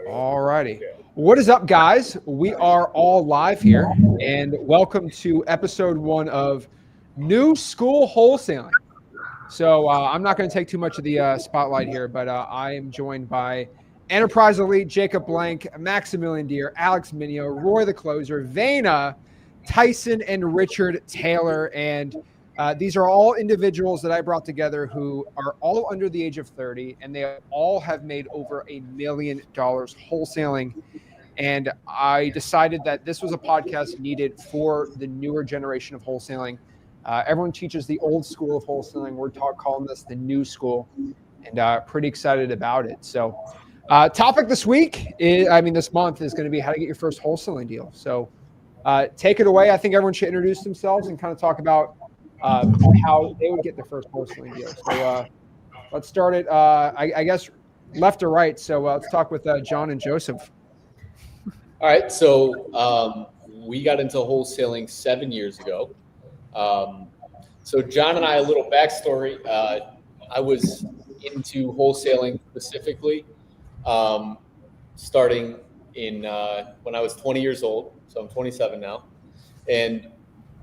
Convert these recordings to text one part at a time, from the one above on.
All righty. What is up, guys? We are all live here, and welcome to episode 1 of New School Wholesaling. So I'm not going to take too much of the spotlight here, but I am joined by Enterprise Elite, Jacob Blank, Maximillion, Alex Minio, Roy the Closer, Vaya, Tyson, and Richard Taylor. And these are all individuals that I brought together who are all under the age of 30, and they all have made over $1 million wholesaling. And I decided that this was a podcast needed for the newer generation of wholesaling. Everyone teaches the old school of wholesaling. We're calling this the new school, and pretty excited about it. So topic this week, this month is going to be how to get your first wholesaling deal. So take it away. I think everyone should introduce themselves and kind of talk about how they would get their first wholesaling deal. So let's start it, I guess, left to right. So let's talk with John and Joseph. All right. So we got into wholesaling 7 years ago. So John and I, a little backstory. I was into wholesaling specifically starting in when I was 20 years old. So I'm 27 now. And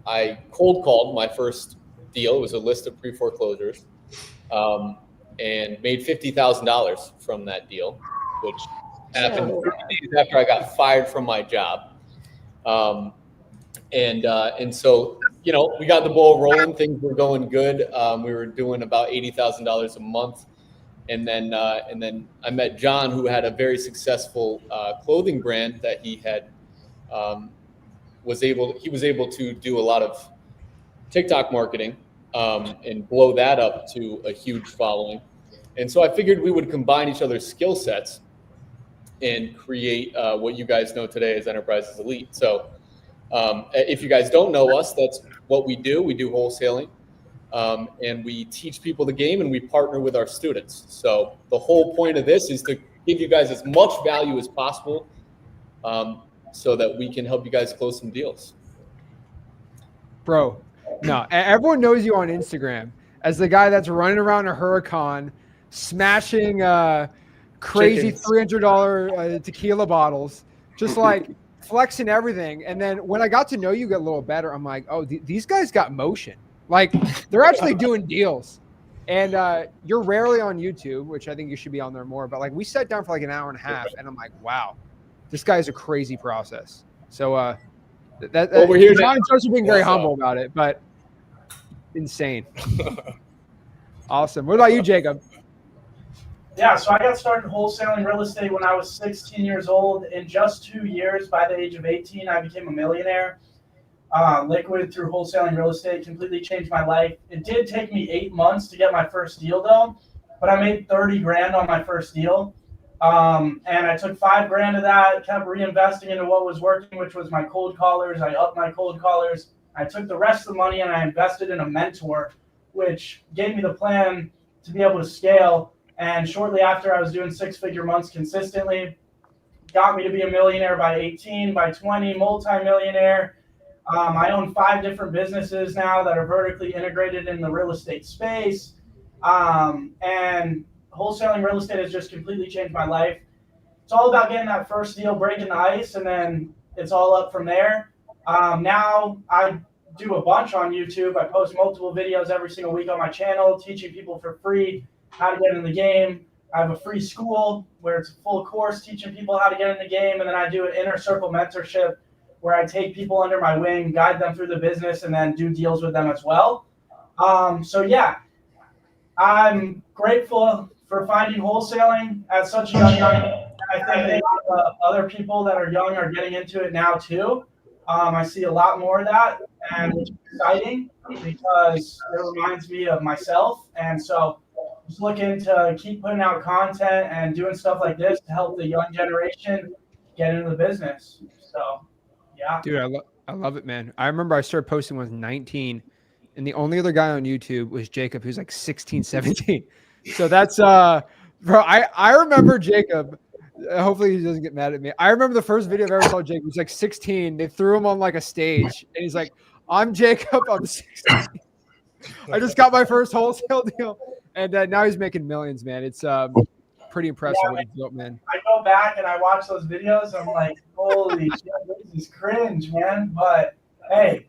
I cold called my first deal. It was a list of pre-foreclosures, and made $50,000 from that deal, which happened 30 days after I got fired from my job. And so, we got the ball rolling. Things were going good. We were doing about $80,000 a month. And then I met John, who had a very successful clothing brand that he had, was able to do a lot of TikTok marketing and blow that up to a huge following. And so I figured we would combine each other's skill sets and create what you guys know today as Enterprise Elite. So if you guys don't know us, that's what we do. We do wholesaling, and we teach people the game, and we partner with our students. So the whole point of this is to give you guys as much value as possible, so that we can help you guys close some deals. Bro, no, everyone knows you on Instagram as the guy that's running around a Huracan, smashing crazy $300 tequila bottles, just like flexing everything. And then when I got to know you get a little better, I'm like, oh, these guys got motion. Like, they're actually doing deals. And you're rarely on YouTube, which I think you should be on there more. But, like, we sat down for like an hour and a half, and I'm like, wow. This guy's a crazy process. So we're here. John and Joseph being very humble about it, but insane. Awesome. What about you, Jacob? Yeah, so I got started wholesaling real estate when I was 16 years old. In just 2 years, by the age of 18, I became a millionaire. Liquid through wholesaling real estate completely changed my life. It did take me 8 months to get my first deal, though, but I made 30 grand on my first deal. And I took 5 grand of that, kept reinvesting into what was working, which was my cold callers. I upped my cold callers. I took the rest of the money and I invested in a mentor, which gave me the plan to be able to scale. And shortly after, I was doing 6-figure months consistently. Got me to be a millionaire by 18, by 20, multi-millionaire. I own 5 different businesses now that are vertically integrated in the real estate space. And wholesaling real estate has just completely changed my life. It's all about getting that first deal, breaking the ice, and then it's all up from there. Now I do a bunch on YouTube. I post multiple videos every single week on my channel, teaching people for free how to get in the game. I have a free school where it's a full course teaching people how to get in the game. And then I do an inner circle mentorship where I take people under my wing, guide them through the business, and then do deals with them as well. So yeah, I'm grateful for finding wholesaling at such a young age. I think other people that are young are getting into it now too. I see a lot more of that, and it's exciting because it reminds me of myself. And so just looking to keep putting out content and doing stuff like this to help the young generation get into the business. So, yeah. Dude, I love it, man. I remember I started posting when I was 19, and the only other guy on YouTube was Jacob, who's like 16, 17. So that's, bro, I remember Jacob. Hopefully he doesn't get mad at me. I remember the first video I've ever saw Jacob. He was like 16. They threw him on like a stage, and he's like, I'm Jacob. I'm 16. I just got my first wholesale deal. And now he's making millions, man. It's pretty impressive what you built, man. I go back and I watch those videos. I'm like, holy shit, this is cringe, man. But hey,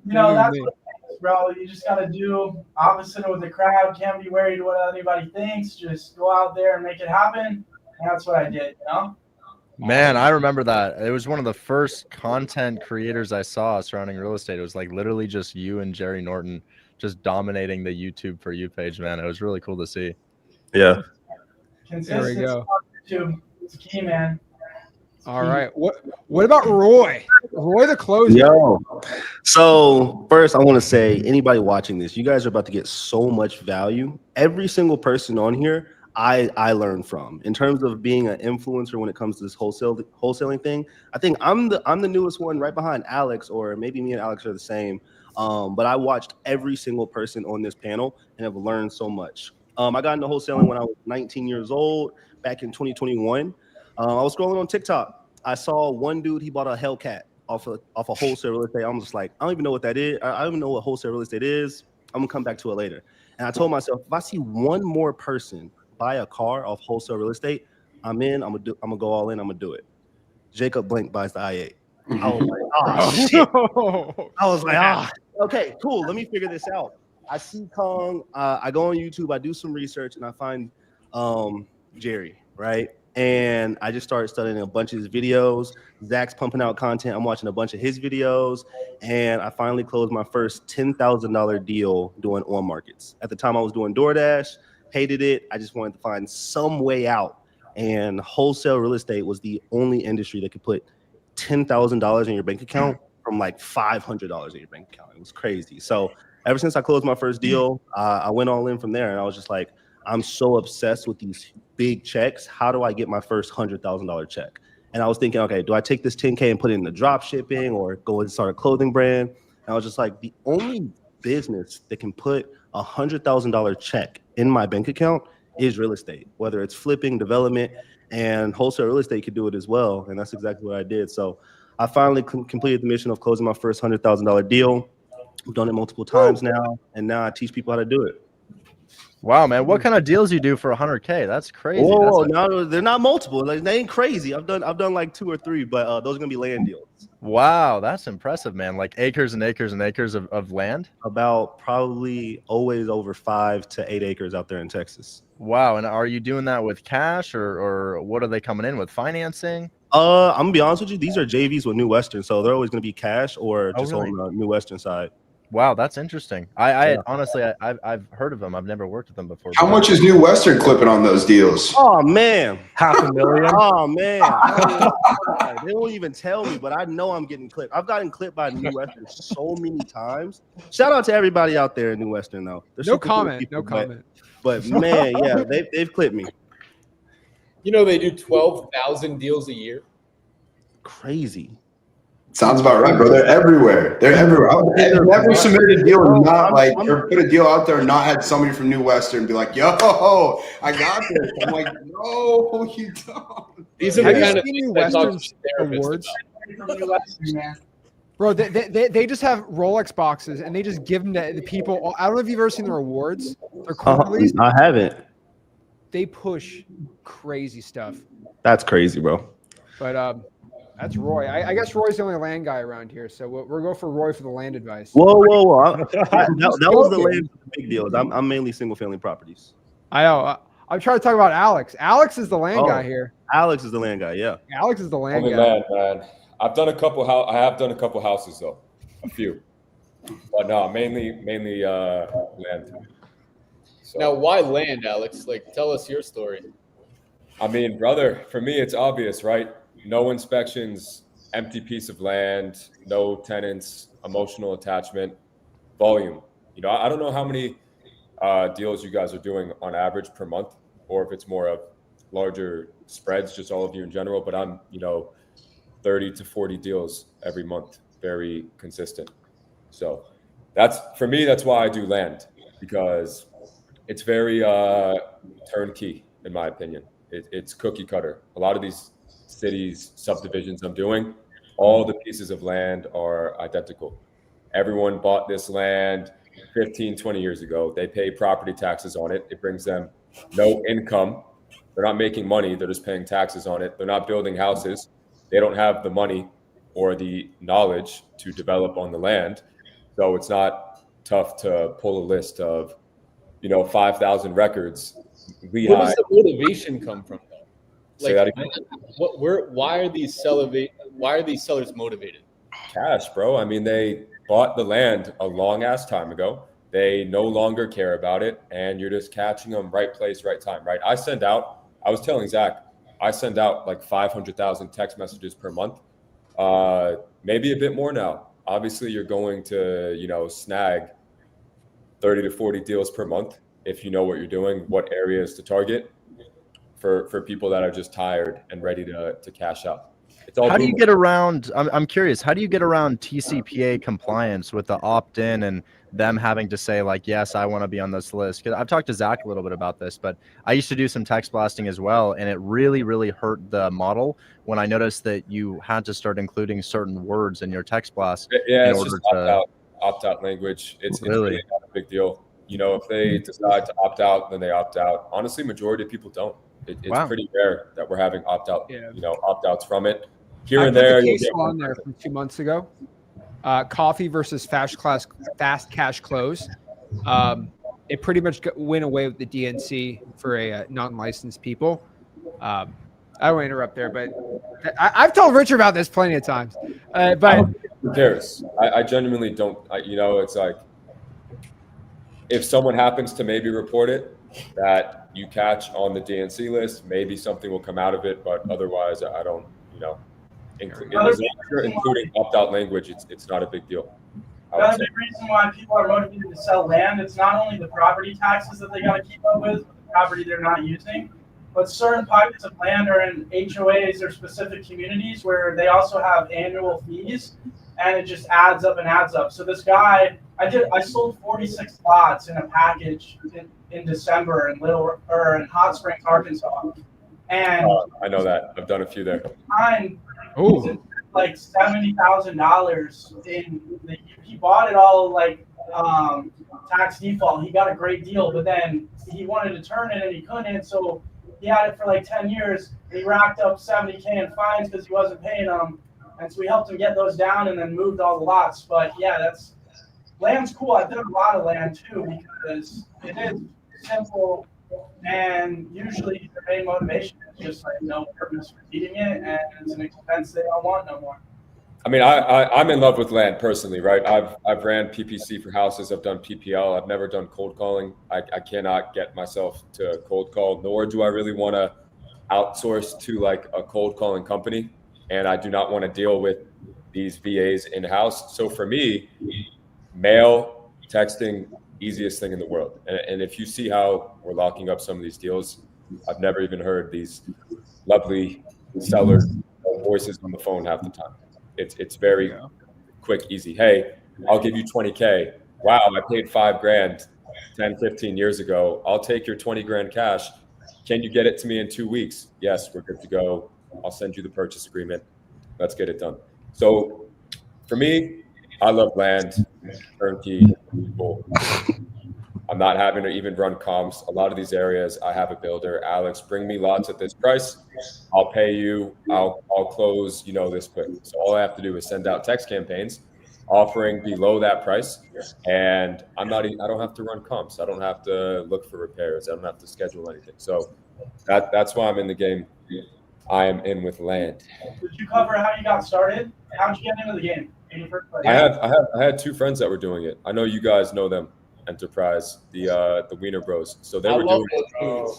that's what it is, bro. You just got to do opposite of the crowd. Can't be worried what anybody thinks. Just go out there and make it happen. And that's what I did, Man, I remember that. It was one of the first content creators I saw surrounding real estate. It was like literally just you and Jerry Norton just dominating the YouTube For You page, man. It was really cool to see. Yeah. Consistency on YouTube is key, man. All right. What about Roy? Roy the closer. Yo. So first I want to say, anybody watching this, you guys are about to get so much value. Every single person on here, I learned from. In terms of being an influencer when it comes to this wholesaling thing, I think I'm the newest one right behind Alex, or maybe me and Alex are the same. But I watched every single person on this panel and have learned so much. I got into wholesaling when I was 19 years old, back in 2021. I was scrolling on TikTok. I saw one dude, he bought a Hellcat off of wholesale real estate. I'm just like, I don't even know what that is. I don't even know what wholesale real estate is. I'm gonna come back to it later. And I told myself, if I see one more person buy a car off wholesale real estate, I'm gonna go all in. I'm gonna do it. Jacob Blink buys the i8. I was like, oh shit. I was like, okay, cool. Let me figure this out. I see Kong. I go on YouTube. I do some research, and I find Jerry, right? And I just started studying a bunch of his videos. Zach's pumping out content. I'm watching a bunch of his videos, and I finally closed my first $10,000 deal doing on markets. At the time, I was doing DoorDash. Hated it. I just wanted to find some way out. And wholesale real estate was the only industry that could put $10,000 in your bank account from like $500 in your bank account. It was crazy. So ever since I closed my first deal, I went all in from there. And I was just like, I'm so obsessed with these big checks. How do I get my first $100,000 check? And I was thinking, okay, do I take this 10K and put it in the drop shipping or go and start a clothing brand? And I was just like, the only business that can put $100,000 check in my bank account is real estate, whether it's flipping, development, and wholesale real estate could do it as well. And that's exactly what I did. So I finally completed the mission of closing my first $100,000 deal. I've done it multiple times now, and now I teach people how to do it. Wow, man! What kind of deals you do for 100K? That's crazy. Whoa, no, they're not multiple. Like, they ain't crazy. I've done like 2 or 3, but those are gonna be land deals. Wow, that's impressive, man. Like acres and acres and acres of land. About probably always over 5 to 8 acres out there in Texas. Wow, and are you doing that with cash or what are they coming in with, financing? I'm gonna be honest with you. These are JVs with New Western, so they're always gonna be cash or just really? On the New Western side. Wow, that's interesting. I honestly, I've heard of them. I've never worked with them before. How much is New Western clipping on those deals? Oh man, $500,000. Oh man, they won't even tell me, but I know I'm getting clipped. I've gotten clipped by New Western so many times. Shout out to everybody out there in New Western, though. No comment. But man, yeah, they've clipped me. They do 12,000 deals a year. Crazy. Sounds about right, bro. They're everywhere. I've never submitted a deal and not or put a deal out there and not had somebody from New Western be like, yo, I got this. I'm like, no, you don't. These are the kind of New Western awards. Bro, they just have Rolex boxes and they just give them to the people. I don't know if you've ever seen their awards. Their quarterlies. I haven't. They push crazy stuff. That's crazy, bro. But that's Roy. I guess Roy's the only land guy around here, so we'll go for Roy for the land advice. Whoa! That was the land for the big deals. I'm mainly single family properties. I know. I'm trying to talk about Alex. Alex is the land guy here. Alex is the land guy. Yeah. Alex is the land guy. Land, man. I have done a couple houses though, a few, but no, mainly land. So. Now, why land, Alex? Like, tell us your story. I mean, brother, for me, it's obvious, right? No inspections, empty piece of land, no tenants, emotional attachment, volume. I don't know how many deals you guys are doing on average per month, or if it's more of larger spreads, just all of you in general, but I'm, 30 to 40 deals every month, very consistent. So for me, that's why I do land, because it's very turnkey, in my opinion. It's cookie cutter. A lot of these cities, subdivisions I'm doing, all the pieces of land are identical. Everyone bought this land 15, 20 years ago. They pay property taxes on it. It brings them no income. They're not making money. They're just paying taxes on it. They're not building houses. They don't have the money or the knowledge to develop on the land. So it's not tough to pull a list of, 5,000 records. Where does the motivation come from, though? Say that again? Why are these sellers motivated? Cash, bro. I mean, they bought the land a long ass time ago. They no longer care about it, and you're just catching them right place, right time, right? I was telling Zach, I send out like 500,000 text messages per month, maybe a bit more now. Obviously, you're going to, snag 30 to 40 deals per month if you know what you're doing, what areas to target for people that are just tired and ready to cash out. How do you get around? I'm curious. How do you get around TCPA compliance with the opt-in and them having to say like, yes, I want to be on this list? Because I've talked to Zach a little bit about this, but I used to do some text blasting as well, and it really, really hurt the model when I noticed that you had to start including certain words in your text blast. Yeah, it's just opt-out language. It's really not a big deal. If they decide to opt out, then they opt out. Honestly, majority of people don't. It's pretty rare that we're having opt-out, opt-outs from it. Here and there. I put the case on there from 2 months ago. Coffee versus fast cash close. It pretty much went away with the DNC for a non-licensed people. I don't want to interrupt there, but I've told Richard about this plenty of times. But who cares? I genuinely don't. It's like if someone happens to maybe report it that you catch on the DNC list, maybe something will come out of it. But otherwise, I don't. Including opt-out language, it's not a big deal. Another big reason why people are motivated to sell land, it's not only the property taxes that they got to keep up with, but the property they're not using, but certain pockets of land are in HOAs or specific communities where they also have annual fees, and it just adds up and adds up. So this guy, I sold 46 lots in a package in December in Hot Springs, Arkansas. And I know that. I've done a few there. Like $70,000 he bought it all like tax default. He got a great deal, but then he wanted to turn it and he couldn't, so he had it for like 10 years and he racked up $70K in fines because he wasn't paying them. And so we helped him get those down and then moved all the lots. But yeah, land's cool. I've done a lot of land too because it is simple. And usually the main motivation is just like no purpose for eating it, and it's an expense they don't want no more. I mean, I'm in love with land personally, right? I've ran PPC for houses. I've done PPL. I've never done cold calling. I cannot get myself to cold call, nor do I really want to outsource to like a cold calling company. And I do not want to deal with these VAs in-house. So for me, mail, texting, easiest thing in the world. And if you see how we're locking up some of these deals, I've never even heard these lovely seller voices on the phone half the time. It's very quick, easy. Hey, I'll give you 20K. Wow, I paid $5,000 10, 15 years ago. I'll take your 20 grand cash. Can you get it to me in 2 weeks? Yes, we're good to go. I'll send you the purchase agreement. Let's get it done. So for me, I love land, turnkey, people. I'm not having to even run comps. A lot of these areas, I have a builder. Alex, bring me lots at this price. I'll pay you. I'll close, this quick. So all I have to do is send out text campaigns offering below that price, and I don't have to run comps. I don't have to look for repairs. I don't have to schedule anything. So that's why I'm in the game. I am in with land. Did you cover how you got started? How did you get into the game in the first place? I had two friends that were doing it. I know you guys know them. Enterprise, the Wiener Bros. So they were doing it.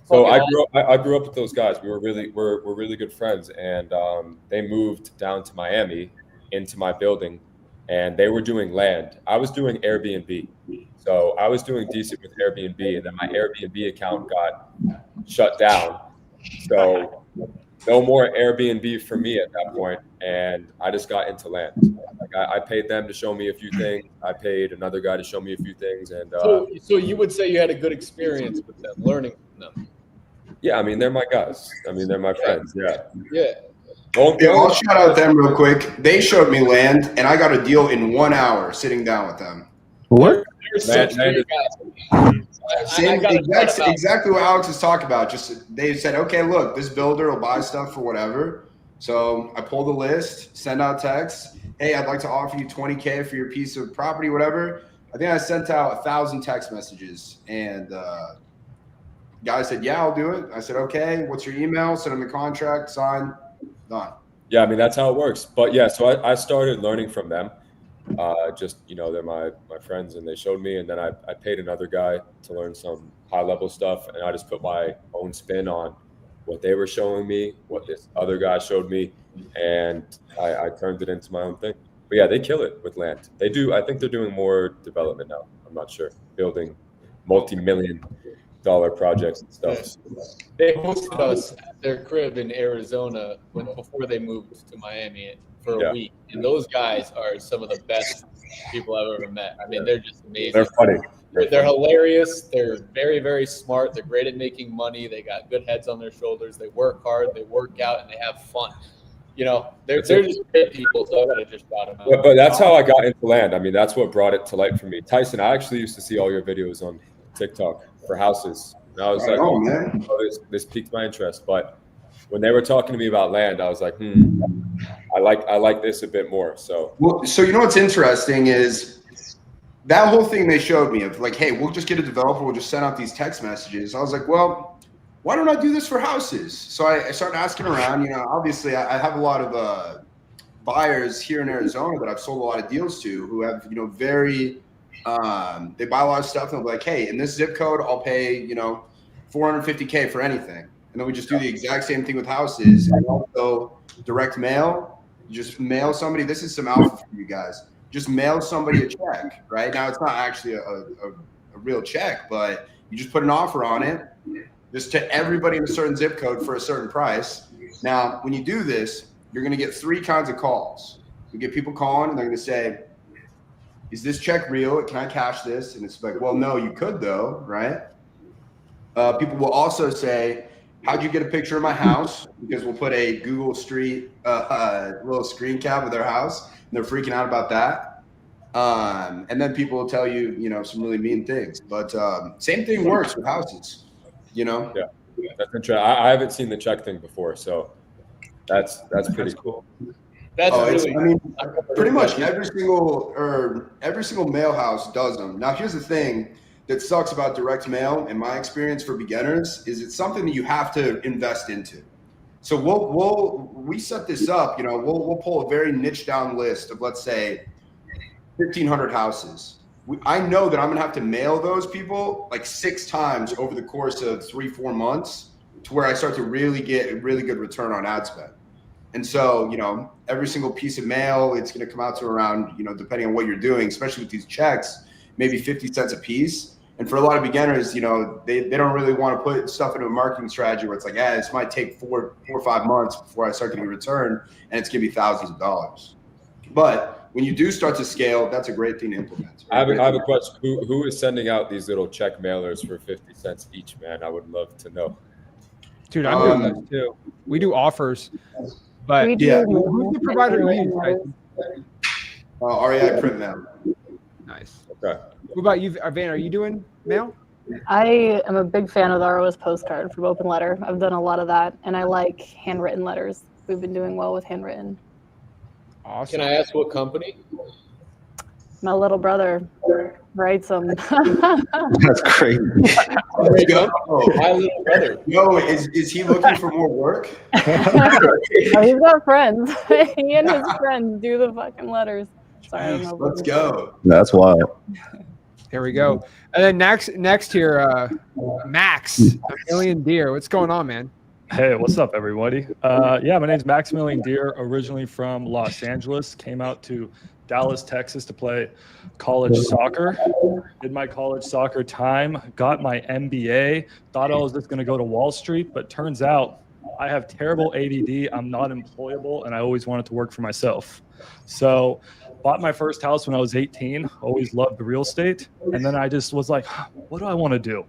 So I grew up with those guys. We're really good friends, and they moved down to Miami into my building, and they were doing land. I was doing Airbnb, so I was doing decent with Airbnb, and then my Airbnb account got shut down. So no more Airbnb for me at that point, and I just got into land. Like I paid them to show me a few things. I paid another guy to show me a few things, and so you would say you had a good experience with them, learning from them. Yeah, I mean they're my guys. I mean they're my friends. Yeah. I'll shout out them real quick. They showed me land, and I got a deal in 1 hour sitting down with them. What? exactly what Alex is talking about. Just they said, okay, look, this builder will buy stuff for whatever. So I pull the list, send out texts. Hey, I'd like to offer you $20K for your piece of property, whatever. I think I sent out 1,000 text messages, and guy said, yeah, I'll do it. I said, okay, what's your email? Send him the contract, sign, done. Yeah, I mean, that's how it works. But yeah, so I started learning from them. Just, they're my friends, and they showed me, and then I paid another guy to learn some high level stuff, and I just put my own spin on what they were showing me, what this other guy showed me, and I turned it into my own thing. But yeah, they kill it with land. They do. I think they're doing more development now. I'm not sure, building multi-million-dollar projects and stuff. They hosted us at their crib in Arizona before they moved to Miami for a week, and those guys are some of the best people I've ever met. I mean, they're just amazing. They're funny. They're hilarious. They're very, very smart. They're great at making money. They got good heads on their shoulders. They work hard. They work out, and they have fun. They're just great people. So I gotta just shout them out. But that's how I got into land. I mean, that's what brought it to light for me. Tyson, I actually used to see all your videos on TikTok for houses, and I was man, this piqued my interest. But when they were talking to me about land, I was like, I like this a bit more. So what's interesting is that whole thing they showed me of like, hey, we'll just get a developer, we'll just send out these text messages. I was like, well, why don't I do this for houses? So I started asking around. Obviously I have a lot of buyers here in Arizona that I've sold a lot of deals to who have, very they buy a lot of stuff and they'll be like, hey, in this zip code, I'll pay, $450K for anything. And then we just do the exact same thing with houses. And also direct mail, you just mail somebody. This is some alpha for you guys. Just mail somebody a check, right? Now, it's not actually a real check, but you just put an offer on it, just to everybody in a certain zip code for a certain price. Now, when you do this, you're going to get 3 kinds of calls. You get people calling, and they're going to say, is this check real? Can I cash this? And it's like, well, no, you could, though, right? People will also say, how'd you get a picture of my house? Because we'll put a Google Street little screen cap of their house. They're freaking out about that. And then people will tell you, some really mean things. But same thing works with houses, Yeah, that's interesting. I haven't seen the check thing before, so that's pretty cool. Pretty much every single mail house does them. Now, here's the thing that sucks about direct mail, in my experience for beginners, is it's something that you have to invest into. So we set this up, we'll pull a very niche down list of, let's say, 1,500 houses. I know that I'm going to have to mail those people like 6 times over the course of 3-4 months to where I start to really get a really good return on ad spend. And so, every single piece of mail, it's going to come out to around, depending on what you're doing, especially with these checks, maybe 50 cents a piece. And for a lot of beginners, they don't really want to put stuff into a marketing strategy where it's like, this might take 4 or 5 months before I start getting a return, and it's going to be thousands of dollars. But when you do start to scale, that's a great thing to implement. I have a question. Who is sending out these little check mailers for 50 cents each, man? I would love to know. Dude, I'm doing this too. We do offers, but who's the provider you use? REI Print Mail. Nice. Okay. What about you, Van? Are you doing mail? I am a big fan of the ROS postcard from Open Letter. I've done a lot of that, and I like handwritten letters. We've been doing well with handwritten. Awesome. Can I ask what company? My little brother writes them. That's crazy. There you go. My little brother. Yo, is he looking for more work? He's got friends. He and his friends do the fucking letters. Sorry, I don't know. Let's go. That's wild. There we go. And then next here, Maximillion Deer. What's going on, man? Hey, what's up, everybody? My name's Maximillion Deer, originally from Los Angeles. Came out to Dallas, Texas to play college soccer. Did my college soccer time, got my MBA, thought I was just going to go to Wall Street, but turns out I have terrible ADD. I'm not employable, and I always wanted to work for myself. So bought my first house when I was 18, always loved the real estate. And then I just was like, what do I want to do?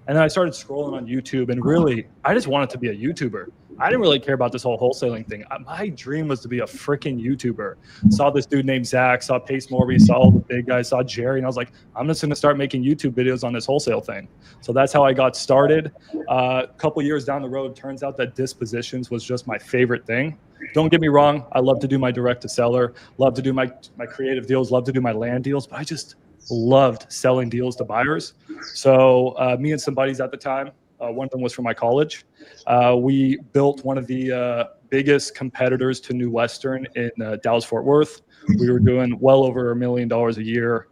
And then I started scrolling on YouTube, and really, I just wanted to be a YouTuber. I didn't really care about this whole wholesaling thing. My dream was to be a freaking YouTuber. Saw this dude named Zach, saw Pace Morby, saw all the big guys, saw Jerry, and I was like, I'm just going to start making YouTube videos on this wholesale thing. So that's how I got started. A couple years down the road, turns out that dispositions was just my favorite thing. Don't get me wrong. I love to do my direct to seller, love to do my creative deals, love to do my land deals, but I just loved selling deals to buyers. So me and some buddies at the time, one of them was from my college. We built one of the biggest competitors to New Western in Dallas-Fort Worth. We were doing well over $1 million a year,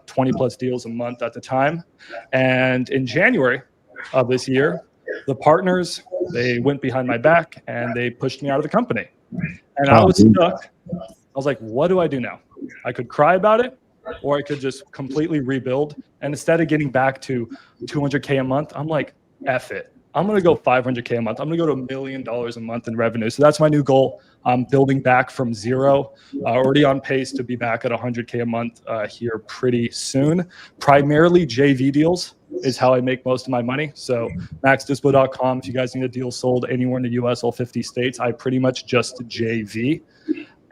20 plus deals a month at the time. And in January of this year, the partners, they went behind my back and they pushed me out of the company. And I was stuck. I was like, what do I do now? I could cry about it, or I could just completely rebuild. And instead of getting back to 200K a month, I'm like, F it. I'm going to go 500K a month. I'm going to go to $1 million a month in revenue. So that's my new goal. I'm building back from zero, already on pace to be back at 100K a month here pretty soon. Primarily JV deals is how I make most of my money. So maxdispo.com, if you guys need a deal sold anywhere in the US, all 50 states, I pretty much just JV.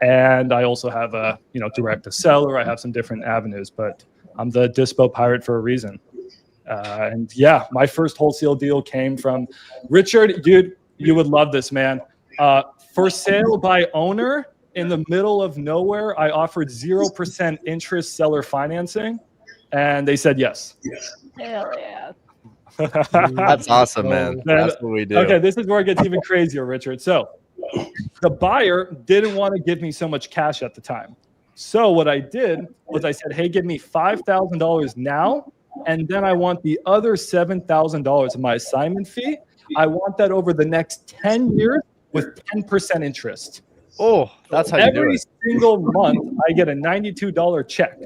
And I also have a, direct to seller. I have some different avenues, but I'm the Dispo Pirate for a reason. And yeah, my first wholesale deal came from Richard. Dude, you would love this, man. For sale by owner in the middle of nowhere, I offered 0% interest seller financing, and they said yes. Hell yeah. That's awesome, man. That's what we do. Okay, this is where it gets even crazier, Richard. So the buyer didn't want to give me so much cash at the time. So what I did was I said, hey, give me $5,000 now, and then I want the other $7,000 of my assignment fee. I want that over the next 10 years with 10% interest. Oh, that's how you do it. Every single month, I get a $92 check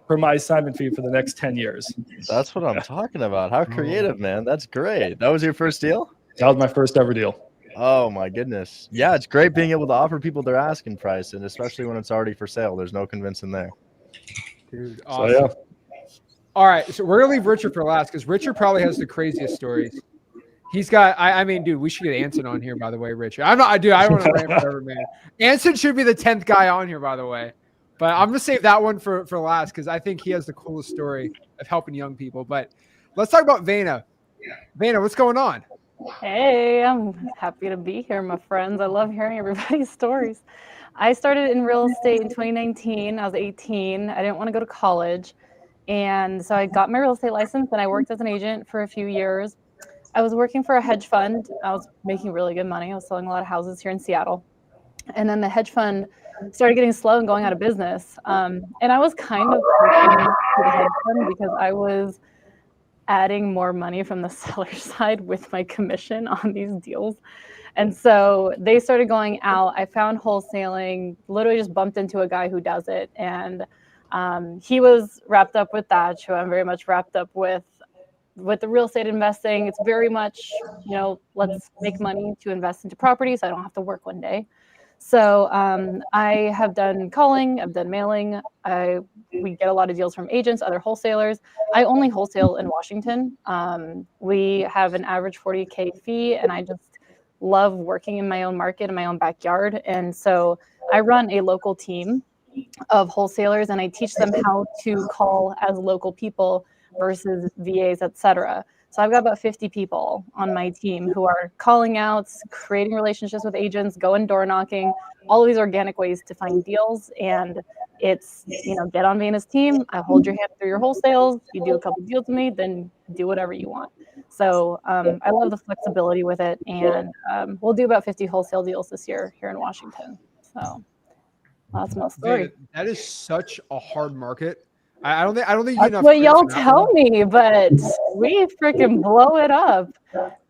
for my assignment fee for the next 10 years. That's what I'm talking about. How creative, man. That's great. That was your first deal? That was my first ever deal. Oh, my goodness. Yeah, it's great being able to offer people their asking price, and especially when it's already for sale. There's no convincing there. Dude, awesome. So, yeah. All right, so we're gonna leave Richard for last because Richard probably has the craziest stories. He's got. I mean, dude, we should get Anson on here. By the way, Richard. I'm not. Dude, I don't want to rant forever, man. Anson should be the 10th guy on here, by the way. But I'm gonna save that one for last because I think he has the coolest story of helping young people. But let's talk about Vaya. Vaya, what's going on? Hey, I'm happy to be here, my friends. I love hearing everybody's stories. I started in real estate in 2019. I was 18. I didn't want to go to college. And so I got my real estate license and I worked as an agent for a few years. I was working for a hedge fund. I was making really good money. I was selling a lot of houses here in Seattle. And then the hedge fund started getting slow and going out of business. And I was kind of pushing to the hedge fund because I was adding more money from the seller side with my commission on these deals. And so they started going out. I found wholesaling, literally just bumped into a guy who does it. And he was wrapped up with that. So I'm very much wrapped up with the real estate investing. It's very much, let's make money to invest into property so I don't have to work one day. So I have done calling, I've done mailing. We get a lot of deals from agents, other wholesalers. I only wholesale in Washington. We have an average 40K fee, and I just love working in my own market, in my own backyard. And so I run a local team of wholesalers, and I teach them how to call as local people versus VAs, et cetera. So I've got about 50 people on my team who are calling out, creating relationships with agents, going door knocking, all of these organic ways to find deals. And it's, get on Vaya's team. I hold your hand through your wholesales. You do a couple deals with me, then do whatever you want. So I love the flexibility with it. And we'll do about 50 wholesale deals this year here in Washington. So that's my story. That is such a hard market. I don't think you That's enough. what y'all tell me, but we freaking blow it up.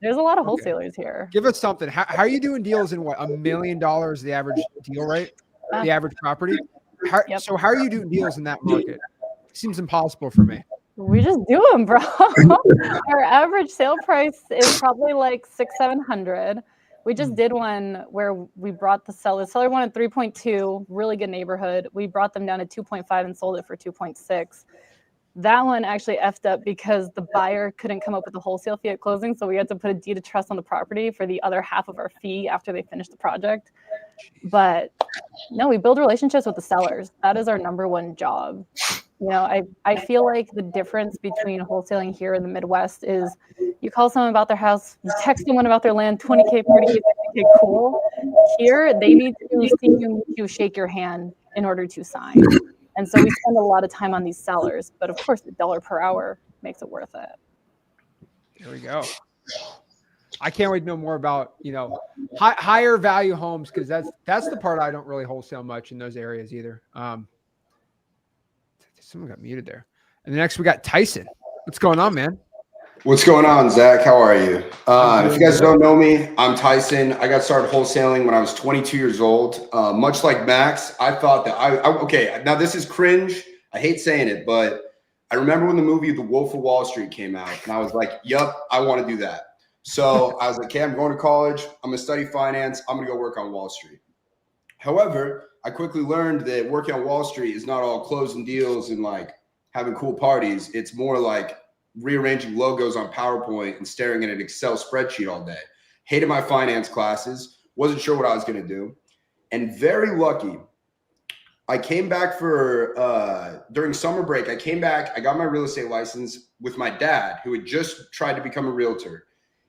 There's a lot of wholesalers here. Give us something. How are you doing deals in what, $1 million the average deal rate? The average property? So how are you doing deals in that market? Seems impossible for me. We just do them, bro. Our average sale price is probably like $600-700. We just did one where we brought the seller. The seller wanted 3.2, really good neighborhood. We brought them down to 2.5 and sold it for 2.6. That one actually effed up because the buyer couldn't come up with the wholesale fee at closing, so we had to put a deed of trust on the property for the other half of our fee after they finished the project. But no, we build relationships with the sellers. That is our number one job. You know, I feel like the difference between wholesaling here in the Midwest is you call someone about their house, you text someone about their land, 20K, 40K, 50K, cool. Here, they need to see you, to shake your hand in order to sign. And so we spend a lot of time on these sellers, but of course, the dollar per hour makes it worth it. There we go. I can't wait to know more about, you know, higher value homes, because that's the part I don't really wholesale much in those areas either. Someone got muted there. And next we got Tyson. What's going on, man? What's going on, Zach? How are you? If you guys don't know me, I'm Tyson. I got started wholesaling when I was 22 years old. Much like Max, I thought that okay, now this is cringe. I hate saying it, but I remember when the movie The Wolf of Wall Street came out, and I was like, yup, I want to do that. So I was like, okay, I'm going to college. I'm going to study finance. I'm going to go work on Wall Street. However, I quickly learned that working on Wall Street is not all closing deals and like having cool parties. It's more like rearranging logos on PowerPoint and staring at an Excel spreadsheet all day. Hated my finance classes, wasn't sure what I was going to do. And very lucky, I came back for, during summer break, I came back, I got my real estate license with my dad, who had just tried to become a realtor.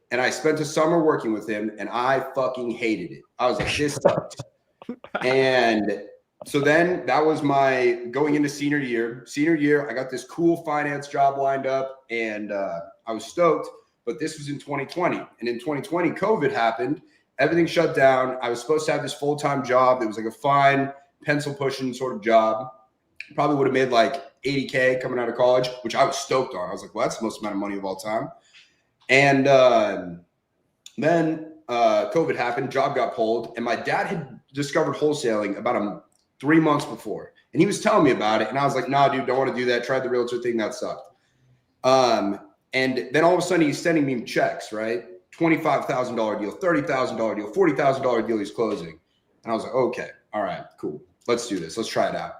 And I spent a summer working with him, and I fucking hated it. I was like, this sucks. And so then that was my going into senior year. Senior year, I got this cool finance job lined up, and I was stoked. But this was in 2020. And in 2020, COVID happened. Everything shut down. I was supposed to have this full-time job. It was like a fine pencil pushing sort of job. Probably would have made like 80K coming out of college, which I was stoked on. I was like, well, that's the most amount of money of all time. And then COVID happened, job got pulled, and my dad had discovered wholesaling about 3 months before. And he was telling me about it. And I was like, nah, dude, don't want to do that. Tried the realtor thing. That sucked. And then all of a sudden he's sending me checks, right? $25,000 deal, $30,000 deal, $40,000 deal he's closing. And I was like, okay, all right, cool. Let's do this. Let's try it out.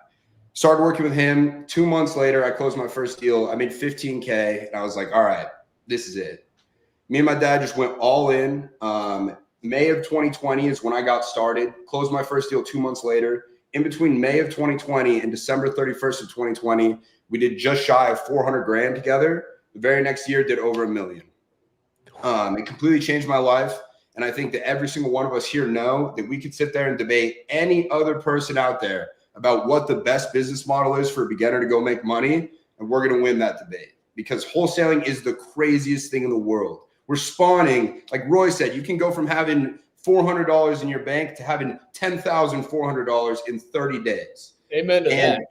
Started working with him. 2 months later, I closed my first deal. I made 15K. And I was like, all right, this is it. Me and my dad just went all in. May of 2020 is when I got started. Closed my first deal 2 months later. In between May of 2020 and December 31st of 2020, we did just shy of 400 grand together. The very next year, did over $1 million. It completely changed my life. And I think that every single one of us here know that we could sit there and debate any other person out there about what the best business model is for a beginner to go make money. And we're going to win that debate, because wholesaling is the craziest thing in the world. We're spawning, like Roy said, you can go from having $400 in your bank to having $10,400 in 30 days. Amen to that.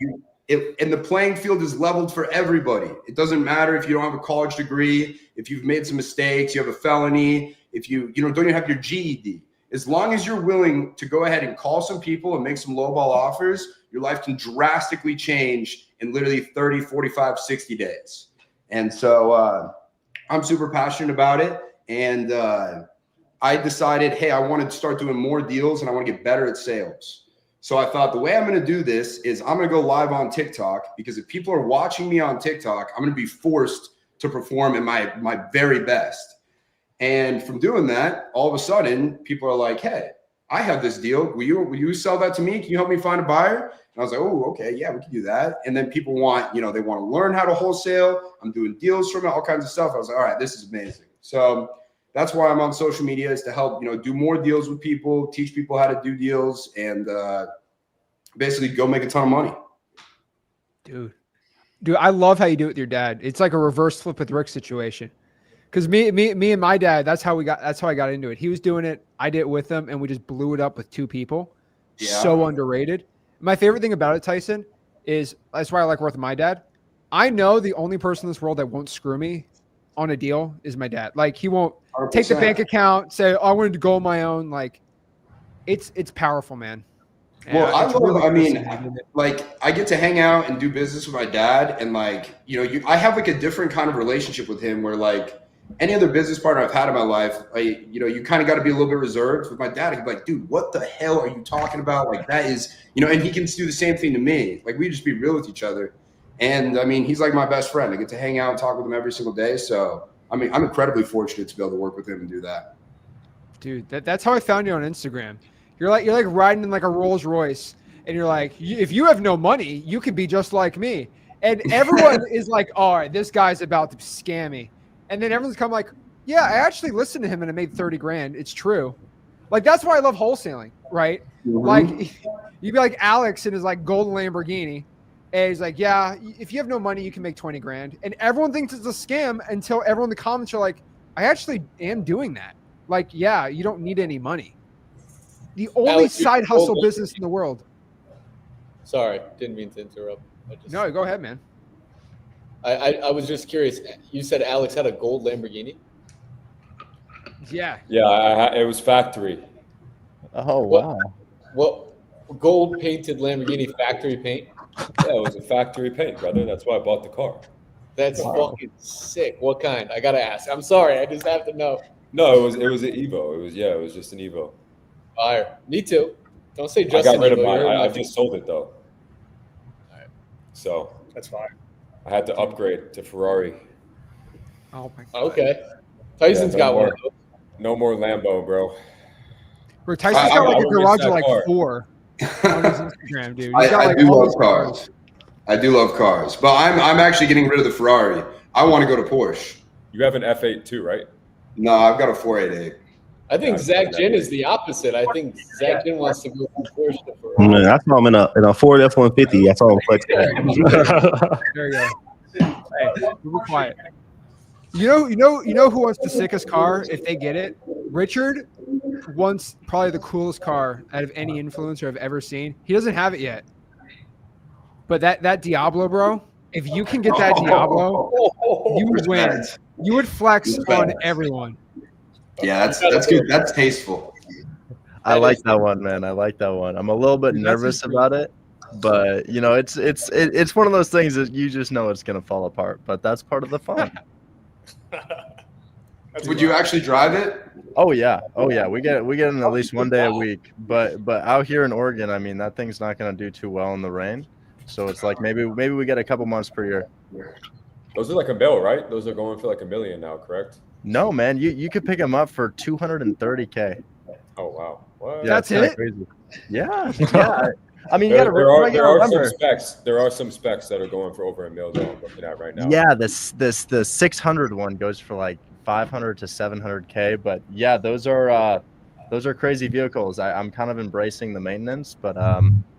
And the playing field is leveled for everybody. It doesn't matter if you don't have a college degree, if you've made some mistakes, you have a felony, if you don't even have your GED. As long as you're willing to go ahead and call some people and make some lowball offers, your life can drastically change in literally 30, 45, 60 days. And so I'm super passionate about it. And I decided, hey, I want to start doing more deals and I want to get better at sales. So I thought the way I'm going to do this is I'm going to go live on TikTok, because if people are watching me on TikTok, I'm going to be forced to perform at my very best. And from doing that, all of a sudden, people are like, hey, I have this deal. Will you sell that to me? Can you help me find a buyer? And I was like, oh, okay, yeah, we can do that. And then people want, they want to learn how to wholesale. I'm doing deals from it, all kinds of stuff. I was like, all right, this is amazing. So that's why I'm on social media, is to help, do more deals with people, teach people how to do deals, and basically go make a ton of money. Dude, I love how you do it with your dad. It's like a reverse flip with Rick situation. Because me and my dad, that's how I got into it. He was doing it, I did it with him, and we just blew it up with two people. Yeah. So underrated. My favorite thing about it, Tyson, is that's why I like working with my dad. I know the only person in this world that won't screw me on a deal is my dad. Like, he won't 100%. Take the bank account, say, oh, I wanted to go on my own. Like, it's powerful, man. And well, I get to hang out and do business with my dad, and like, I have like a different kind of relationship with him, where like any other business partner I've had in my life, you kind of got to be a little bit reserved. With my dad, he'd be like, dude, what the hell are you talking about? Like, that is, and he can do the same thing to me. Like, we just be real with each other. And I mean, he's like my best friend. I get to hang out and talk with him every single day. So I mean, I'm incredibly fortunate to be able to work with him and do that. Dude, that's how I found you on Instagram. You're like riding in like a Rolls Royce, and you're like, if you have no money, you could be just like me. And everyone is like, all right, this guy's about to scam me. And then everyone's come like, yeah, I actually listened to him and it made 30 grand. It's true. Like, that's why I love wholesaling, right? Mhm. Like, you'd be like Alex in his like golden Lamborghini. And he's like, yeah, if you have no money, you can make 20 grand. And everyone thinks it's a scam until everyone in the comments are like, I actually am doing that. Like, yeah, you don't need any money. The only Alex, side hustle business in the world. Sorry, didn't mean to interrupt. No, go ahead, man. I was just curious. You said Alex had a gold Lamborghini? Yeah. Yeah, it was factory. Oh, wow. What gold painted Lamborghini factory paint? Yeah, it was a factory paint, brother. That's why I bought the car. That's fucking sick. What kind? I gotta ask. I'm sorry. I just have to know. No, it was an Evo. It was just an Evo. Fire. Me too. Don't say I Justin. got rid of Evo. mine. I You're just sold it though. Alright. So That's fine. I had to upgrade to Ferrari. Oh my god. Okay. Tyson's Yeah, got no one more. of those. No more Lambo, bro. Bro, Tyson's I got like a will miss garage that of like car. 4 on his Instagram, dude. He's got I like do all love these cars. I do love cars, but I'm actually getting rid of the Ferrari. I want to go to Porsche. You have an F8 too, right? No, I've got a 488. I think Yeah, Zach I Ginn know. is the opposite. I think Zach Ginn wants to go from Porsche to Ferrari. Man, that's why I'm in a Ford F-150. That's all I'm flexing at. There you go. Hey, be quiet. You know who wants the sickest car if they get it? Richard wants probably the coolest car out of any influencer I've ever seen. He doesn't have it yet. But that Diablo, bro, if you can get that Diablo, you would win. Respect. You would flex Respect. on everyone. Yeah, that's good. That's tasteful. I like that one, man. I like that one. I'm a little bit Dude, that's nervous just- about it, but you know, it's one of those things that you just know it's gonna fall apart. But that's part of the fun. Would you actually drive it? Oh yeah. We get in at least one day a week. But out here in Oregon, I mean, that thing's not gonna do too well in the rain. So it's like maybe we get a couple months per year. Those are like a bill, right? Those are going for like $1 million now, correct? No, man, you could pick them up for $230K. Oh wow. What? That's it's kinda it? crazy. Yeah. I mean, you gotta There are remember. some specs. There are some specs that are going for over $1 million. I'm looking at right now. Yeah, the 600 one goes for like 500 to 700K. But yeah, those are crazy vehicles. I'm kind of embracing the maintenance, but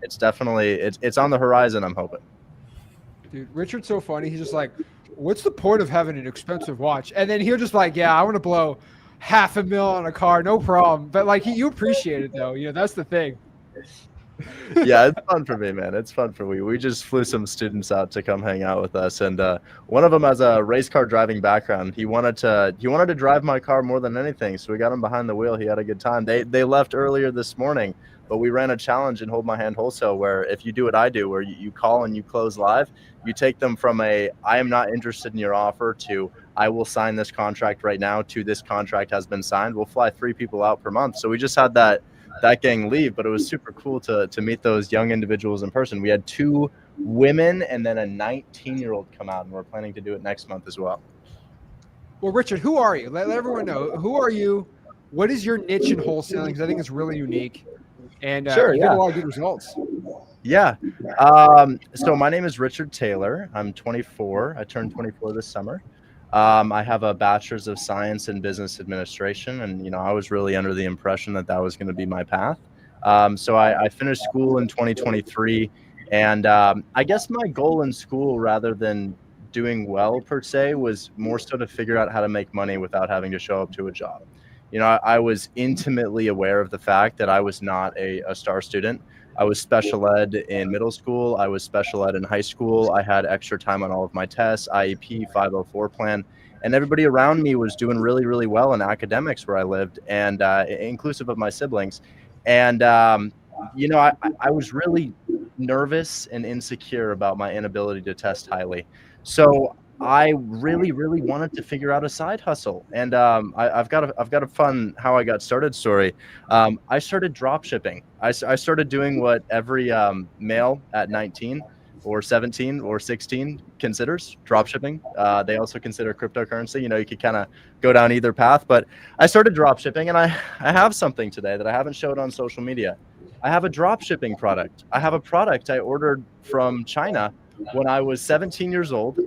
it's definitely it's on the horizon. I'm hoping. Dude, Richard's so funny. He's just like, what's the point of having an expensive watch? And then he'll just like, yeah, I want to blow $500,000 on a car, no problem. But like, you appreciate it though. You know, that's the thing. Yeah, it's fun for me, man. It's fun for me. We just flew some students out to come hang out with us, and one of them has a race car driving background. He wanted to drive my car more than anything, so we got him behind the wheel. He had a good time. They left earlier this morning, but we ran a challenge in Hold My Hand Wholesale where if you do what I do, where you call and you close live, you take them from I am not interested in your offer to I will sign this contract right now to this contract has been signed. We'll fly 3 people out per month. So we just had that gang leave, but it was super cool to meet those young individuals in person. We had 2 women and then a 19-year-old come out, and we're planning to do it next month as well. Well, Richard, who are you? Let everyone know. Who are you? What is your niche in wholesaling? Because I think it's really unique. And Sure, you yeah. get a lot of good results. Yeah. So my name is Richard Taylor. I'm 24. I turned 24 this summer. I have a bachelor's of science in business administration, and I was really under the impression that was going to be my path. So I finished school in 2023, and I guess my goal in school, rather than doing well per se, was more so to figure out how to make money without having to show up to a job. I was intimately aware of the fact that I was not a star student. I was special ed in middle school. I was special ed in high school. I had extra time on all of my tests, IEP, 504 plan, and everybody around me was doing really, really well in academics where I lived, and inclusive of my siblings. And, I was really nervous and insecure about my inability to test highly. So I really, really wanted to figure out a side hustle. And I've got a fun how I got started story. I started drop shipping. I started doing what every male at 19 or 17 or 16 considers drop shipping. They also consider cryptocurrency. You know, you could kind of go down either path, but I started drop shipping, and I have something today that I haven't showed on social media. I have a drop shipping product. I have a product I ordered from China when I was 17 years old.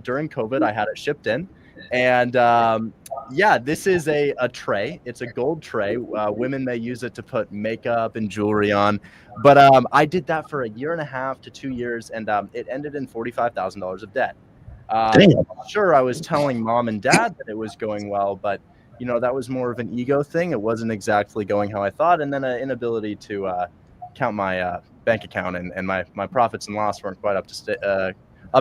During COVID, I had it shipped in, and yeah, this is a tray. It's a gold tray. Women may use it to put makeup and jewelry on. But I did that for 1.5 to 2 years, and it ended in $45,000 of debt. Sure, I was telling mom and dad that it was going well, but you know, that was more of an ego thing. It wasn't exactly going how I thought, and then an inability to count my bank account, and my profits and loss weren't quite up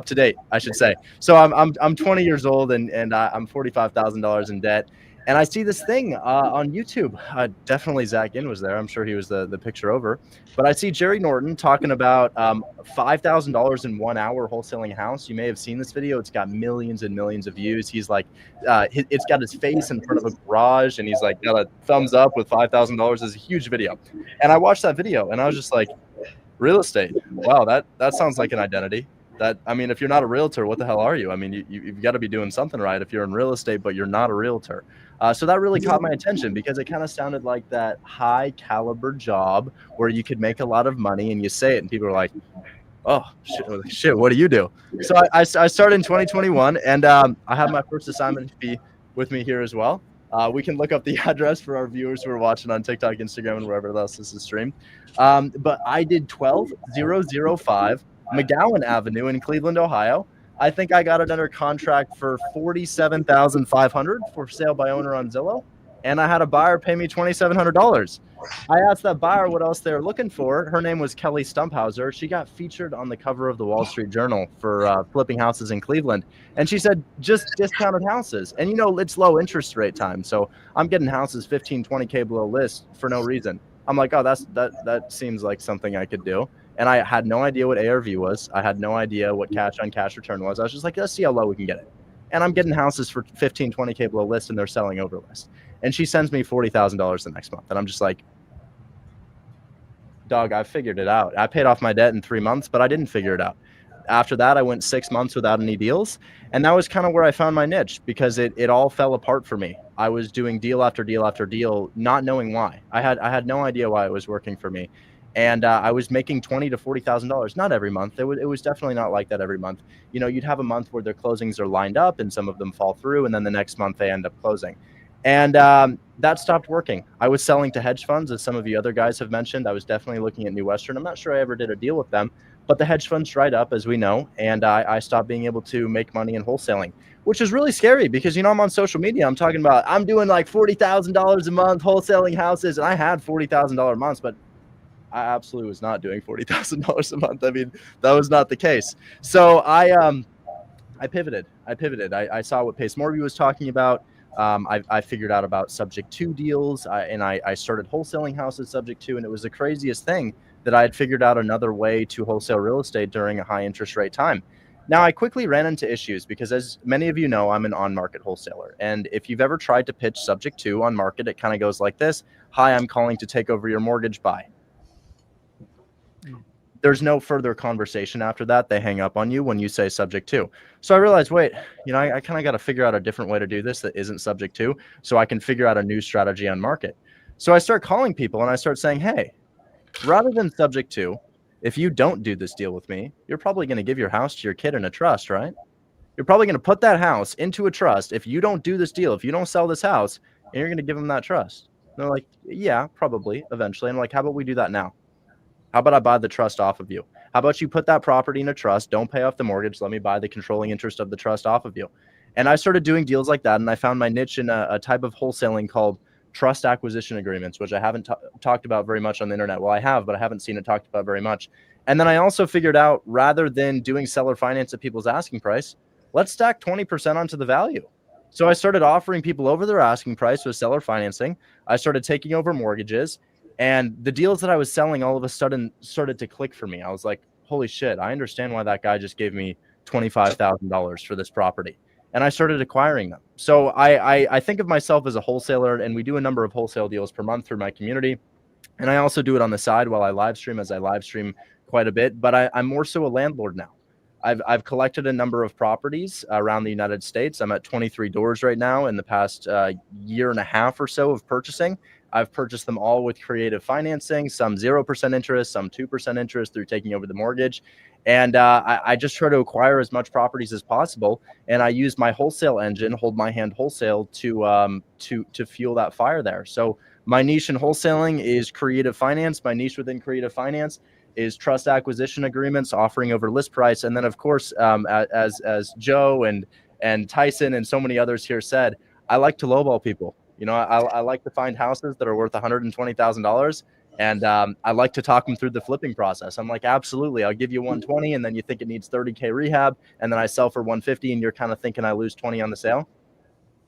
to date, I should say. So I'm 20 years old, and I'm $45,000 in debt. And I see this thing on YouTube. Definitely Zach In was there. I'm sure he was the picture over. But I see Jerry Norton talking about $5,000 in 1 hour wholesaling a house. You may have seen this video. It's got millions and millions of views. He's like, it's got his face in front of a garage, and he's like, got a thumbs up with $5,000. It's a huge video. And I watched that video, and I was just like, real estate. Wow, that sounds like an identity. I mean, if you're not a realtor, what the hell are you? I mean, you've got to be doing something right if you're in real estate, but you're not a realtor. So that really caught my attention because it kind of sounded like that high caliber job where you could make a lot of money, and you say it and people are like, oh, shit, what do you do? So I started in 2021, and I have my first assignment fee with me here as well. We can look up the address for our viewers who are watching on TikTok, Instagram, and wherever else this is streamed. But I did 12005 McGowan Avenue in Cleveland, Ohio. I think I got it under contract for $47,500 for sale by owner on Zillow, and I had a buyer pay me $2,700. I asked that buyer what else they were looking for. Her name was Kelly Stumphauser. She got featured on the cover of the Wall Street Journal for flipping houses in Cleveland, and she said just discounted houses. And you know, it's low interest rate time, so I'm getting houses 15, 20K below list for no reason. I'm like, oh, that seems like something I could do. And I had no idea what ARV was. I had no idea what cash on cash return was. I was just like, let's see how low we can get it. And I'm getting houses for 15, 20K below list, and they're selling over list. And she sends me $40,000 the next month. And I'm just like, dog, I figured it out. I paid off my debt in 3 months, but I didn't figure it out. After that, I went 6 months without any deals. And that was kind of where I found my niche, because it all fell apart for me. I was doing deal after deal after deal, not knowing why. I had no idea why it was working for me. And I was making $20,000 to $40,000, not every month. It was definitely not like that every month. You know, you'd have a month where their closings are lined up and some of them fall through, and then the next month they end up closing. And that stopped working. I was selling to hedge funds, as some of you other guys have mentioned. I was definitely looking at New Western. I'm not sure I ever did a deal with them, but the hedge funds dried up, as we know, and I stopped being able to make money in wholesaling, which is really scary because, you know, I'm on social media. I'm talking about I'm doing like $40,000 a month wholesaling houses, and I had $40,000 months, but I absolutely was not doing $40,000 a month. I mean, that was not the case. So I pivoted. I saw what Pace Morby was talking about. I figured out about subject to deals, and I started wholesaling houses subject to, and it was the craziest thing that I had figured out another way to wholesale real estate during a high interest rate time. Now, I quickly ran into issues because, as many of you know, I'm an on-market wholesaler. And if you've ever tried to pitch subject to on market, it kind of goes like this. Hi, I'm calling to take over your mortgage, buy. There's no further conversation after that. They hang up on you when you say subject to. So I realized, wait, you know, I kind of got to figure out a different way to do this that isn't subject to, so I can figure out a new strategy on market. So I start calling people and I start saying, hey, rather than subject to, if you don't do this deal with me, you're probably going to give your house to your kid in a trust, right? You're probably going to put that house into a trust. If you don't do this deal, if you don't sell this house, and you're going to give them that trust. And they're like, yeah, probably eventually. And I'm like, how about we do that now? How about I buy the trust off of you? How about you put that property in a trust? Don't pay off the mortgage. Let me buy the controlling interest of the trust off of you. And I started doing deals like that. And I found my niche in a type of wholesaling called trust acquisition agreements, which I haven't talked about very much on the internet. Well, I have, but I haven't seen it talked about very much. And then I also figured out, rather than doing seller finance at people's asking price, let's stack 20% onto the value. So I started offering people over their asking price with seller financing. I started taking over mortgages. And the deals that I was selling all of a sudden started to click for me. I was like, holy shit, I understand why that guy just gave me $25,000 for this property. And I started acquiring them. So I think of myself as a wholesaler, and we do a number of wholesale deals per month through my community. And I also do it on the side while I live stream, as I live stream quite a bit, but I'm more so a landlord now. I've collected a number of properties around the United States. I'm at 23 doors right now. In the past year and a half or so of purchasing, I've purchased them all with creative financing, some 0% interest, some 2% interest through taking over the mortgage. And I just try to acquire as much properties as possible. And I use my wholesale engine, Hold My Hand Wholesale, to fuel that fire there. So my niche in wholesaling is creative finance. My niche within creative finance is trust acquisition agreements, offering over list price. And then, of course, as Joe and Tyson and so many others here said, I like to lowball people. You know, I like to find houses that are worth $120,000, and I like to talk them through the flipping process. I'm like, absolutely, I'll give you 120, and then you think it needs 30K rehab, and then I sell for 150, and you're kind of thinking I lose 20 on the sale.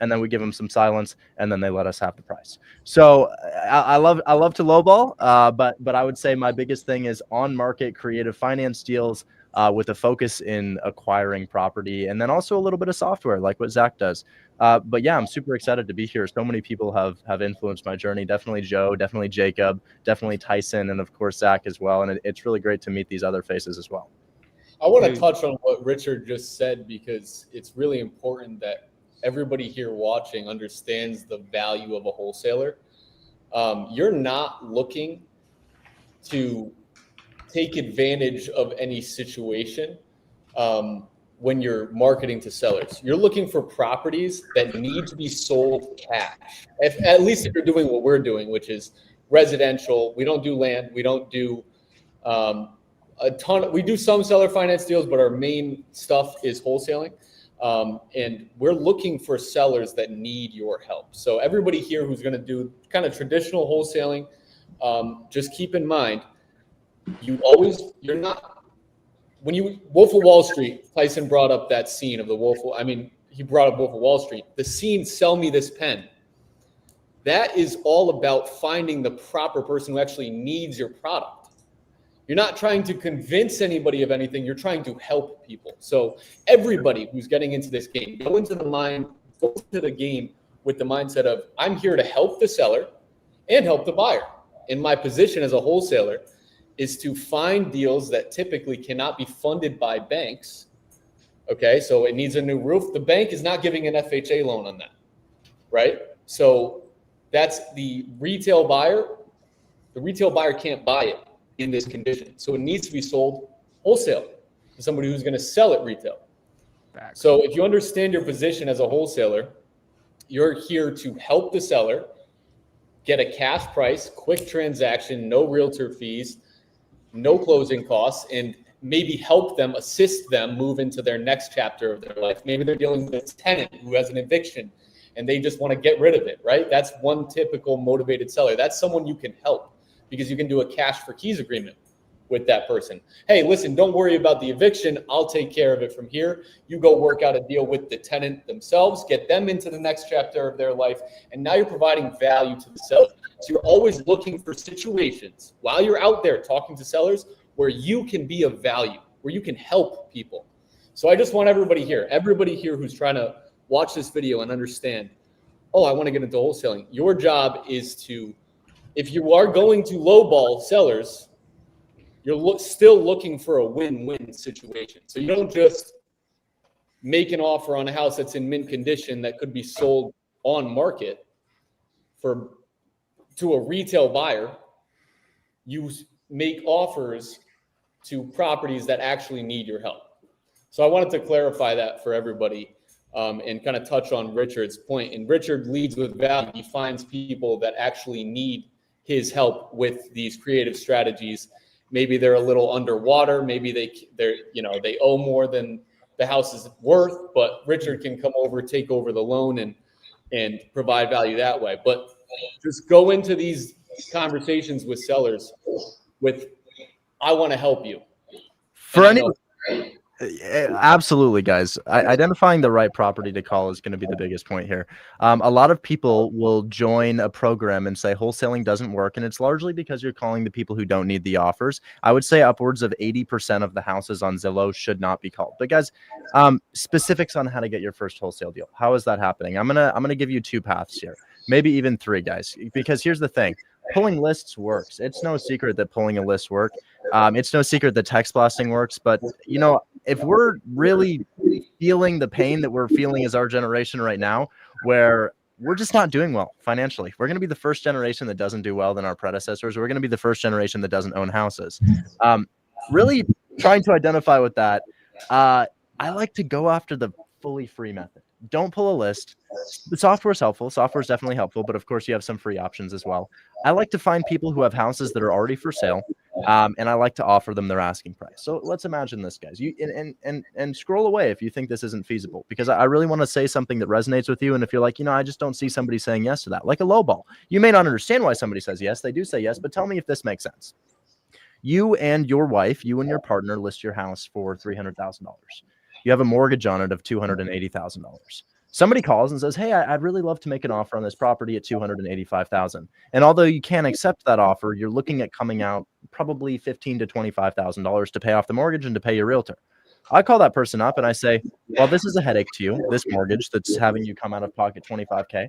And then we give them some silence, and then they let us have the price. So I love to lowball, but I would say my biggest thing is on market creative finance deals with a focus in acquiring property, and then also a little bit of software like what Zach does. But yeah, I'm super excited to be here. So many people have influenced my journey. Definitely Joe, definitely Jacob, definitely Tyson, and of course Zach as well. And it's really great to meet these other faces as well. I want to touch on what Richard just said, because it's really important that everybody here watching understands the value of a wholesaler. You're not looking to take advantage of any situation when you're marketing to sellers. You're looking for properties that need to be sold cash. At least if you're doing what we're doing, which is residential. We don't do land. We don't do we do some seller finance deals, but our main stuff is wholesaling. And we're looking for sellers that need your help. So everybody here who's going to do kind of traditional wholesaling, just keep in mind, you're not, when you, Wolf of Wall Street, Tyson brought up that scene of the he brought up Wolf of Wall Street, the scene, sell me this pen. That is all about finding the proper person who actually needs your product. You're not trying to convince anybody of anything. You're trying to help people. So everybody who's getting into this game, go into the game with the mindset of, I'm here to help the seller and help the buyer. And my position as a wholesaler is to find deals that typically cannot be funded by banks. Okay, so it needs a new roof. The bank is not giving an FHA loan on that, right? So that's the retail buyer. The retail buyer can't buy it in this condition. So it needs to be sold wholesale to somebody who's going to sell it retail. So if you understand your position as a wholesaler, you're here to help the seller get a cash price, quick transaction, no realtor fees, no closing costs, and maybe help them, assist them move into their next chapter of their life. Maybe they're dealing with a tenant who has an eviction and they just want to get rid of it, right? That's one typical motivated seller. That's someone you can help, because you can do a cash for keys agreement with that person. Hey, listen, don't worry about the eviction. I'll take care of it from here. You go work out a deal with the tenant themselves, get them into the next chapter of their life. And now you're providing value to the seller. So you're always looking for situations while you're out there talking to sellers where you can be of value, where you can help people. So I just want everybody here who's trying to watch this video and understand, oh, I want to get into wholesaling. Your job is to, if you are going to lowball sellers, you're still looking for a win-win situation. So you don't just make an offer on a house that's in mint condition that could be sold on market to a retail buyer. You make offers to properties that actually need your help. So I wanted to clarify that for everybody and kind of touch on Richard's point. And Richard leads with value. He finds people that actually need his help with these creative strategies. Maybe they're a little underwater. Maybe they owe more than the house is worth, but Richard can come over, take over the loan and provide value that way. But just go into these conversations with sellers with, I want to help you. Absolutely, guys. Identifying the right property to call is going to be the biggest point here. A lot of people will join a program and say wholesaling doesn't work, and it's largely because you're calling the people who don't need the offers. I would say upwards of 80% of the houses on Zillow should not be called. But guys, specifics on how to get your first wholesale deal. How is that happening? I'm gonna give you two paths here, maybe even three, guys. Because here's the thing: pulling lists works. It's no secret that pulling a list works. It's no secret that text blasting works. But, you know, if we're really feeling the pain that we're feeling as our generation right now, where we're just not doing well financially, we're going to be the first generation that doesn't do well than our predecessors. We're going to be the first generation that doesn't own houses. Really trying to identify with that. I like to go after the fully free method. Don't pull a list. The software is helpful. Software is definitely helpful, but of course you have some free options as well. I like to find people who have houses that are already for sale, and I like to offer them their asking price. So let's imagine this, guys. You and scroll away if you think this isn't feasible, because I really want to say something that resonates with you. And if you're like, you know, I just don't see somebody saying yes to that, like a low ball. You may not understand why somebody says yes. They do say yes, but tell me if this makes sense. You and your wife, you and your partner list your house for $300,000. You have a mortgage on it of $280,000. Somebody calls and says, hey, I'd really love to make an offer on this property at $285,000. And although you can't accept that offer, you're looking at coming out probably $15,000 to $25,000 to pay off the mortgage and to pay your realtor. I call that person up and I say, well, this is a headache to you, this mortgage that's having you come out of pocket $25K.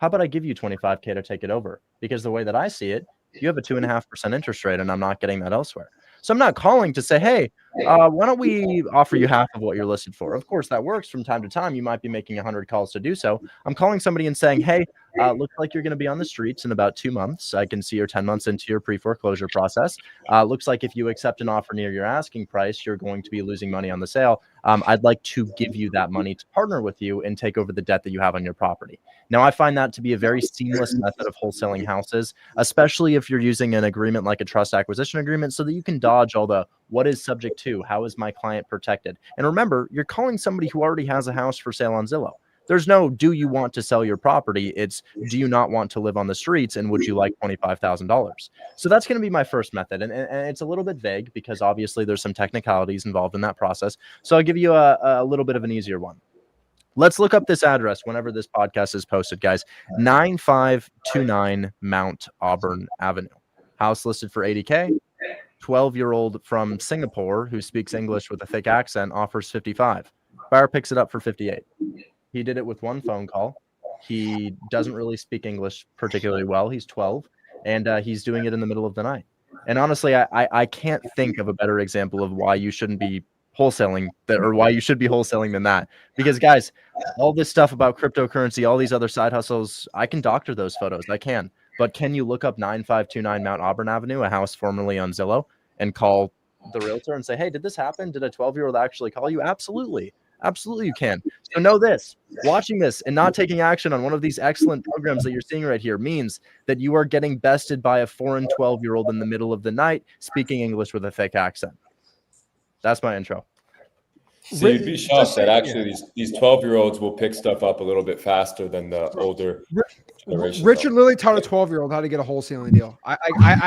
How about I give you $25K to take it over? Because the way that I see it, you have a 2.5% interest rate and I'm not getting that elsewhere. So I'm not calling to say, hey, why don't we offer you half of what you're listed for? Of course, that works from time to time. You might be making 100 calls to do so. I'm calling somebody and saying, hey, looks like you're going to be on the streets in about 2 months. I can see you're 10 months into your pre-foreclosure process. Looks like if you accept an offer near your asking price, you're going to be losing money on the sale. I'd like to give you that money to partner with you and take over the debt that you have on your property. Now, I find that to be a very seamless method of wholesaling houses, especially if you're using an agreement like a trust acquisition agreement, so that you can dodge all the what is subject to, how is my client protected? And remember, you're calling somebody who already has a house for sale on Zillow. There's no, do you want to sell your property? It's, do you not want to live on the streets? And would you like $25,000? So that's going to be my first method. And it's a little bit vague because obviously there's some technicalities involved in that process. So I'll give you a little bit of an easier one. Let's look up this address whenever this podcast is posted, guys. 9529 Mount Auburn Avenue. House listed for $80K. 12-year-old from Singapore who speaks English with a thick accent offers $55,000. Buyer picks it up for $58,000. He did it with one phone call. He doesn't really speak English particularly well. He's 12, and he's doing it in the middle of the night. And honestly, I can't think of a better example of why you shouldn't be wholesaling that, or why you should be wholesaling than that. Because guys, all this stuff about cryptocurrency, all these other side hustles, I can doctor those photos. I can. But can you look up 9529 Mount Auburn Avenue, a house formerly on Zillow, and call the realtor and say, hey, did this happen? Did a 12-year-old actually call you? Absolutely. Absolutely you can. So know this, watching this and not taking action on one of these excellent programs that you're seeing right here means that you are getting bested by a foreign 12-year-old in the middle of the night speaking English with a fake accent. That's my intro. So you'd be shocked that actually these 12-year-olds will pick stuff up a little bit faster than the older generation. Richard Lilly taught a 12-year-old how to get a wholesaling deal. I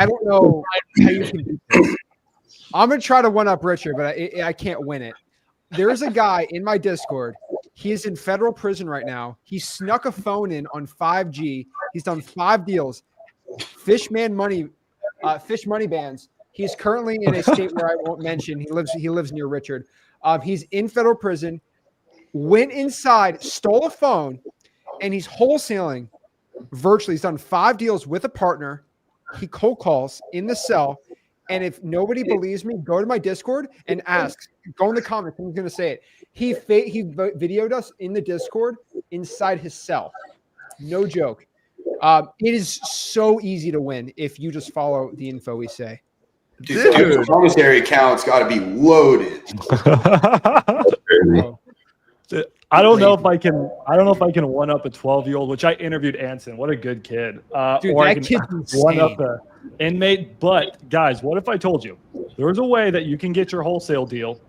don't know how you can do this. I'm going to try to one-up Richard, but I can't win it. There's a guy in my Discord. He is in federal prison right now. He snuck a phone in on 5G. He's done 5 deals. Fish money bands. He's currently in a state where I won't mention. He lives near Richard. He's in federal prison. Went inside, stole a phone, and he's wholesaling virtually. He's done 5 deals with a partner. He cold calls in the cell. And if nobody believes me, go to my Discord and ask. Go in the comments. I'm going to say it. He videoed us in the Discord inside his cell. No joke. It is so easy to win if you just follow the info we say. Dude, the commissary account's got to be loaded. I don't know if I can one up a 12-year-old, which I interviewed Anson. What a good kid. Dude, or that kid's insane. One up the inmate. But guys, what if I told you there's a way that you can get your wholesale deal,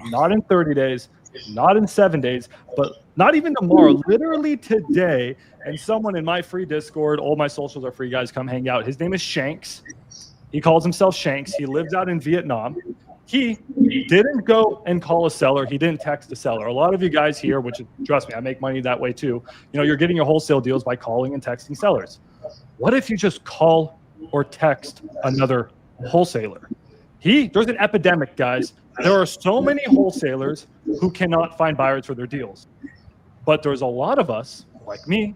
not in 30 days, not in 7 days, but not even tomorrow, literally today. And someone in my free Discord, all my socials are free, guys, come hang out. His name is Shanks. He calls himself Shanks. He lives out in Vietnam. He didn't go and call a seller. He didn't text a seller. A lot of you guys here, which trust me, I make money that way too. You know, you're getting your wholesale deals by calling and texting sellers. What if you just call or text another wholesaler? There's an epidemic, guys. There are so many wholesalers who cannot find buyers for their deals. But there's a lot of us, like me,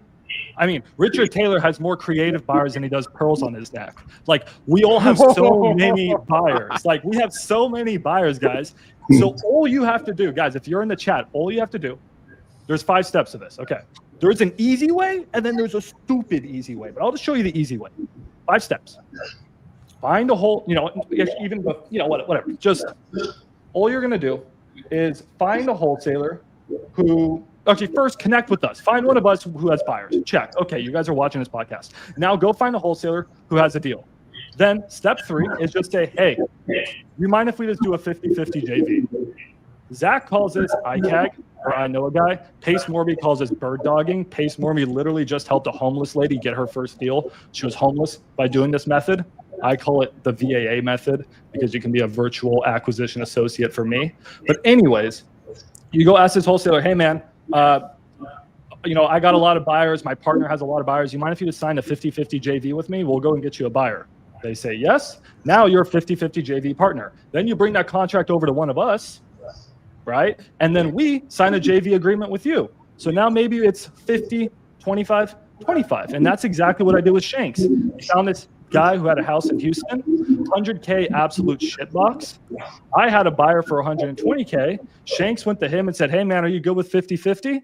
I mean, Richard Taylor has more creative buyers than he does pearls on his neck. Like, we all have so many buyers. Like, we have so many buyers, guys. So all you have to do, guys, if you're in the chat, all you have to do, there's 5 steps to this. Okay. There's an easy way, and then there's a stupid easy way. But I'll just show you the easy way. 5 steps. Find a whole, even the, whatever. Just all you're going to do is find a wholesaler who, actually, first connect with us. Find one of us who has buyers. Check. Okay, you guys are watching this podcast. Now go find a wholesaler who has a deal. Then step 3 is just say, hey, you mind if we just do a 50-50 JV? Zach calls this ICAG, or I know a guy. Pace Morby calls this bird dogging. Pace Morby literally just helped a homeless lady get her first deal. She was homeless by doing this method. I call it the VAA method because you can be a virtual acquisition associate for me. But anyways, you go ask this wholesaler, hey, man, I got a lot of buyers. My partner has a lot of buyers. You mind if you just sign a 50-50 JV with me? We'll go and get you a buyer. They say yes. Now you're a 50-50 JV partner. Then you bring that contract over to one of us, right? And then we sign a JV agreement with you. So now maybe it's 50, 25, 25. And that's exactly what I did with Shanks. I found this guy who had a house in Houston, 100K absolute shitbox. I had a buyer for 120K. Shanks went to him and said, hey, man, are you good with 50-50?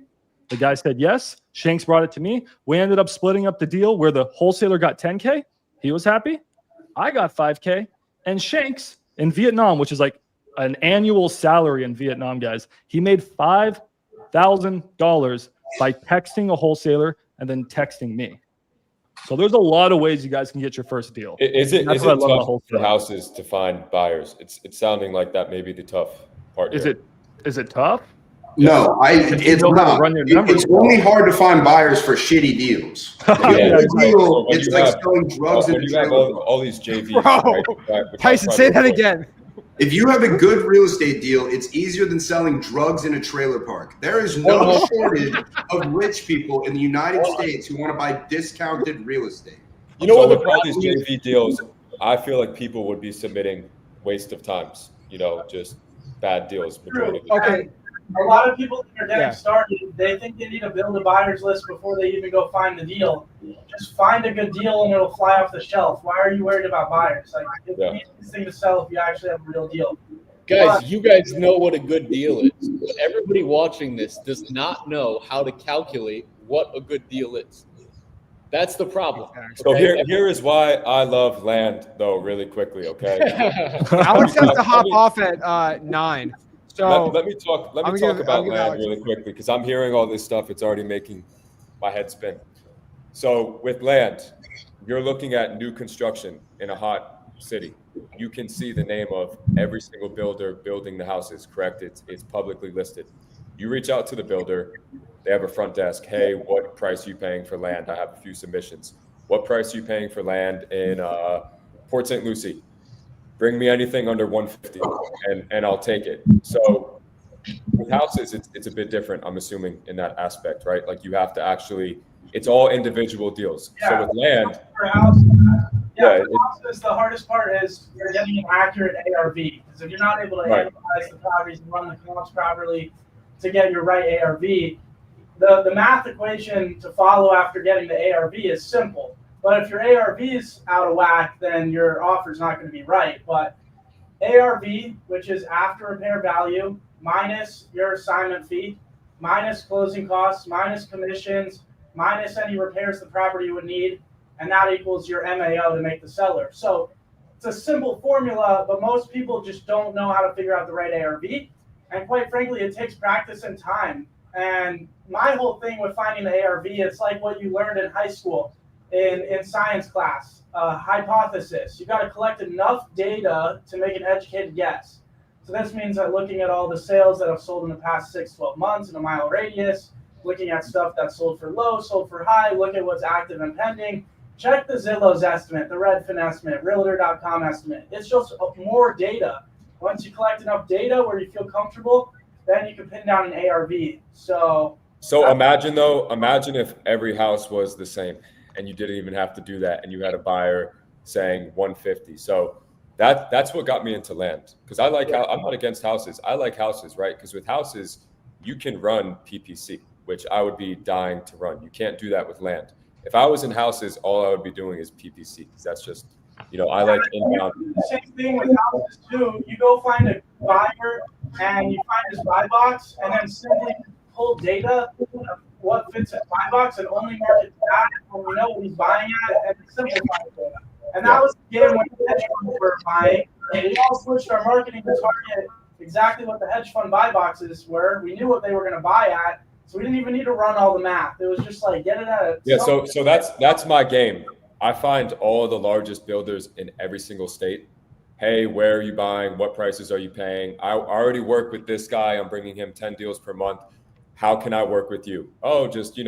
The guy said yes. Shanks brought it to me. We ended up splitting up the deal where the wholesaler got 10K. He was happy. I got 5K. And Shanks in Vietnam, which is like an annual salary in Vietnam, guys, he made $5,000 by texting a wholesaler and then texting me. So there's a lot of ways you guys can get your first deal. Is it tough for houses to find buyers? It's sounding like that may be the tough part. Is it tough? No, it's not. It's only hard to find buyers for shitty deals. It's like selling drugs in a trailer. All these JVs. Bro, right? Tyson, say that again. If you have a good real estate deal, it's easier than selling drugs in a trailer park. There is no shortage of rich people in the United States who want to buy discounted real estate. You know what? With all these JV deals, I feel like people would be submitting waste of times. Just bad deals. Okay. A lot of people that are getting started, they think they need to build a buyer's list before they even go find the deal. Just find a good deal and it'll fly off the shelf. Why are you worried about buyers? Like, it's the easiest thing to sell if you actually have a real deal. Guys, you guys know what a good deal is. But everybody watching this does not know how to calculate what a good deal is. That's the problem. So here is why I love land, though, really quickly, okay? Alex has to hop off at 9. So let me talk about land really quickly because I'm hearing all this stuff. It's already making my head spin. So with land, you're looking at new construction in a hot city. You can see the name of every single builder building the houses, correct? It's publicly listed. You reach out to the builder. They have a front desk. Hey, what price are you paying for land? I have a few submissions. What price are you paying for land in Port St. Lucie? Bring me anything under 150 and I'll take it. So with houses, it's a bit different, I'm assuming, in that aspect, right? Like you have to actually, it's all individual deals. Yeah. So with land, for houses, the hardest part is you're getting an accurate ARV. Because if you're not able to analyze the properties and run the comps properly to get your right ARV, the math equation to follow after getting the ARV is simple. But if your ARV is out of whack, then your offer is not going to be right. But ARV, which is after repair value, minus your assignment fee, minus closing costs, minus commissions, minus any repairs the property would need, and that equals your MAO to make the seller. So it's a simple formula, but most people just don't know how to figure out the right ARV. And quite frankly, it takes practice and time. And my whole thing with finding the ARV, it's like what you learned in high school. In science class, hypothesis. You got to collect enough data to make an educated guess. So this means that looking at all the sales that have sold in the past 6-12 months in a mile radius, looking at stuff that's sold for low, sold for high, look at what's active and pending, check the Zillow's estimate, the Redfin estimate, Realtor.com estimate. It's just more data. Once you collect enough data where you feel comfortable, then you can pin down an ARV. So imagine if every house was the same. And you didn't even have to do that, and you had a buyer saying 150. So that's what got me into land, because I'm not against houses. I like houses, right? Because with houses, you can run PPC. which I would be dying to run. You can't do that with land. If I was in houses, all I would be doing is PPC, because that's just, I like inbound. Same thing with houses too. You go find a buyer and you find his buy box, and then simply pull data of what fits his buy box and only market that when we know what he's buying at, and simplify it. And that was again when the hedge funds were buying. We all switched our marketing to target exactly what the hedge fund buy boxes were. We knew what they were going to buy at, so we didn't even need to run all the math. It was just like get it at a so that's my game. I find all the largest builders in every single state. Hey, where are you buying? What prices are you paying? I already work with this guy. I'm bringing him 10 deals per month. How can I work with you? Oh, just,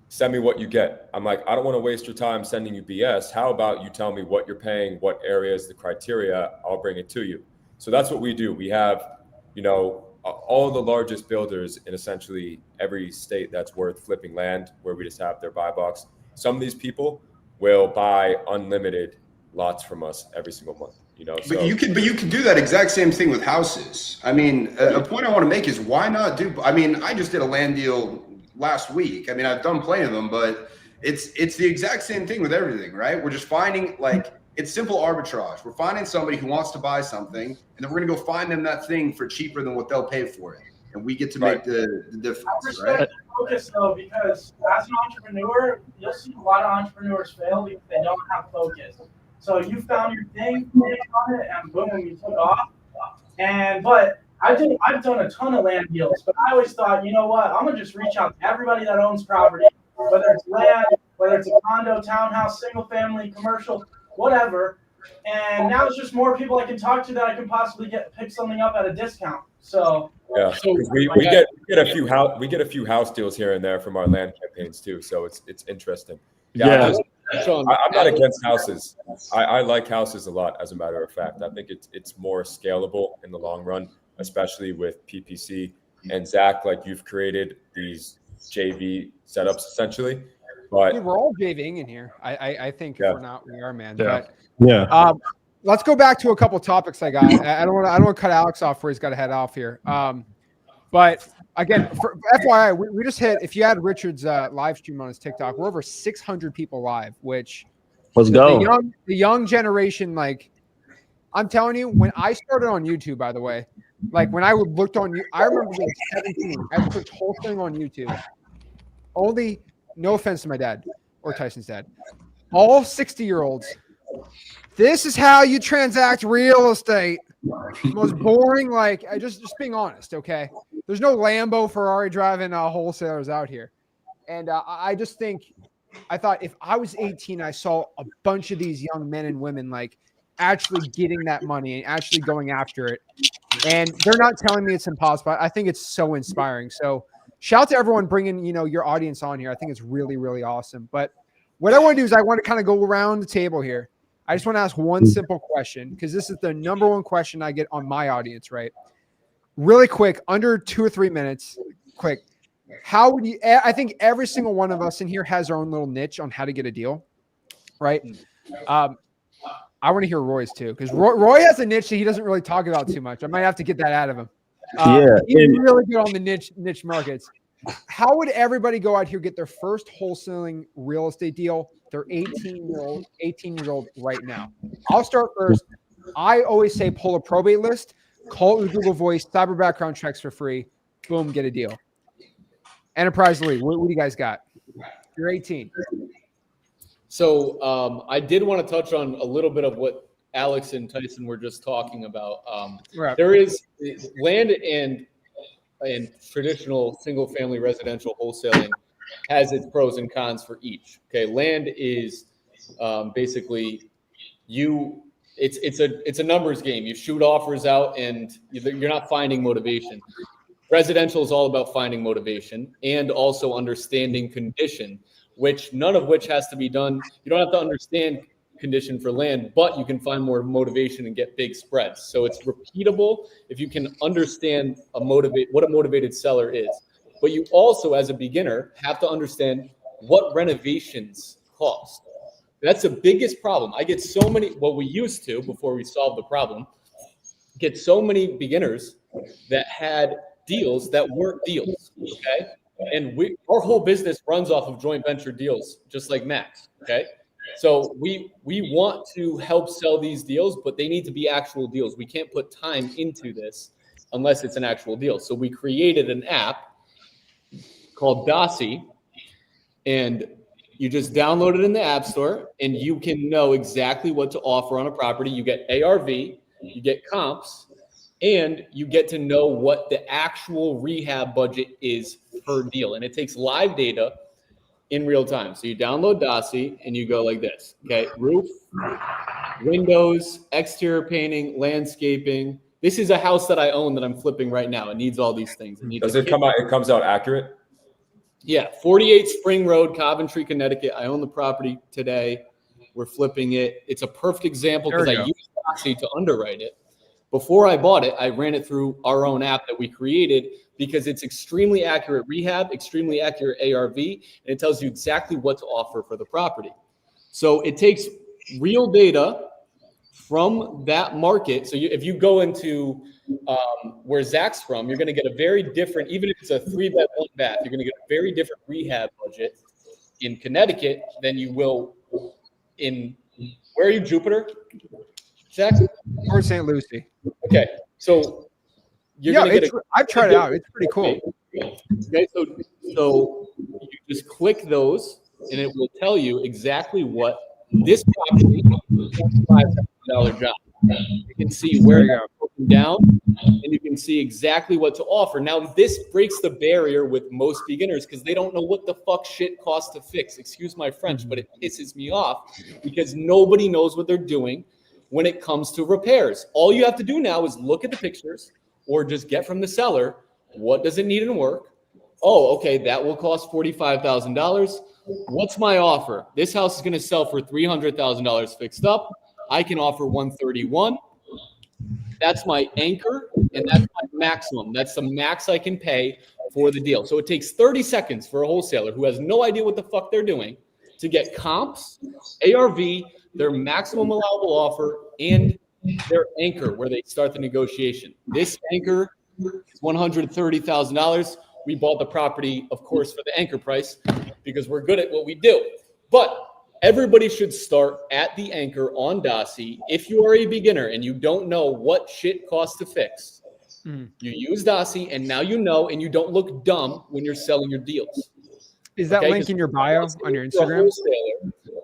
send me what you get. I'm like, I don't want to waste your time sending you BS. How about you tell me what you're paying, what areas, the criteria, I'll bring it to you. So that's what we do. We have, all the largest builders in essentially every state that's worth flipping land, where we just have their buy box. Some of these people will buy unlimited lots from us every single month. But you can do that exact same thing with houses. I mean, a point I want to make is why not do? I mean, I just did a land deal last week. I mean, I've done plenty of them, but it's the exact same thing with everything, right? We're just finding it's simple arbitrage. We're finding somebody who wants to buy something, and then we're gonna go find them that thing for cheaper than what they'll pay for it, and we get to make the difference, right? Focus though, because as an entrepreneur, you'll see a lot of entrepreneurs fail because they don't have focus. So you found your thing, focused on it, and boom, you took off. But I've done a ton of land deals, but I always thought, you know what, I'm gonna just reach out to everybody that owns property, whether it's land, whether it's a condo, townhouse, single family, commercial, whatever. And now it's just more people I can talk to that I can possibly pick something up at a discount. So yeah, we get a few house deals here and there from our land campaigns too. So it's interesting. Yeah. I'm not against houses. I like houses a lot, as a matter of fact. I think it's more scalable in the long run, especially with PPC. And Zach, you've created these JV setups essentially. But dude, we're all JVing in here. I think if we're not, we are, man. Yeah. But let's go back to a couple topics I got. I don't want to cut Alex off where he's got to head off here. But again, for FYI, we just hit, if you had Richard's live stream on his TikTok, we're over 600 people live, which let's go. The young generation, I'm telling you, when I started on YouTube, by the way, when I looked on you, I remember being 17. I searched wholesaling on YouTube. Only, no offense to my dad or Tyson's dad, all 60-year-olds. This is how you transact real estate. Most boring, just being honest, okay? There's no Lambo, Ferrari driving wholesalers out here. And I thought if I was 18, I saw a bunch of these young men and women actually getting that money and actually going after it. And they're not telling me it's impossible. I think it's so inspiring. So shout out to everyone bringing, your audience on here. I think it's really, really awesome. But what I want to do is I want to kind of go around the table here. I just want to ask one simple question, because this is the number one question I get on my audience, right? Really quick, under 2 or 3 minutes, quick. How would you, I think every single one of us in here has our own little niche on how to get a deal, right? I want to hear Roy's too, because Roy has a niche that he doesn't really talk about too much. I might have to get that out of him. He's really good on the niche markets. How would everybody go out here, get their first wholesaling real estate deal? They're 18 years old right now. I'll start first. I always say pull a probate list, call it with Google Voice, cyber background checks for free. Boom, get a deal. Enterprise League, what do you guys got? You're 18. So I did want to touch on a little bit of what Alex and Tyson were just talking about. There is land and traditional single-family residential wholesaling has its pros and cons for each. Okay, land is basically it's a numbers game. You shoot offers out, and you're not finding motivation. Residential is all about finding motivation and also understanding condition, which none of which has to be done. You don't have to understand condition for land, but you can find more motivation and get big spreads. So it's repeatable if you can understand what a motivated seller is. But you also, as a beginner, have to understand what renovations cost. That's the biggest problem. I get so many, we used to, before we solved the problem, get so many beginners that had deals that weren't deals, okay? And our whole business runs off of joint venture deals, just like Max. Okay. So we want to help sell these deals, but they need to be actual deals. We can't put time into this unless it's an actual deal. So we created an app called Dossie, and you just download it in the App Store, and you can know exactly what to offer on a property. You get ARV, you get comps, and you get to know what the actual rehab budget is per deal. And it takes live data in real time. So you download Dossie and you go like this, okay? Roof, windows, exterior painting, landscaping. This is a house that I own that I'm flipping right now. It needs all these things. Does it come out? It comes out accurate? Yeah, 48 Spring Road, Coventry, Connecticut. I own the property today. We're flipping it. It's a perfect example because I used Dossie to underwrite it. Before I bought it, I ran it through our own app that we created because it's extremely accurate rehab, extremely accurate ARV, and it tells you exactly what to offer for the property. So it takes real data from that market. So if you go into where Zach's from, you're going to get a very different, even if it's a 3-bed, 1-bath, you're going to get a very different rehab budget in Connecticut than you will in, where are you, Jupiter? Zach? Or St. Lucie. Okay, so you're gonna get I've tried it out. It's pretty cool. Okay, so you just click those, and it will tell you exactly what this property is. $5,000 job. You can see where you're broken down, and you can see exactly what to offer. Now, this breaks the barrier with most beginners because they don't know what the fuck shit costs to fix. Excuse my French, but it pisses me off because nobody knows what they're doing when it comes to repairs. All you have to do now is look at the pictures or just get from the seller, what does it need in work? Oh, okay, that will cost $45,000. What's my offer? This house is gonna sell for $300,000 fixed up. I can offer $131,000. That's my anchor, and that's my maximum. That's the max I can pay for the deal. So it takes 30 seconds for a wholesaler who has no idea what the fuck they're doing to get comps, ARV, their maximum allowable offer, and their anchor where they start the negotiation. This anchor is $130,000. We bought the property, of course, for the anchor price because we're good at what we do. But everybody should start at the anchor on Dossie. If you are a beginner and you don't know what shit costs to fix, you use Dossie, and now you know, and you don't look dumb when you're selling your deals. Is that link in your bio on your Instagram?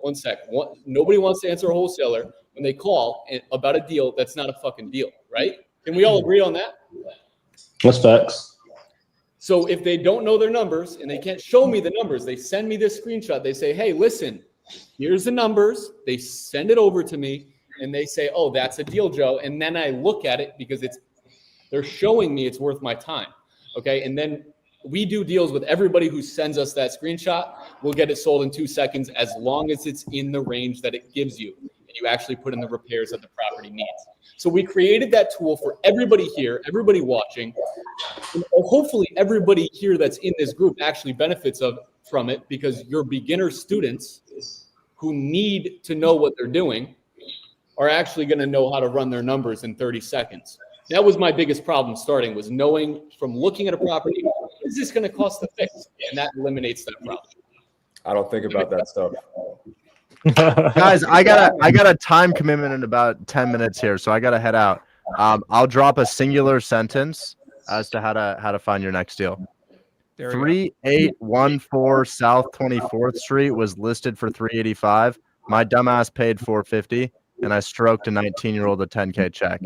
One sec. Nobody wants to answer a wholesaler when they call about a deal that's not a fucking deal, right? Can we all agree on that? That's facts. So if they don't know their numbers and they can't show me the numbers, they send me this screenshot. They say, hey, listen, here's the numbers. They send it over to me and they say, oh, that's a deal, Joe. And then I look at it because they're showing me it's worth my time. Okay. And then we do deals with everybody who sends us that screenshot. We'll get it sold in 2 seconds as long as it's in the range that it gives you and you actually put in the repairs that the property needs. So we created that tool for everybody here, everybody watching, and hopefully everybody here that's in this group actually benefits from it because your beginner students who need to know what they're doing are actually going to know how to run their numbers in 30 seconds. That was my biggest problem starting, was knowing from looking at a property, what is this going to cost to fix? And that eliminates that problem. I don't think about that stuff. Guys, I got a time commitment in about 10 minutes here, so I got to head out. I'll drop a singular sentence as to how to find your next deal. 3814 South 24th Street was listed for $385. My dumbass paid $450, and I stroked a 19-year-old a $10K check.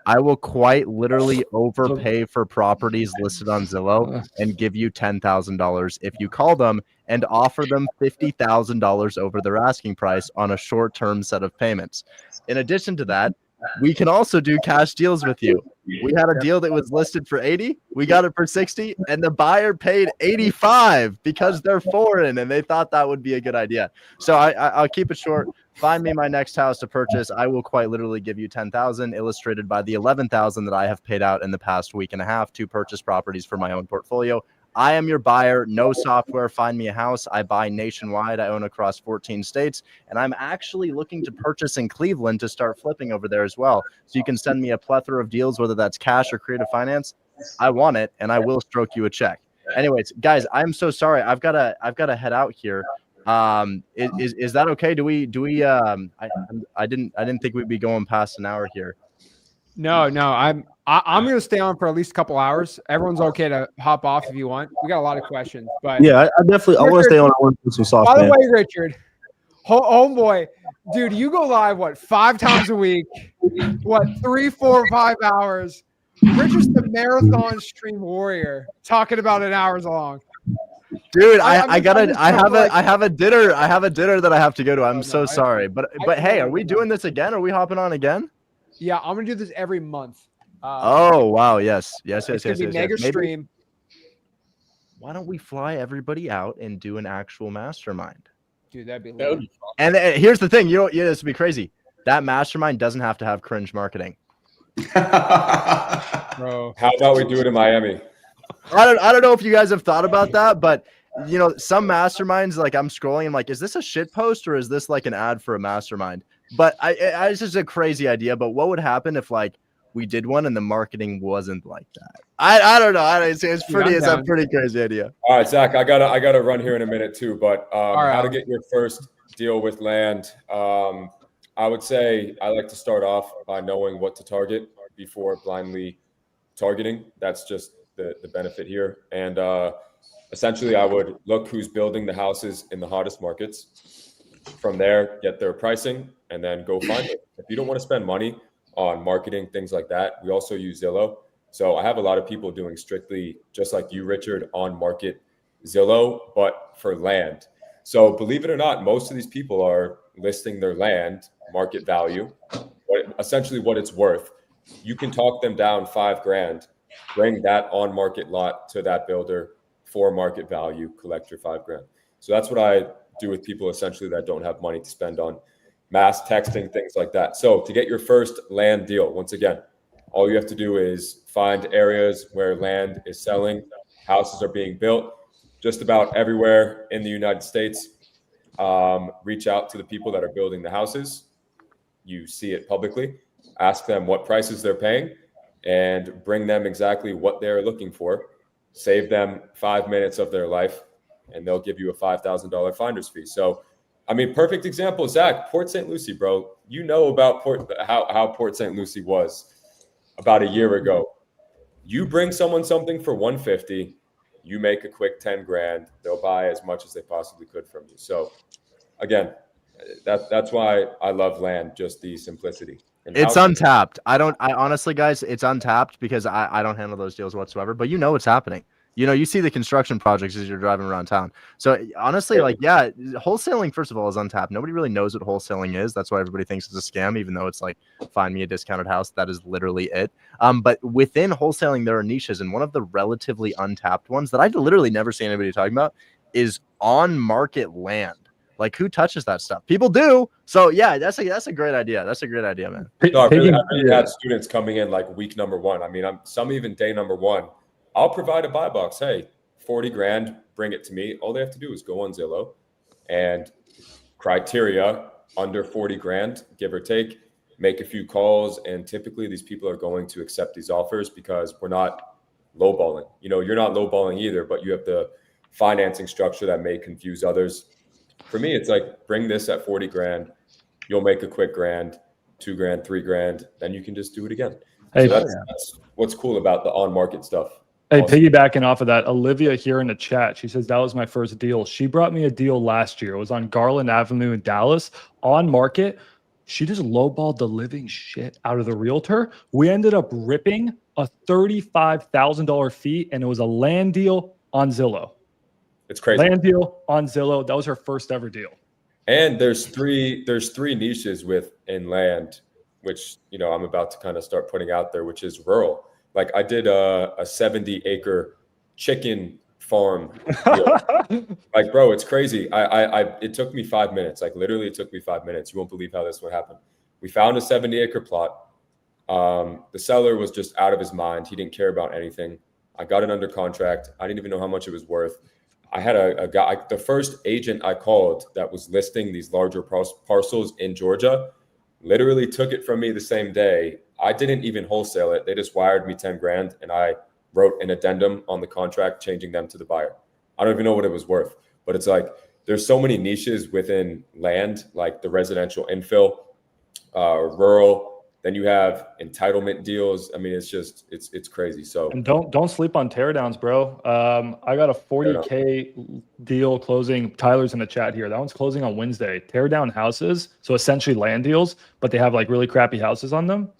I will quite literally overpay for properties listed on Zillow and give you $10,000 if you call them and offer them $50,000 over their asking price on a short-term set of payments. In addition to that, we can also do cash deals with you. We had a deal that was listed for 80. We got it for 60, and the buyer paid 85 because they're foreign and they thought that would be a good idea. So I'll keep it short. Find me my next house to purchase. I will quite literally give you $10,000, illustrated by the $11,000 that I have paid out in the past week and a half to purchase properties for my own portfolio. I am your buyer. No software. Find me a house. I buy nationwide. I own across 14 states. And I'm actually looking to purchase in Cleveland to start flipping over there as well. So you can send me a plethora of deals, whether that's cash or creative finance. I want it, and I will stroke you a check. Anyways, guys, I'm so sorry. I've gotta head out here. Is that okay? Do we I didn't think we'd be going past an hour here. No, I'm gonna stay on for at least a couple hours. Everyone's okay to hop off if you want. We got a lot of questions, but Yeah, I definitely I want to stay on. I want to do some soft. By the way, Richard, homeboy, dude, you go live what 5 times a week? What 3, 4, 5 hours? Richard's the marathon stream warrior, talking about it hours long. Dude, I have a dinner that I have to go to. I'm so sorry, but hey, are we doing this again? Are we hopping on again? Yeah, I'm gonna do this every month. Oh wow, yes. It's gonna be mega stream. Why don't we fly everybody out and do an actual mastermind? Dude, that'd be lit. And here's the thing, this would be crazy. That mastermind doesn't have to have cringe marketing. Bro. How about we do it in Miami? I don't know if you guys have thought about that, but some masterminds, like I'm scrolling, I'm like, is this a shit post or is this like an ad for a mastermind? But it's just a crazy idea. But what would happen if like we did one and the marketing wasn't like that? I don't know. It's a pretty crazy idea. All right, Zach, I gotta run here in a minute too. But how to get your first deal with land? I would say I like to start off by knowing what to target before blindly targeting. That's just the benefit here. And essentially, I would look who's building the houses in the hottest markets. From there, get their pricing, and then go find it. If you don't want to spend money on marketing, things like that, we also use Zillow. So I have a lot of people doing strictly, just like you, Richard, on market Zillow, but for land. So believe it or not, most of these people are listing their land market value, essentially what it's worth. You can talk them down $5,000, bring that on market lot to that builder for market value, collect your $5,000. So that's what I do with people essentially that don't have money to spend on mass texting, things like that. So to get your first land deal, once again, all you have to do is find areas where land is selling, houses are being built, just about everywhere in the United States. Reach out to the people that are building the houses. You see it publicly. Ask them what prices they're paying and bring them exactly what they're looking for. Save them 5 minutes of their life, and they'll give you a $5,000 finder's fee. So, I mean, perfect example, Zach, Port St. Lucie, bro. You know about how Port St. Lucie was about a year ago. You bring someone something for $150, you make a quick $10,000. They'll buy as much as they possibly could from you. So, again, that's why I love land, just the simplicity. It's untapped. I honestly, guys, it's untapped because I don't handle those deals whatsoever. But what's happening. You see the construction projects as you're driving around town. So honestly, wholesaling, first of all, is untapped. Nobody really knows what wholesaling is. That's why everybody thinks it's a scam, even though it's like, find me a discounted house. That is literally it. But within wholesaling, there are niches. And one of the relatively untapped ones that I literally never see anybody talking about is on-market land. Like, who touches that stuff? People do. So yeah, that's a great idea. That's a great idea, man. No, I really had students coming in like week number 1. I mean, some even day number 1. I'll provide a buy box. Hey, $40,000, bring it to me. All they have to do is go on Zillow and criteria under $40,000, give or take, make a few calls. And typically these people are going to accept these offers because we're not lowballing. You're not lowballing either, but you have the financing structure that may confuse others. For me, it's like, bring this at $40,000. You'll make a quick $1,000, $2,000, $3,000. Then you can just do it again. Hey, so that's what's cool about the on-market stuff. Hey, piggybacking off of that, Olivia here in the chat, she says that was my first deal. She brought me a deal last year. It was on Garland Avenue in Dallas, on market. She just lowballed the living shit out of the realtor. We ended up ripping a $35,000 fee, and it was a land deal on Zillow. It's crazy. Land deal on Zillow. That was her first ever deal. And there's three niches in land, which I'm about to kind of start putting out there, which is rural. Like I did a 70-acre chicken farm deal. Like, bro, it's crazy. It took me 5 minutes. Like literally it took me 5 minutes. You won't believe how this would happen. We found a 70-acre plot. The seller was just out of his mind. He didn't care about anything. I got it under contract. I didn't even know how much it was worth. I had a guy, the first agent I called that was listing these larger parcels in Georgia, literally took it from me the same day. I didn't even wholesale it. They just wired me $10,000 and I wrote an addendum on the contract, changing them to the buyer. I don't even know what it was worth, but it's like there's so many niches within land, like the residential infill, rural. Then you have entitlement deals. I mean, it's just it's crazy. So and don't sleep on teardowns, bro. I got a 40K deal closing. Tyler's in the chat here. That one's closing on Wednesday. Tear down houses, so essentially land deals, but they have like really crappy houses on them.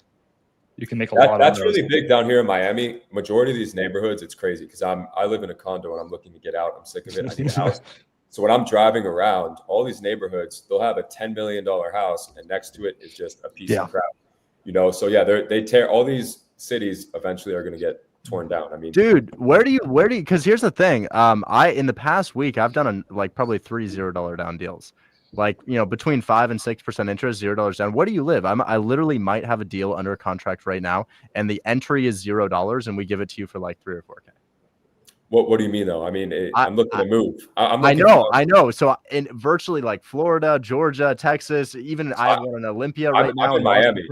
You can make a lot. That's really big down here in Miami. Majority of these neighborhoods, it's crazy because I live in a condo and I'm looking to get out. I'm sick of it. I need a house. So when I'm driving around all these neighborhoods, they'll have a $10 million house, and next to it is just a piece of crap. You know, so yeah, they tear all these cities eventually are going to get torn down. I mean, dude, where do you because here's the thing. In the past week I've done like probably 3 $0 down deals, like, you know, between 5 and 6% interest, $0 down. Where do you live? I literally might have a deal under contract right now, and the entry is $0, and we give it to you for like 3 or 4K. What do you mean though? I mean, I'm looking to move. I know. So in virtually like Florida, Georgia, Texas, even I have one in Olympia right now. I'm in Miami.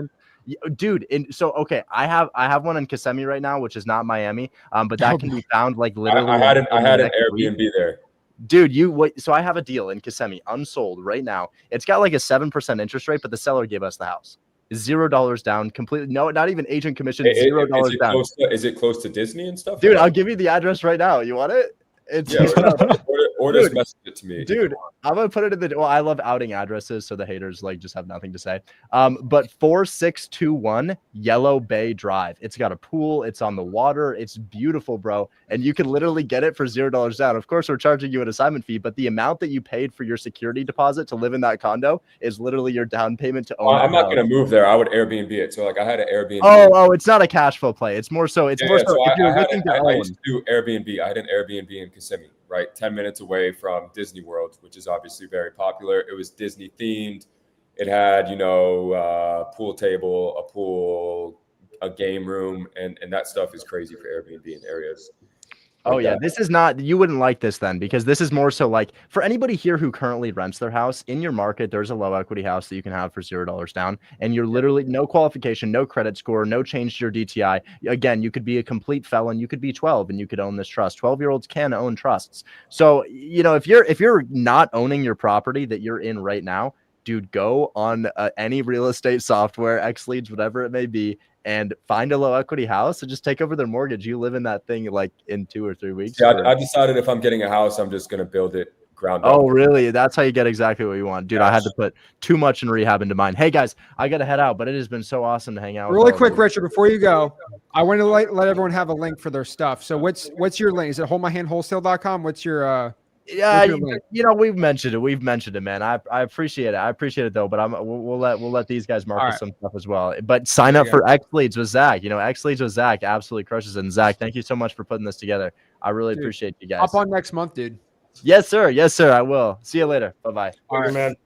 Dude, okay, I have one in Kissimmee right now, which is not Miami, but that can be found like literally. I had an Airbnb there. Dude, so I have a deal in Kissimmee, unsold right now. It's got like a 7% interest rate, but the seller gave us the house. $0 down, completely. No, not even agent commission. $0 down. Is it close to Disney and stuff? Dude, I'll give you the address right now. You want it? It's or just message it to me. Dude, I'm gonna put it in the. Well, I love outing addresses, so the haters like just have nothing to say. But 4621 Yellow Bay Drive. It's got a pool. It's on the water. It's beautiful, bro. And you can literally get it for $0 down. Of course, we're charging you an assignment fee, but the amount that you paid for your security deposit to live in that condo is literally your down payment to own. I'm not gonna move there. I would Airbnb it. So like I had an Airbnb. Oh, it's not a cash flow play. It's more so. It's more so. If you're looking to own. I used to do Airbnb. I had an Airbnb in Kissimmee, right, 10 minutes away from Disney World, which is obviously very popular. It was Disney themed. It had, you know, pool table, a pool, a game room, and that stuff is crazy for Airbnb in areas. Oh yeah, this is not, you wouldn't like this then, because this is more so like for anybody here who currently rents their house in your market, there's a low equity house that you can have for $0 down, and you're literally no qualification, no credit score, no change to your DTI. Again, you could be a complete felon, you could be 12 and you could own this trust. 12-year-olds can own trusts. So, you know, if you're not owning your property that you're in right now, dude, go on any real estate software, XLeads, whatever it may be, and find a low equity house and just take over their mortgage. You live in that thing like in 2 or 3 weeks. Yeah, I decided if I'm getting a house, I'm just going to build it ground up. Oh, really? That's how you get exactly what you want. Dude, I had to put too much in rehab into mine. Hey, guys, I got to head out, but it has been so awesome to hang out with really quick, Richard, before you go, I want to let everyone have a link for their stuff. So what's your link? Is it holdmyhandwholesale.com? What's your yeah, you know, we've mentioned it, man. I appreciate it. I appreciate it though, but we'll let these guys market some stuff as well. But sign up for XLeads with Zach. You know, XLeads with Zach absolutely crushes it. And Zach, thank you so much for putting this together. I really appreciate you guys. Hop on next month, dude. Yes, sir. Yes, sir. I will. See you later. Bye-bye. All right, man.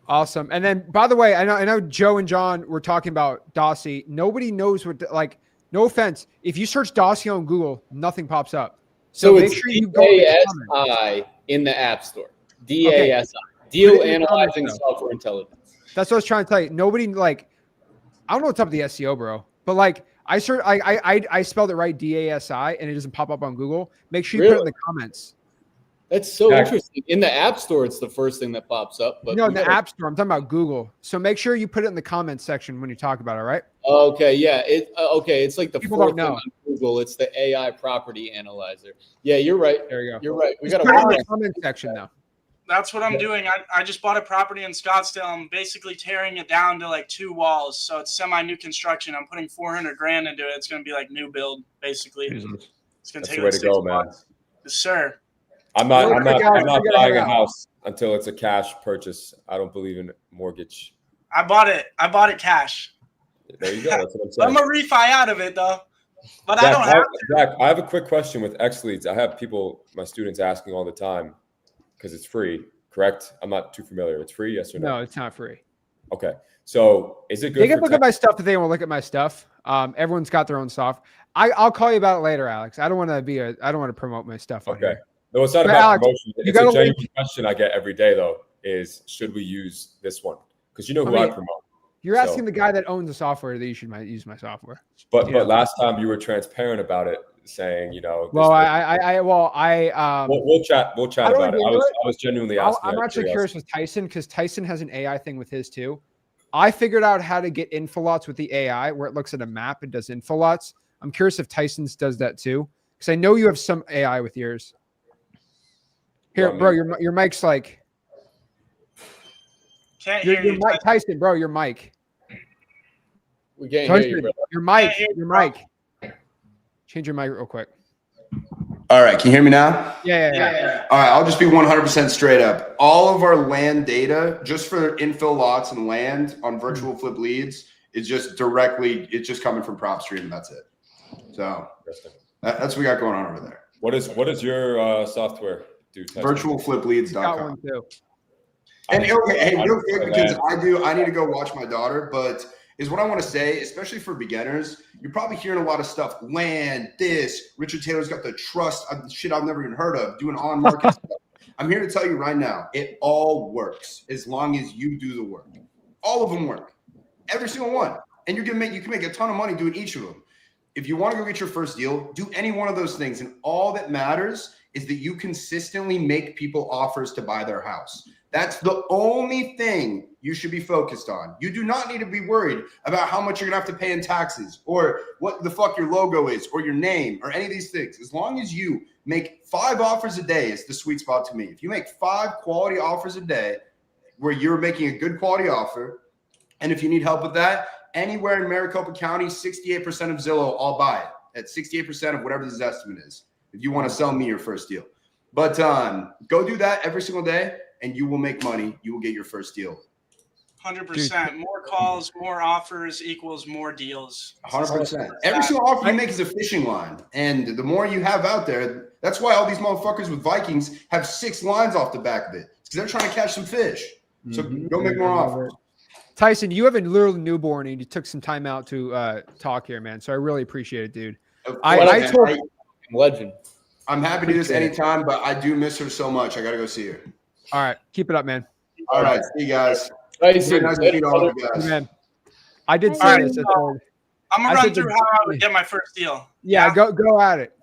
Awesome. And then, by the way, I know Joe and John were talking about Dossie. Nobody knows what, like, no offense. If you search Dossie on Google, nothing pops up. So make sure you go DASI in the App Store. DASI. Deal Analyzing Software Intelligence. That's what I was trying to tell you. Nobody, like, I don't know what's up with the SEO, bro. But like I spelled it right, DASI, and it doesn't pop up on Google. Make sure you put it in the comments. That's so interesting. In the App Store, it's the first thing that pops up. But no, in the App Store. I'm talking about Google. So make sure you put it in the comments section when you talk about it, right? Okay, yeah. It's like the fourth thing on Google. It's the AI property analyzer. Yeah, you're right. There you go. You're right. We got to put it in the comment section now. That's what I'm doing. I just bought a property in Scottsdale. I'm basically tearing it down to like 2 walls. So it's semi-new construction. I'm putting $400,000 into it. It's going to be like new build, basically. It's going to take the way to go, man. Yes, sir. I'm not buying a house until it's a cash purchase. I don't believe in mortgage. I bought it cash. There you go. That's what I'm saying. I'm going to refi out of it, though. But Zach, I don't have to. Zach, I have a quick question with XLeads. I have my students asking all the time because it's free, correct? I'm not too familiar. It's free, yes or no? No, it's not free. Okay. So is it good? They can look at my stuff if they want to look at my stuff. Everyone's got their own stuff. I'll call you about it later, Alex. I don't want to promote my stuff on here. No, it's not about Alex, promotion. It's a genuine question I get every day, though, is should we use this one? Because you know who I promote. You're asking the guy that owns the software that you should use my software. But last time you were transparent about it, saying, you know. Well, We'll chat about it. I was genuinely asking. I'm actually curious with Tyson because Tyson has an AI thing with his too. I figured out how to get info lots with the AI where it looks at a map and does info lots. I'm curious if Tyson's does that too because I know you have some AI with yours. Here, bro, your mic's like. Can't hear you, mic, Tyson, bro. Your mic. We can't Tyson, hear you, bro. Your mic. Your mic. Change your mic real quick. All right, can you hear me now? Yeah. All right, I'll just be 100% straight up. All of our land data, just for infill lots and land on virtual flip leads, is just it's just coming from PropStream, and that's it. So that's what we got going on over there. What is your software do? Virtualflipleads.com. Got one too. And real quick, because I need to go watch my daughter, but is what I want to say, especially for beginners, you're probably hearing a lot of stuff. Land, this, Richard Taylor's got the trust, shit I've never even heard of, doing on-market stuff. I'm here to tell you right now, it all works as long as you do the work. All of them work. Every single one. And you can make a ton of money doing each of them. If you want to go get your first deal, do any one of those things. And all that matters is that you consistently make people offers to buy their house. That's the only thing you should be focused on. You do not need to be worried about how much you're going to have to pay in taxes or what the fuck your logo is or your name or any of these things. As long as you make 5 offers a day is the sweet spot to me. If you make 5 quality offers a day where you're making a good quality offer, and if you need help with that, anywhere in Maricopa County, 68% of Zillow, I'll buy it at 68% of whatever this estimate is if you want to sell me your first deal. But go do that every single day, and you will make money. You will get your first deal. 100%. More calls, more offers equals more deals. 100%. Every single offer you make is a fishing line. And the more you have out there, that's why all these motherfuckers with Vikings have 6 lines off the back of it. Because they're trying to catch some fish. So go make more offers. Tyson, you have a little newborn and you took some time out to talk here, man. So I really appreciate it, dude. Legend. I'm happy to do this anytime, but I do miss her so much. I got to go see her. All right. Keep it up, man. All right. See you guys. Nice to meet all of you guys. Man, I did say this. I'm going to run through how I would get my first deal. Yeah, go at it.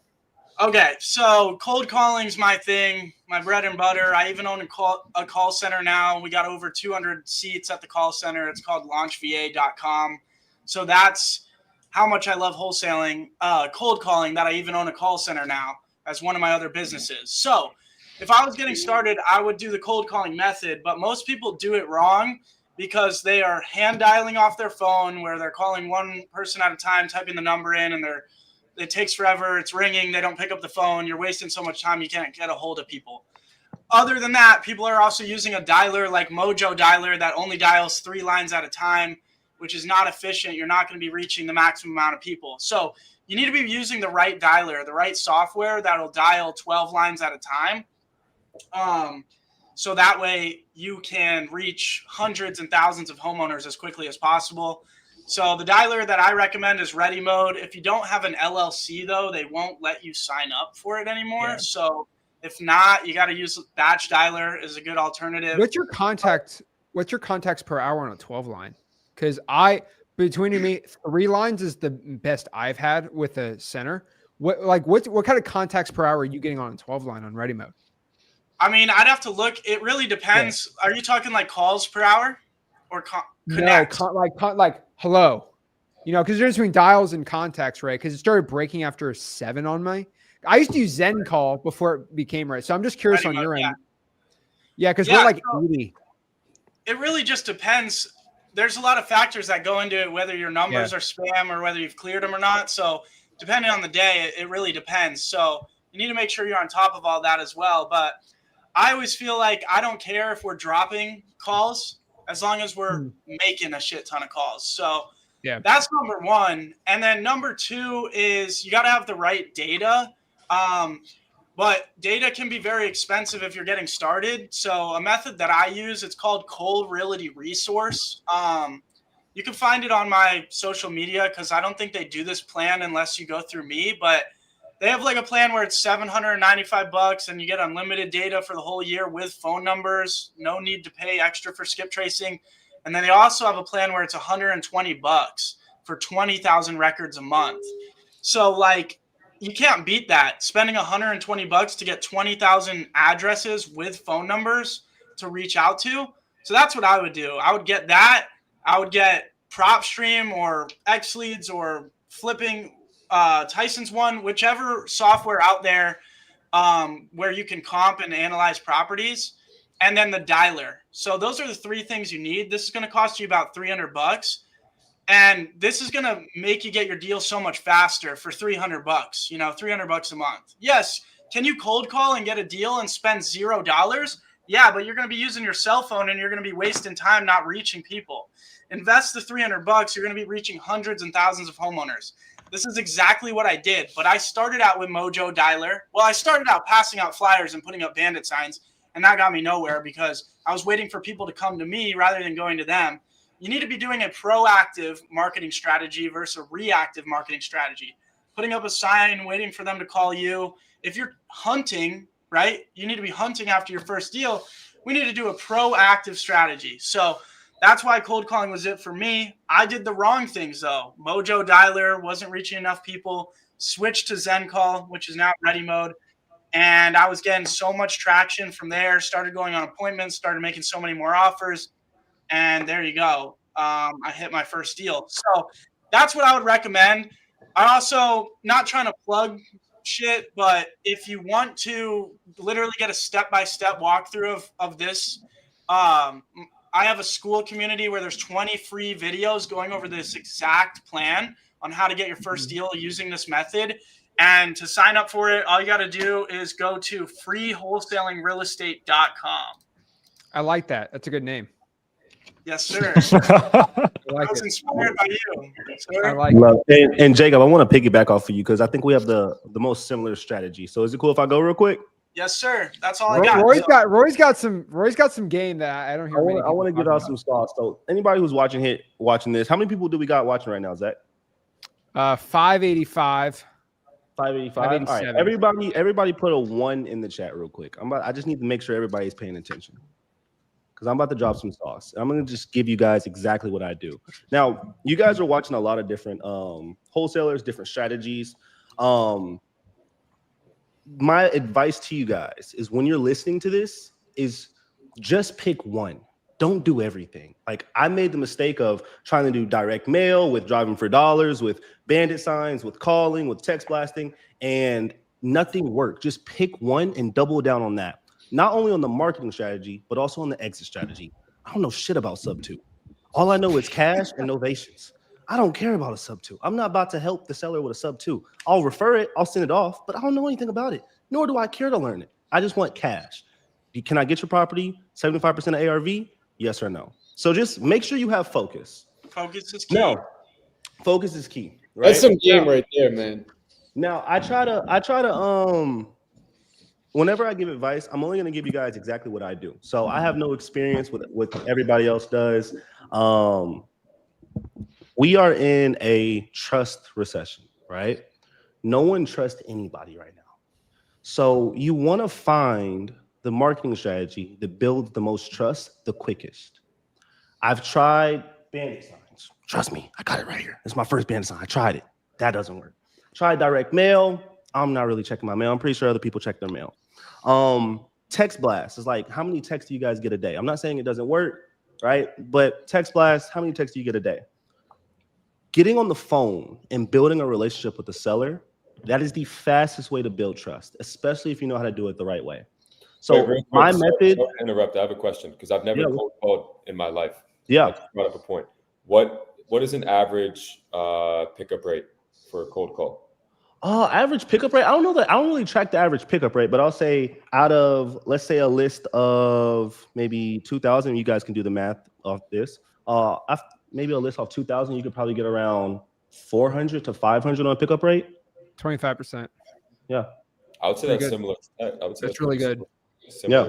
Okay, so cold calling's my thing, my bread and butter. I even own a call center now. We got over 200 seats at the call center. It's called launchva.com. So that's how much I love wholesaling, cold calling, that I even own a call center now as one of my other businesses. So if I was getting started, I would do the cold calling method, but most people do it wrong because they are hand dialing off their phone where they're calling one person at a time, typing the number in, and it takes forever. It's ringing. They don't pick up the phone. You're wasting so much time. You can't get a hold of people. Other than that, people are also using a dialer like Mojo Dialer that only dials 3 lines at a time, which is not efficient. You're not going to be reaching the maximum amount of people. So you need to be using the right dialer, the right software that'll dial 12 lines at a time. So that way you can reach hundreds and thousands of homeowners as quickly as possible. So the dialer that I recommend is Ready Mode. If you don't have an LLC, though, they won't let you sign up for it anymore. Yeah. So if not, you got to use Batch Dialer is a good alternative. What's your contacts per hour on a 12 line? Because between me, 3 lines is the best I've had with a center. What kind of contacts per hour are you getting on a 12 line on Ready Mode? I mean, I'd have to look. It really depends. Yeah. Are you talking like calls per hour or connect? No, like hello. You know, because there's between dials and contacts, right? Because it started breaking after a 7 on my. I used to use Zen Call before it became right. So I'm just curious on your end. Yeah, because we're like 80. It really just depends. There's a lot of factors that go into it, whether your numbers are spam or whether you've cleared them or not. So depending on the day, it really depends. So you need to make sure you're on top of all that as well. But I always feel like I don't care if we're dropping calls as long as we're making a shit ton of calls. So that's number 1. And then number 2 is you got to have the right data. But data can be very expensive if you're getting started. So a method that I use, it's called Cold Realty Resource. You can find it on my social media because I don't think they do this plan unless you go through me. But they have like a plan where it's $795 and you get unlimited data for the whole year with phone numbers. No need to pay extra for skip tracing. And then they also have a plan where it's $120 for 20,000 records a month. So like, you can't beat that. Spending $120 to get 20,000 addresses with phone numbers to reach out to. So that's what I would do. I would get that. I would get PropStream or X Leads or flipping Tyson's one, whichever software out there where you can comp and analyze properties, and then the dialer. So those are the three things you need. This is going to cost you about $300. And this is going to make you get your deal so much faster for $300, you know, $300 a month. Yes. Can you cold call and get a deal and spend $0? Yeah, but you're going to be using your cell phone and you're going to be wasting time not reaching people. Invest the $300. You're going to be reaching hundreds and thousands of homeowners. This is exactly what I did. But I started out with Mojo Dialer. Well, I started out passing out flyers and putting up bandit signs, and that got me nowhere because I was waiting for people to come to me rather than going to them. You need to be doing a proactive marketing strategy versus a reactive marketing strategy. Putting up a sign, waiting for them to call you. If you're hunting, right, you need to be hunting after your first deal. We need to do a proactive strategy. So that's why cold calling was it for me. I did the wrong things, though. Mojo Dialer wasn't reaching enough people. Switched to Zen Call, which is now ready mode. And I was getting so much traction from there. Started going on appointments, started making so many more offers. And there you go. I hit my first deal. So that's what I would recommend. I also, not trying to plug shit, but if you want to literally get a step-by-step walkthrough of this, I have a school community where there's 20 free videos going over this exact plan on how to get your first deal using this method. And to sign up for it, all you got to do is go to freewholesalingrealestate.com. I like that. That's a good name. Yes, sir. I like I was it. inspired by you, sir. I like it. And Jacob, I want to piggyback off of you because I think we have the most similar strategy. So is it cool if I go real quick? Yes, sir. That's all I got. Roy's got some game that I don't hear. I want to give out some thoughts. So anybody who's watching this, how many people do we got watching right now, Zach? 585. 585. All right, everybody put a 1 in the chat real quick. I just need to make sure everybody's paying attention because I'm about to drop some sauce. I'm going to just give you guys exactly what I do. Now, you guys are watching a lot of different wholesalers, different strategies. My advice to you guys is when you're listening to this is just pick one. Don't do everything. Like I made the mistake of trying to do direct mail with driving for dollars, with bandit signs, with calling, with text blasting, and nothing worked. Just pick one and double down on that. Not only on the marketing strategy, but also on the exit strategy. I don't know shit about sub 2. All I know is cash and novations. I don't care about a sub 2. I'm not about to help the seller with a sub 2. I'll refer it, I'll send it off, but I don't know anything about it. Nor do I care to learn it. I just want cash. Can I get your property 75% of ARV? Yes or no? So just make sure you have focus. Focus is key. No, focus is key. Right? That's some game right there, man. Now I try to whenever I give advice, I'm only going to give you guys exactly what I do. So I have no experience with what everybody else does. We are in a trust recession, right? No one trusts anybody right now. So you want to find the marketing strategy that builds the most trust the quickest. I've tried bandit signs. Trust me, I got it right here. It's my first bandit sign. I tried it. That doesn't work. Tried direct mail. I'm not really checking my mail. I'm pretty sure other people check their mail. Text blast is like, how many texts do you guys get a day? I'm not saying it doesn't work, right? But text blast, how many texts do you get a day? Getting on the phone and building a relationship with the seller, that is the fastest way to build trust, especially if you know how to do it the right way. So Wait, my method. Sorry to interrupt. I have a question because I've never cold called in my life. Yeah. I brought up a point. What is an average pickup rate for a cold call? Average pickup rate. I don't know that. I don't really track the average pickup rate, but I'll say out of, let's say, a list of maybe 2,000. You guys can do the math off this. Maybe a list of 2,000. You could probably get around 400 to 500 on a pickup rate. 25%. Yeah. I would say that's similar. I would say that's really good. Yeah.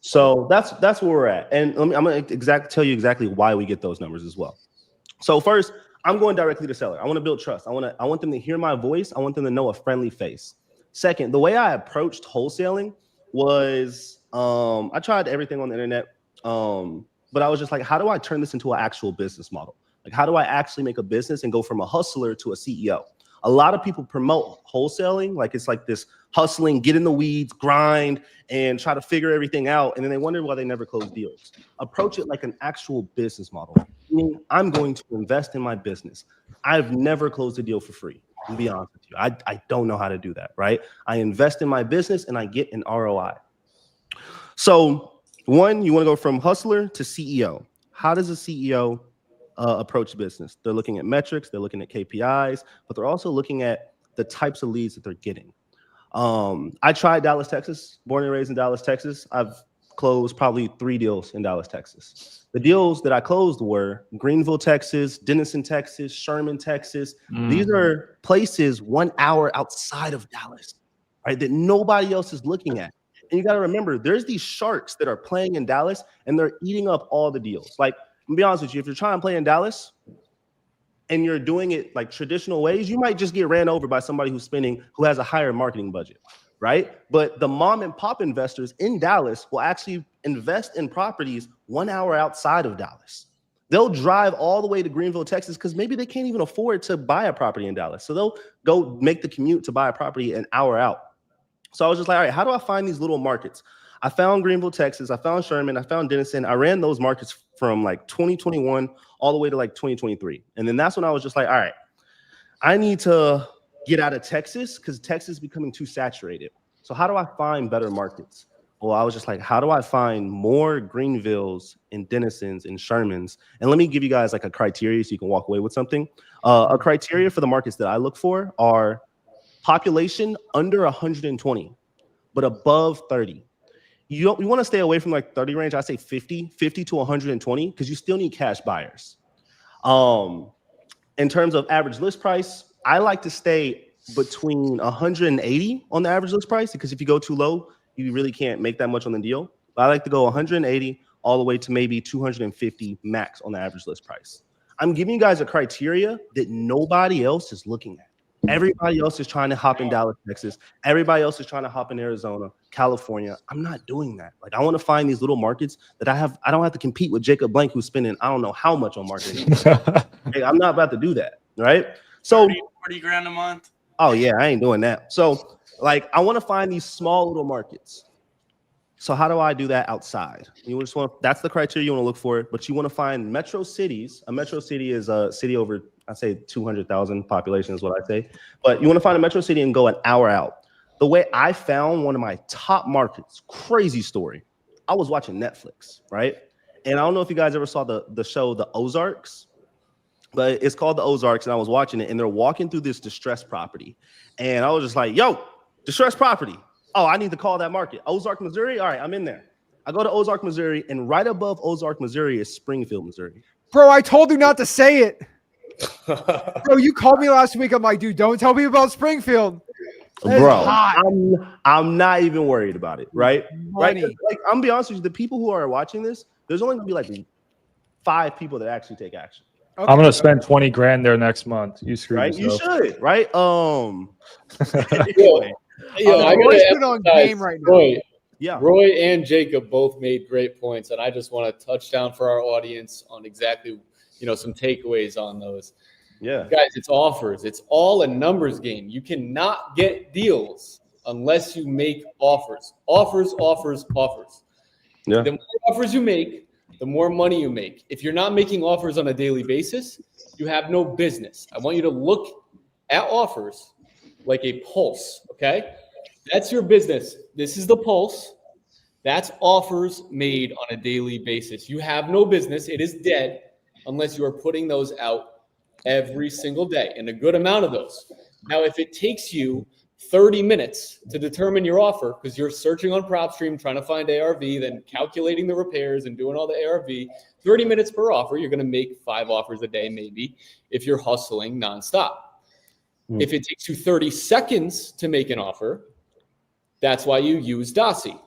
So that's where we're at, and I'm gonna tell you exactly why we get those numbers as well. So first, I'm going directly to seller. I want to build trust. I want them to hear my voice. I want them to know a friendly face. Second, the way I approached wholesaling was I tried everything on the internet, but I was just like, how do I turn this into an actual business model? Like, how do I actually make a business and go from a hustler to a CEO? A lot of people promote wholesaling like it's like this hustling, get in the weeds, grind, and try to figure everything out. And then they wonder why they never close deals. Approach it like an actual business model. Meaning, I'm going to invest in my business. I've never closed a deal for free. To be honest with you, I don't know how to do that, right? I invest in my business and I get an ROI. So one, you want to go from hustler to CEO. How does a CEO approach business? They're looking at metrics, they're looking at KPIs, but they're also looking at the types of leads that they're getting. I tried Dallas, Texas, born and raised in Dallas, Texas. I've closed probably 3 deals in Dallas, Texas. The deals that I closed were Greenville, Texas, Denison, Texas, Sherman, Texas. These are places 1 hour outside of Dallas, right? That nobody else is looking at. And you got to remember, there's these sharks that are playing in Dallas and they're eating up all the deals. Like, to be honest with you, if you're trying to play in Dallas and you're doing it like traditional ways, you might just get ran over by somebody who has a higher marketing budget, right? But the mom and pop investors in Dallas will actually invest in properties 1 hour outside of Dallas. They'll drive all the way to Greenville, Texas, because maybe they can't even afford to buy a property in Dallas. So they'll go make the commute to buy a property an hour out. So I was just like, all right, how do I find these little markets? I found Greenville, Texas. I found Sherman. I found Denison. I ran those markets from like 2021 all the way to like 2023. And then that's when I was just like, all right, I need to get out of Texas because Texas is becoming too saturated. So how do I find better markets? Well, I was just like, how do I find more Greenvilles and Denisons and Shermans? And let me give you guys like a criteria so you can walk away with something. A criteria for the markets that I look for are population under 120, but above 30. You want to stay away from like 30 range. I say 50 to 120 because you still need cash buyers. In terms of average list price, I like to stay between 180 on the average list price because if you go too low, you really can't make that much on the deal. But I like to go 180 all the way to maybe 250 max on the average list price. I'm giving you guys a criteria that nobody else is looking at. Everybody else is trying to hop in Dallas, Texas. Everybody else is trying to hop in Arizona, California. I'm not doing that. Like, I want to find these little markets that I don't have to compete with Jacob Blank, who's spending I don't know how much on marketing. Hey, I'm not about to do that, right? So 40 grand a month. Oh yeah, I ain't doing that. So like, I want to find these small little markets. So how do I do that outside? That's the criteria you want to look for, but you want to find metro cities. A metro city is a city over, I say 200,000 population is what I say. But you want to find a metro city and go an hour out. The way I found one of my top markets, crazy story. I was watching Netflix, right? And I don't know if you guys ever saw the show, The Ozarks, but it's called The Ozarks, and I was watching it, and they're walking through this distressed property. And I was just like, yo, distressed property. Oh, I need to call that market. Ozark, Missouri? All right, I'm in there. I go to Ozark, Missouri, and right above Ozark, Missouri is Springfield, Missouri. Bro, I told you not to say it. Bro, you called me last week. I'm like, dude, don't tell me about Springfield. Bro, I'm not even worried about it, right? Money. Right? Like, I'm gonna be honest with you, the people who are watching this, there's only gonna be like 5 people that actually take action. Okay. I'm gonna spend 20 grand there next month. You screw right? yourself. You should, right? Anyway. I put on game right now. Roy, Yeah. Roy and Jacob both made great points, and I just want to touch down for our audience on exactly, some takeaways on those. Yeah. Guys, it's offers. It's all a numbers game. You cannot get deals unless you make offers. Offers. Yeah. The more offers you make, the more money you make. If you're not making offers on a daily basis, you have no business. I want you to look at offers like a pulse, okay? That's your business. This is the pulse. That's offers made on a daily basis. You have no business. It is dead unless you are putting those out every single day, and a good amount of those. Now, if it takes you 30 minutes to determine your offer, because you're searching on PropStream, trying to find ARV, then calculating the repairs and doing all the ARV, 30 minutes per offer, you're going to make 5 offers a day, maybe, if you're hustling nonstop. If it takes you 30 seconds to make an offer, that's why you use Dossie.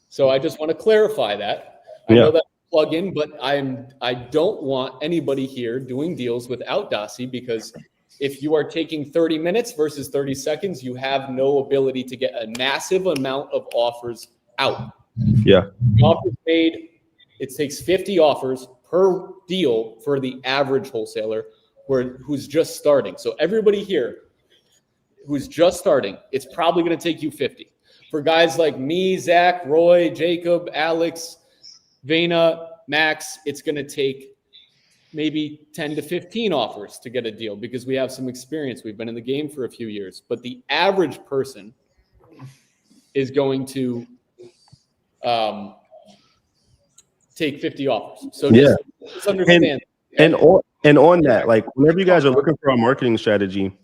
So I just want to clarify that. I know that's a plug-in, but I don't want anybody here doing deals without Dossie, because if you are taking 30 minutes versus 30 seconds, you have no ability to get a massive amount of offers out. Yeah. Offers made, it takes 50 offers per deal for the average wholesaler. who's just starting. So everybody here who's just starting, it's probably going to take you 50. For guys like me, Zach, Roy, Jacob, Alex, Vana, Max, it's going to take maybe 10 to 15 offers to get a deal because we have some experience. We've been in the game for a few years. But the average person is going to take 50 offers. So just understand. And on that, like whenever you guys are looking for a marketing strategy,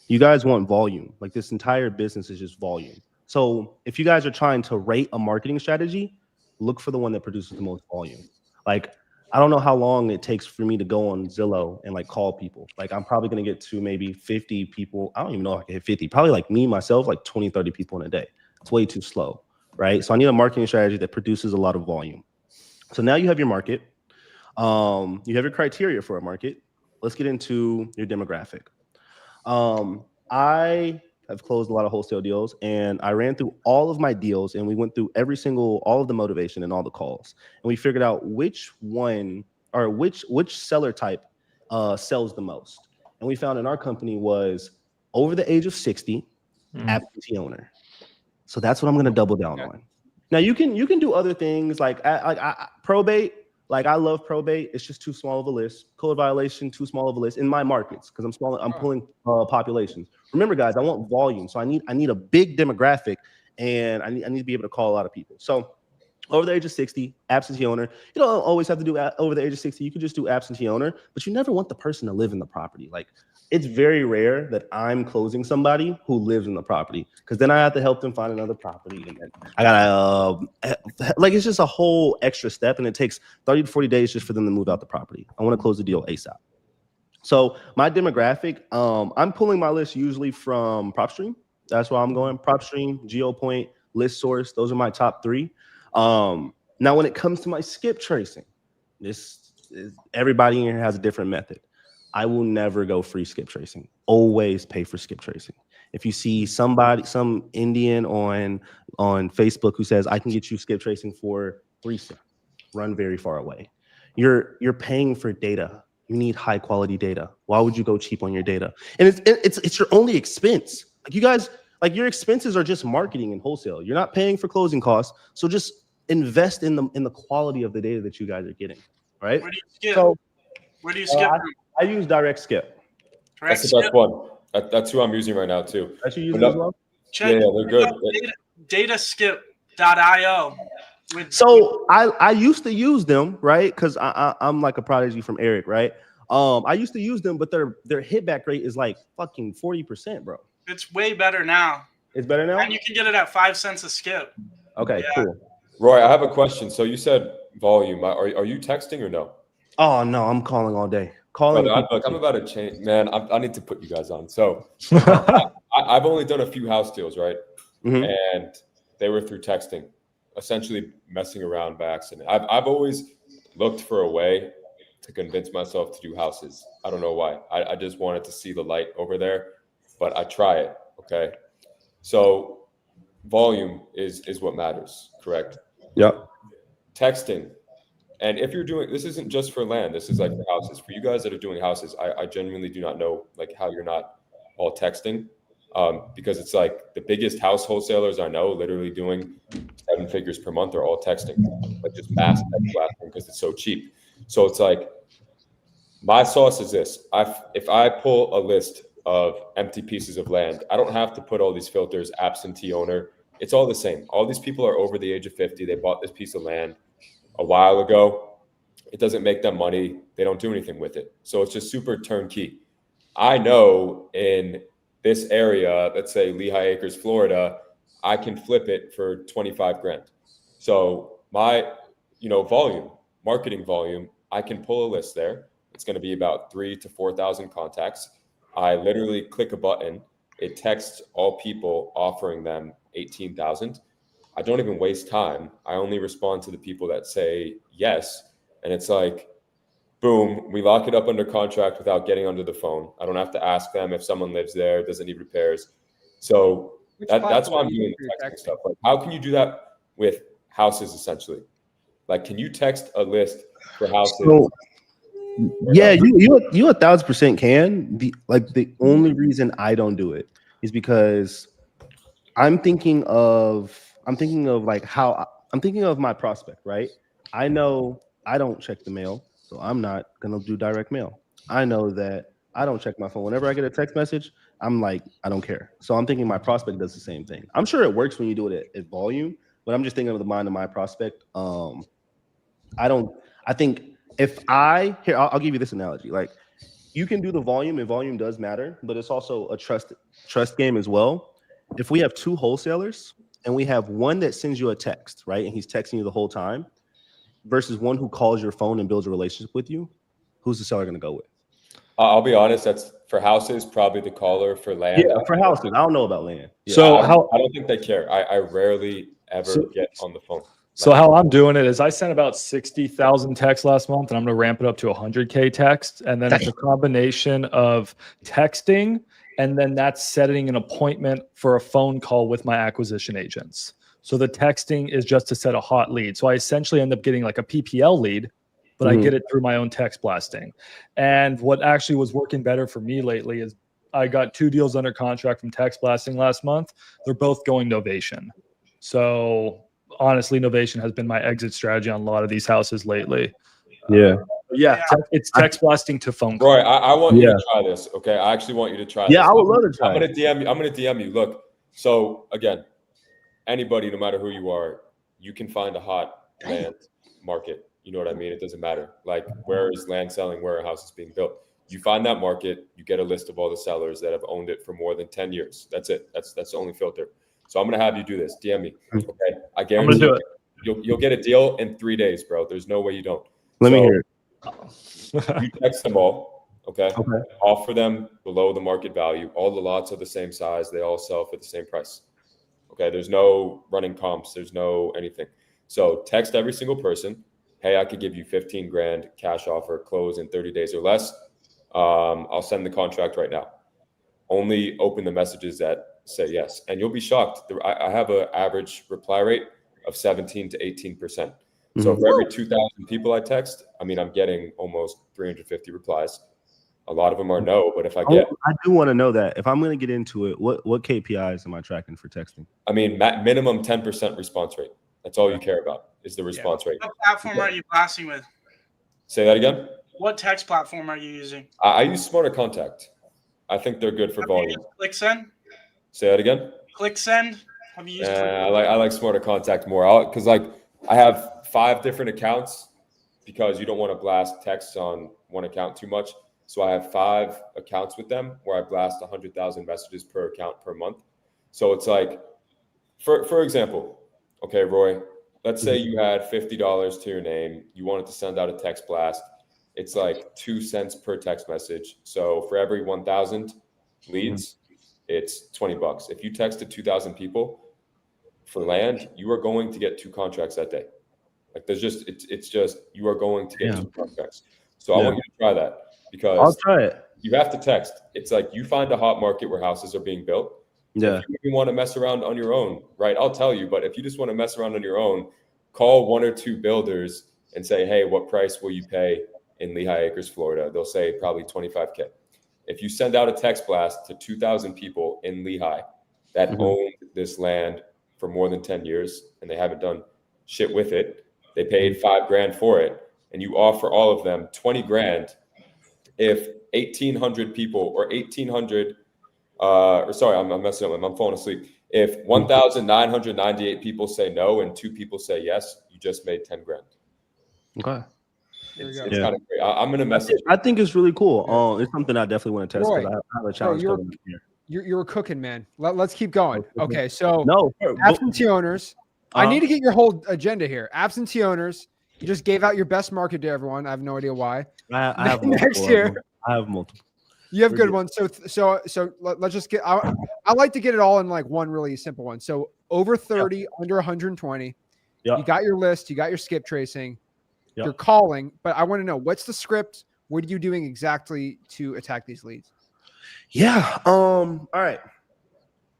you guys want volume. Like this entire business is just volume. So if you guys are trying to rate a marketing strategy, look for the one that produces the most volume. Like I don't know how long it takes for me to go on Zillow and like call people. Like I'm probably going to get to maybe 50 people. I don't even know if I can hit 50. Probably like me, myself, like 20, 30 people in a day. It's way too slow, right? So I need a marketing strategy that produces a lot of volume. So now you have your market. You have your criteria for a market. Let's get into your demographic. I have closed a lot of wholesale deals, and I ran through all of my deals, and we went through all of the motivation and all the calls, and we figured out which one or which seller type sells the most. And we found in our company was over the age of 60, absentee owner. So that's what I'm going to double down on. Now you can do other things like probate. Like I love probate. It's just too small of a list. Code violation, too small of a list in my markets because I'm pulling populations. Remember, guys, I want volume, so I need a big demographic, and I need to be able to call a lot of people. So over the age of 60, absentee owner. You don't always have to do over the age of 60. You could just do absentee owner, but you never want the person to live in the property. Like it's very rare that I'm closing somebody who lives in the property because then I have to help them find another property, and then I gotta like it's just a whole extra step, and it takes 30 to 40 days just for them to move out the property. I want to close the deal ASAP. So my demographic, I'm pulling my list usually from PropStream. That's why I'm going PropStream, GeoPoint, List Source. Those are my top three. Now, when it comes to my skip tracing, everybody in here has a different method. I will never go free skip tracing. Always pay for skip tracing. If you see some Indian on Facebook who says, I can get you skip tracing for 3 cents, run very far away. You're paying for data. You need high quality data. Why would you go cheap on your data? And it's your only expense. Like you guys, like your expenses are just marketing and wholesale. You're not paying for closing costs. So just invest in the quality of the data that you guys are getting. Right? Where do you skip? So, Where do you skip? I use direct skip. That's the best one. That's who I'm using right now too. That's who you use as well? Check they're good. Dataskip.io. So I used to use them, right? Because I'm like a prodigy from Eric, right? I used to use them, but their hit back rate is like fucking 40%, bro. It's way better now. It's better now? And you can get it at 5 cents a skip. Okay, Yeah. cool. Roy, I have a question. So you said volume. Are you texting or no? Oh no, I'm calling all day. Calling. I'm about to change, man. I need to put you guys on. So I've only done a few house deals, right? Mhm. And they were through texting, essentially messing around by accident. I've always looked for a way to convince myself to do houses. I don't know why. I just wanted to see the light over there, but I try it. Okay. So volume is what matters, correct? Yep. Texting. And if you're doing, this isn't just for land, this is like for houses. For you guys that are doing houses, I genuinely do not know like how you're not all texting, because it's like the biggest house wholesalers I know literally doing 7 figures per month are all texting, like just mass text blasting because it's so cheap. So it's like, my sauce is this. If I pull a list of empty pieces of land, I don't have to put all these filters, absentee owner. It's all the same. All these people are over the age of 50. They bought this piece of land a while ago. It doesn't make them money. They don't do anything with it. So it's just super turnkey. I know in this area, let's say Lehigh Acres, Florida, I can flip it for 25 grand. So my, volume, marketing volume, I can pull a list there. It's going to be about 3,000 to 4,000 contacts. I literally click a button. It texts all people offering them 18,000. I don't even waste time. I only respond to the people that say yes. And it's like, boom, we lock it up under contract without getting under the phone. I don't have to ask them if someone lives there, does it need repairs. So that's why I'm doing the texting stuff. Like, how can you do that with houses essentially? Like, can you text a list for houses? Yeah, you 1,000% can. The only reason I don't do it is because I'm thinking of my prospect, right? I know I don't check the mail, so I'm not gonna do direct mail. I know that I don't check my phone. Whenever I get a text message, I'm like, I don't care. So I'm thinking my prospect does the same thing. I'm sure it works when you do it at volume, but I'm just thinking of the mind of my prospect. I think I'll give you this analogy. Like, you can do the volume, and volume does matter, but it's also a trust game as well. If we have two wholesalers and we have one that sends you a text, right, and he's texting you the whole time, versus one who calls your phone and builds a relationship with you, who's the seller going to go with? I'll be honest. That's for houses, probably the caller. For land, Yeah, for houses, I don't know about land. Yeah. So I don't think they care. I rarely ever get on the phone. So how I'm doing it is I sent about 60,000 texts last month, and I'm going to ramp it up to 100K texts. And then it's a combination of texting, and then that's setting an appointment for a phone call with my acquisition agents. So the texting is just to set a hot lead. So I essentially end up getting like a PPL lead, but I get it through my own text blasting. And what actually was working better for me lately is I got 2 deals under contract from text blasting last month. They're both going Novation. So honestly, Novation has been my exit strategy on a lot of these houses lately. It's text blasting to phone call. Roy, I want you to try this. Okay, I actually want you to try this. Yeah, I would love to try. I'm gonna DM you. Look, so again, anybody, no matter who you are, you can find a hot land market. You know what I mean? It doesn't matter. Like, where is land selling, where a house is being built. You find that market, you get a list of all the sellers that have owned it for more than 10 years. That's it. That's the only filter. So I'm gonna have you do this. DM me. Okay. I guarantee do it. You'll get a deal in 3 days, bro. There's no way you don't. Let me hear it. You text them all. Okay. Offer them below the market value. All the lots are the same size. They all sell for the same price. Okay. There's no running comps. There's no anything. So text every single person. Hey, I could give you 15 grand cash offer, close in 30 days or less. I'll send the contract right now. Only open the messages that say yes, and you'll be shocked. I have an average reply rate of 17 to 18%. So for every 2,000 people I text, I'm getting almost 350 replies. A lot of them are no, but if I do want to know that. If I'm going to get into it, what KPIs am I tracking for texting? Minimum 10% response rate. That's all you care about is the response rate. What platform are you blasting with? Say that again. What text platform are you using? I use Smarter Contact. I think they're good for volume. ClickSend? Say that again. ClickSend? Have you used I like Smarter Contact more because I have 5 different accounts because you don't want to blast texts on one account too much. So I have 5 accounts with them where I blast 100,000 messages per account per month. So it's like, for example, okay, Roy, let's say you had $50 to your name. You wanted to send out a text blast. It's like 2 cents per text message. So for every 1,000 leads, it's $20. If you texted 2,000 people for land, you are going to get 2 contracts that day. Like it's just you are going to get 2 contracts. So I want you to try that because I'll try it. You have to text. It's like you find a hot market where houses are being built. Yeah. If you want to mess around on your own, right? I'll tell you, but if you just want to mess around on your own, call 1 or 2 builders and say, hey, what price will you pay in Lehigh Acres, Florida? They'll say probably $25K. If you send out a text blast to 2,000 people in Lehigh that own this land for more than 10 years and they haven't done shit with it, they paid $5 grand for it, and you offer all of them 20 grand. If 1,800 people or 1,800, I'm messing up. I'm falling asleep. If 1,998 people say no and 2 people say yes, you just made 10 grand. Okay. It's kind of great. I'm going to message. I think it's really cool. It's something I definitely want to test. Roy, I have a challenge coming here. You're cooking, man. Let's keep going. Okay, so absentee owners. I need to get your whole agenda here. Absentee owners. You just gave out your best market to everyone. I have no idea why. I have next year. I have multiple. You have good ones. So let's just get. I like to get it all in like one really simple one. So over 30, under 120. You got your list. You got your skip tracing. You're calling, but I want to know what's the script. What are you doing exactly to attack these leads? Yeah. All right.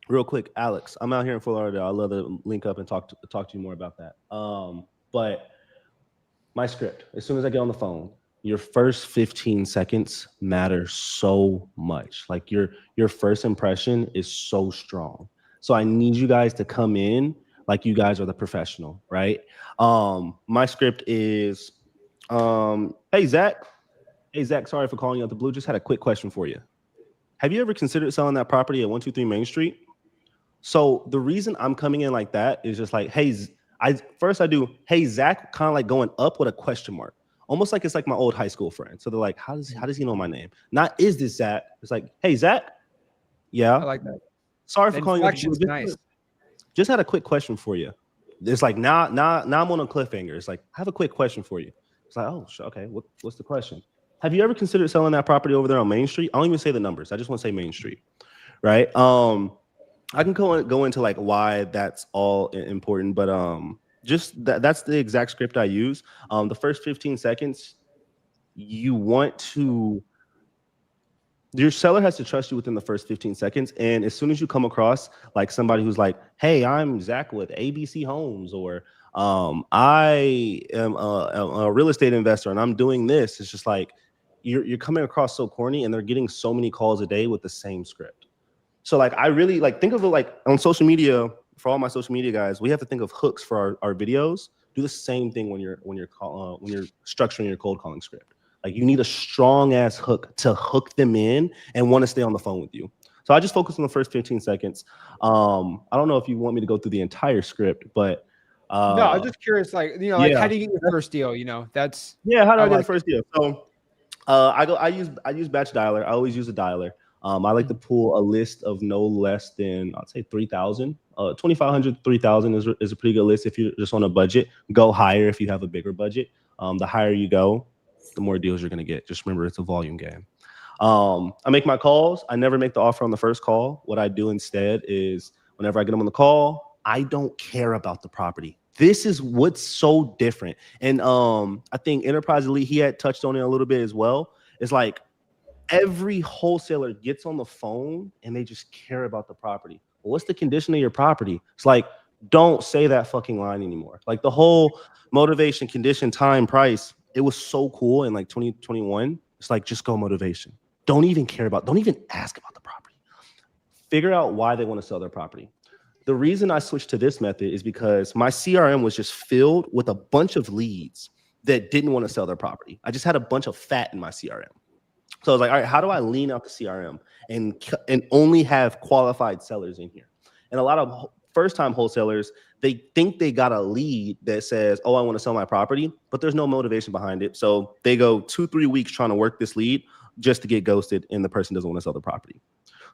Real quick, Alex. I'm out here in Florida. I'd love to link up and talk to you more about that. But my script. As soon as I get on the phone, your first 15 seconds matter so much. Like your first impression is so strong. So I need you guys to come in like you guys are the professional, right? My script is, hey Zach, sorry for calling you out the blue. Just had a quick question for you. Have you ever considered selling that property at 123 Main Street? So the reason I'm coming in like that is just like, hey, I do, hey Zach, kind of like going up with a question mark. Almost like it's like my old high school friend. So they're like, how does he know my name? Not is this Zach? It's like, hey Zach. Yeah. I like that. Sorry for calling you. Nice. Just had a quick question for you. It's like now I'm on a cliffhanger. It's like, I have a quick question for you. It's like, oh, okay. What's the question? Have you ever considered selling that property over there on Main Street? I don't even say the numbers. I just want to say Main Street, right? I can go into like why that's all important, but just that's the exact script I use. The first 15 seconds, your seller has to trust you within the first 15 seconds. And as soon as you come across like somebody who's like, hey, I'm Zach with ABC Homes, or I am a real estate investor and I'm doing this, it's just like you're coming across so corny, and they're getting so many calls a day with the same script. So like I really like think of it like on social media. For all my social media guys, we have to think of hooks for our videos. Do the same thing when you're structuring your cold calling script. Like you need a strong ass hook to hook them in and want to stay on the phone with you. So I just focus on the first 15 seconds. I don't know if you want me to go through the entire script, but no, I'm just curious, like, you know, like how do you get your first deal? You know, that's how do I get the first deal? So I use batch dialer. I always use a dialer. I like to pull a list of no less than, I'd say 3,000. 2,500, 3,000 is a pretty good list if you're just on a budget. Go higher if you have a bigger budget. The higher you go, the more deals you're going to get. Just remember, it's a volume game. I make my calls. I never make the offer on the first call. What I do instead is whenever I get them on the call, I don't care about the property. This is what's so different. And I think Enterprise Elite, he had touched on it a little bit as well. It's like every wholesaler gets on the phone and they just care about the property. Well, what's the condition of your property? It's like, don't say that fucking line anymore. Like the whole motivation, condition, time, price, it was so cool in like 2021. It's like, just go motivation. Don't even ask about the property. Figure out why they want to sell their property. The reason I switched to this method is because my CRM was just filled with a bunch of leads that didn't want to sell their property. I just had a bunch of fat in my CRM. So I was like, all right, how do I lean out the CRM and only have qualified sellers in here? And a lot of first-time wholesalers, they think they got a lead that says, oh, I want to sell my property, but there's no motivation behind it. So they go 2-3 weeks trying to work this lead just to get ghosted, and the person doesn't want to sell the property.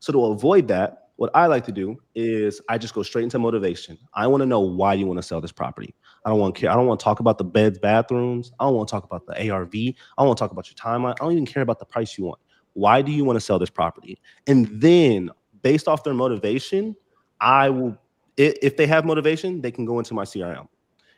So to avoid that, what I like to do is I just go straight into motivation. I want to know why you want to sell this property. I don't want to talk about the beds, bathrooms. I don't want to talk about the ARV. I don't want to talk about your timeline. I don't even care about the price you want. Why do you want to sell this property? And then based off their motivation, I will, if they have motivation, they can go into my CRM.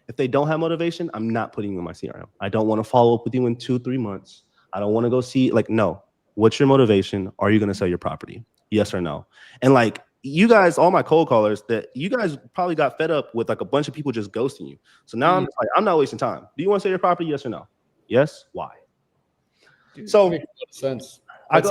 If they don't have motivation, I'm not putting you in my CRM. I don't want to follow up with you in 2-3 months. I don't want to go see, like, no. What's your motivation? Are you going to sell your property? Yes or no? And like you guys, all my cold callers, that you guys probably got fed up with like a bunch of people just ghosting you. So now I'm just like, I'm not wasting time. Do you want to sell your property? Yes or no? Yes. Why? Dude, so that makes a lot of sense. I've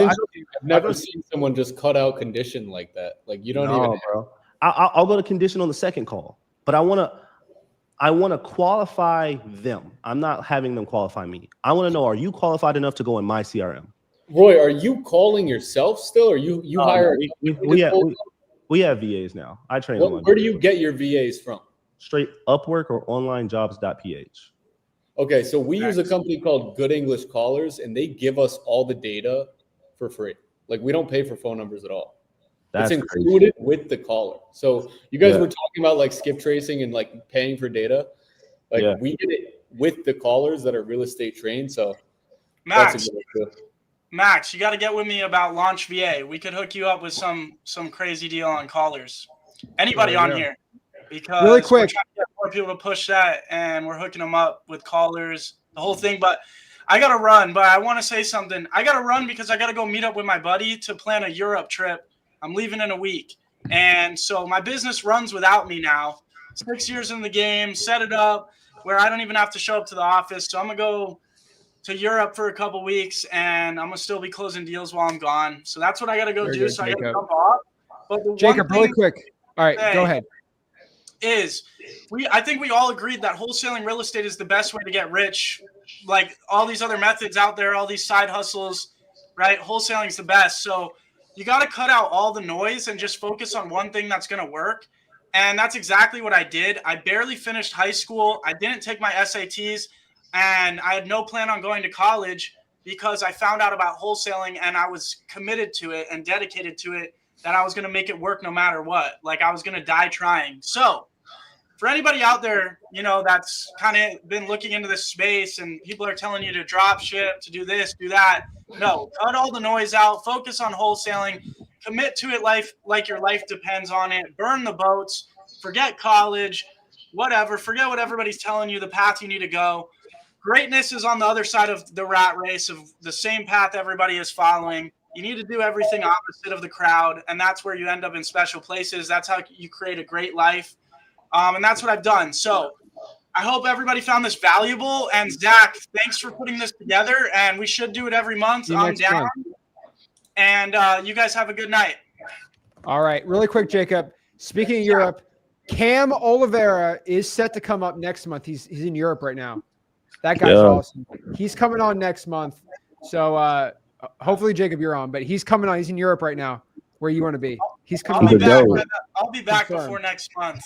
never seen someone just cut out condition like that. Like you don't even. Bro. I'll go to condition on the second call, but I want to qualify them. I'm not having them qualify me. I want to know, are you qualified enough to go in my CRM? Roy, are you calling yourself still, or you hire? We have VAs now. I train them. Where do you get your VAs from? Straight Upwork or onlinejobs.ph. Okay, so we use a company called Good English Callers, and they give us all the data for free. Like we don't pay for phone numbers at all. It's included with the caller. So you guys were talking about like skip tracing and like paying for data. Like we get it with the callers that are real estate trained. So Max, you got to get with me about Launch VA. We could hook you up with some crazy deal on callers. Anybody on here? Because really quick, we're trying to get more people to push that, and we're hooking them up with callers, the whole thing. But I got to run. But I want to say something. I got to run because I got to go meet up with my buddy to plan a Europe trip. I'm leaving in a week. And so my business runs without me now. 6 years in the game, set it up where I don't even have to show up to the office. So I'm going to go to Europe for a couple weeks, and I'm gonna still be closing deals while I'm gone. So that's what I got to go Very do. good, So I got to Jacob. jump off. But the Jacob, one really thing quick. All right, go ahead. I think we all agreed that wholesaling real estate is the best way to get rich. Like all these other methods out there, all these side hustles, right? Wholesaling is the best. So you got to cut out all the noise and just focus on one thing that's going to work. And that's exactly what I did. I barely finished high school. I didn't take my SATs, and I had no plan on going to college because I found out about wholesaling and I was committed to it and dedicated to it, that I was going to make it work no matter what. Like I was going to die trying. So for anybody out there, that's kind of been looking into this space and people are telling you to drop ship, to do this, do that. No, cut all the noise out, focus on wholesaling, commit to it like your life depends on it, burn the boats, forget college, whatever, forget what everybody's telling you, the path you need to go. Greatness is on the other side of the rat race of the same path everybody is following. You need to do everything opposite of the crowd, and that's where you end up in special places. That's how you create a great life. And that's what I've done. So I hope everybody found this valuable. And Zach, thanks for putting this together. And we should do it every month. I'm down. And you guys have a good night. All right. Really quick, Jacob. Speaking of Europe, Cam Oliveira is set to come up next month. He's in Europe right now. That guy's awesome. He's coming on next month. So hopefully, Jacob, you're on. But he's coming on. He's in Europe right now, where you want to be. He's coming on. I'll be back before next month.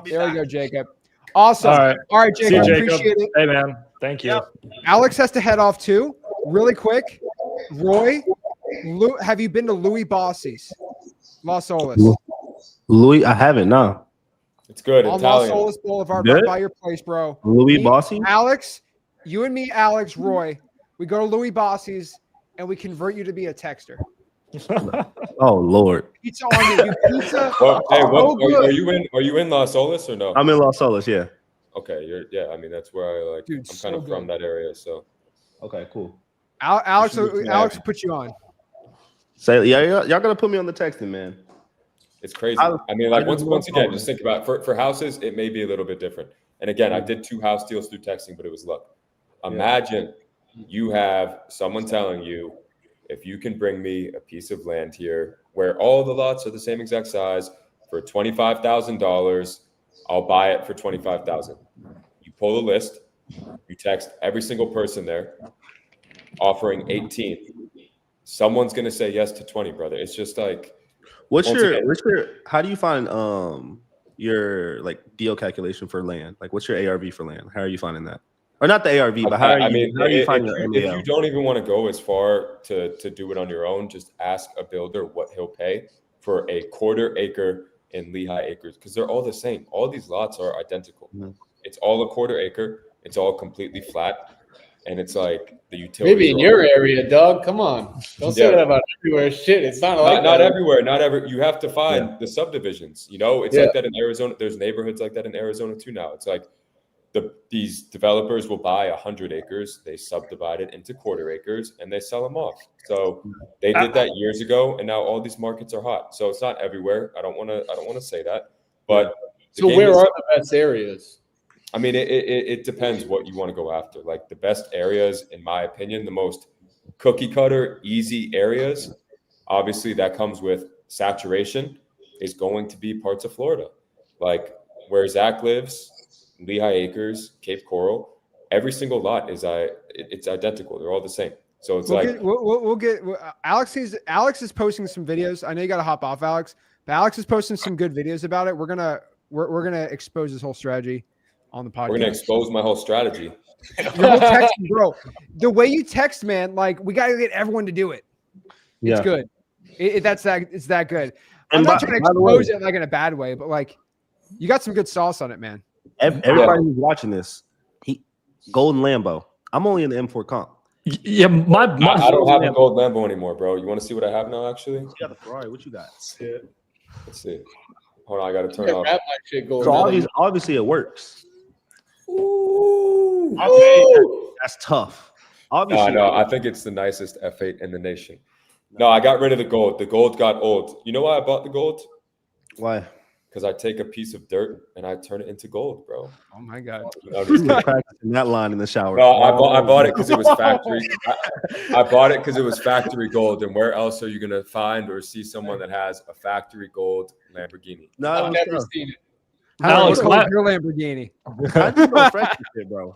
There we go, Jacob. Awesome. All right, Jacob. Appreciate it. Hey, man. Thank you. Yep. Alex has to head off too. Really quick, Roy, have you been to Louis Bossi's, Los Olas? Louis, I haven't. No. It's good. On Italian. Los Olas Boulevard, right by your place, bro. Louis Bossy? Alex, you and me, Alex, Roy, we go to Louis Bossi's and we convert you to be a texter. Oh Lord! Pizza on you. Pizza. Well, hey, are you in Los Olas or no? I'm in Los Olas. Yeah. Okay. I mean, that's where I like. Dude, I'm so kind of from that area, so. Okay. Cool. Alex will put you on. Say, y'all gonna put me on the texting, man. It's crazy. I mean, like once again, just think about it. For houses, it may be a little bit different. And again, I did 2 house deals through texting, but it was luck. Imagine you have someone telling you, if you can bring me a piece of land here where all the lots are the same exact size for $25,000, I'll buy it for $25,000. You pull the list, you text every single person there, offering 18. Someone's gonna say yes to 20, brother. It's just like, how do you find your like deal calculation for land? Like, what's your ARV for land? How are you finding that? Or not the ARV, but how are you finding your MAL? If you don't even want to go as far to do it on your own, just ask a builder what he'll pay for a 1/4 acre in Lehigh Acres, because they're all the same. All these lots are identical. Mm-hmm. It's all a 1/4 acre. It's all completely flat, and it's like the utility. Maybe in your area, Doug. Come on, don't say that about everywhere. Shit, it's not like not everywhere. Not every. You have to find the subdivisions. It's like that in Arizona. There's neighborhoods like that in Arizona too now. It's like these developers will buy 100 acres, they subdivide it into 1/4 acres, and they sell them off. So they did that years ago, and now all these markets are hot. So it's not everywhere. I don't want to say that, but so where are the best areas? I mean, it depends what you want to go after. Like the best areas, in my opinion, the most cookie cutter, easy areas, obviously that comes with saturation, is going to be parts of Florida, like where Zach lives. Lehigh Acres, Cape Coral, every single lot it's identical. They're all the same. So it's we'll get Alex is posting some videos. I know you got to hop off, Alex, but Alex is posting some good videos about it. We're gonna expose this whole strategy on the podcast. We're gonna expose my whole strategy. Your whole texting, bro. The way you text, man, like we gotta get everyone to do it. It's good. It's that good. I'm not trying to expose it like in a bad way, but like you got some good sauce on it, man. Everybody who's watching this, Golden Lambo. I'm only in the M4 comp. Yeah, I don't have a gold Lambo anymore, bro. You want to see what I have now? Actually, you got the Ferrari. What you got? Let's see. Hold on, I got to turn off. So obviously it works. Ooh. Okay, that's tough. Obviously, no, I think it's the nicest F8 in the nation. No, I got rid of the gold. The gold got old. You know why I bought the gold? Why? Because I take a piece of dirt and I turn it into gold, bro. Oh my God. I'm just kidding. Practicing that line in the shower. No, I bought it because it was factory. I bought it because it was factory gold. And where else are you gonna find or see someone that has a factory gold Lamborghini? No, I've never seen it. Alex, How my- your Lamborghini? bro.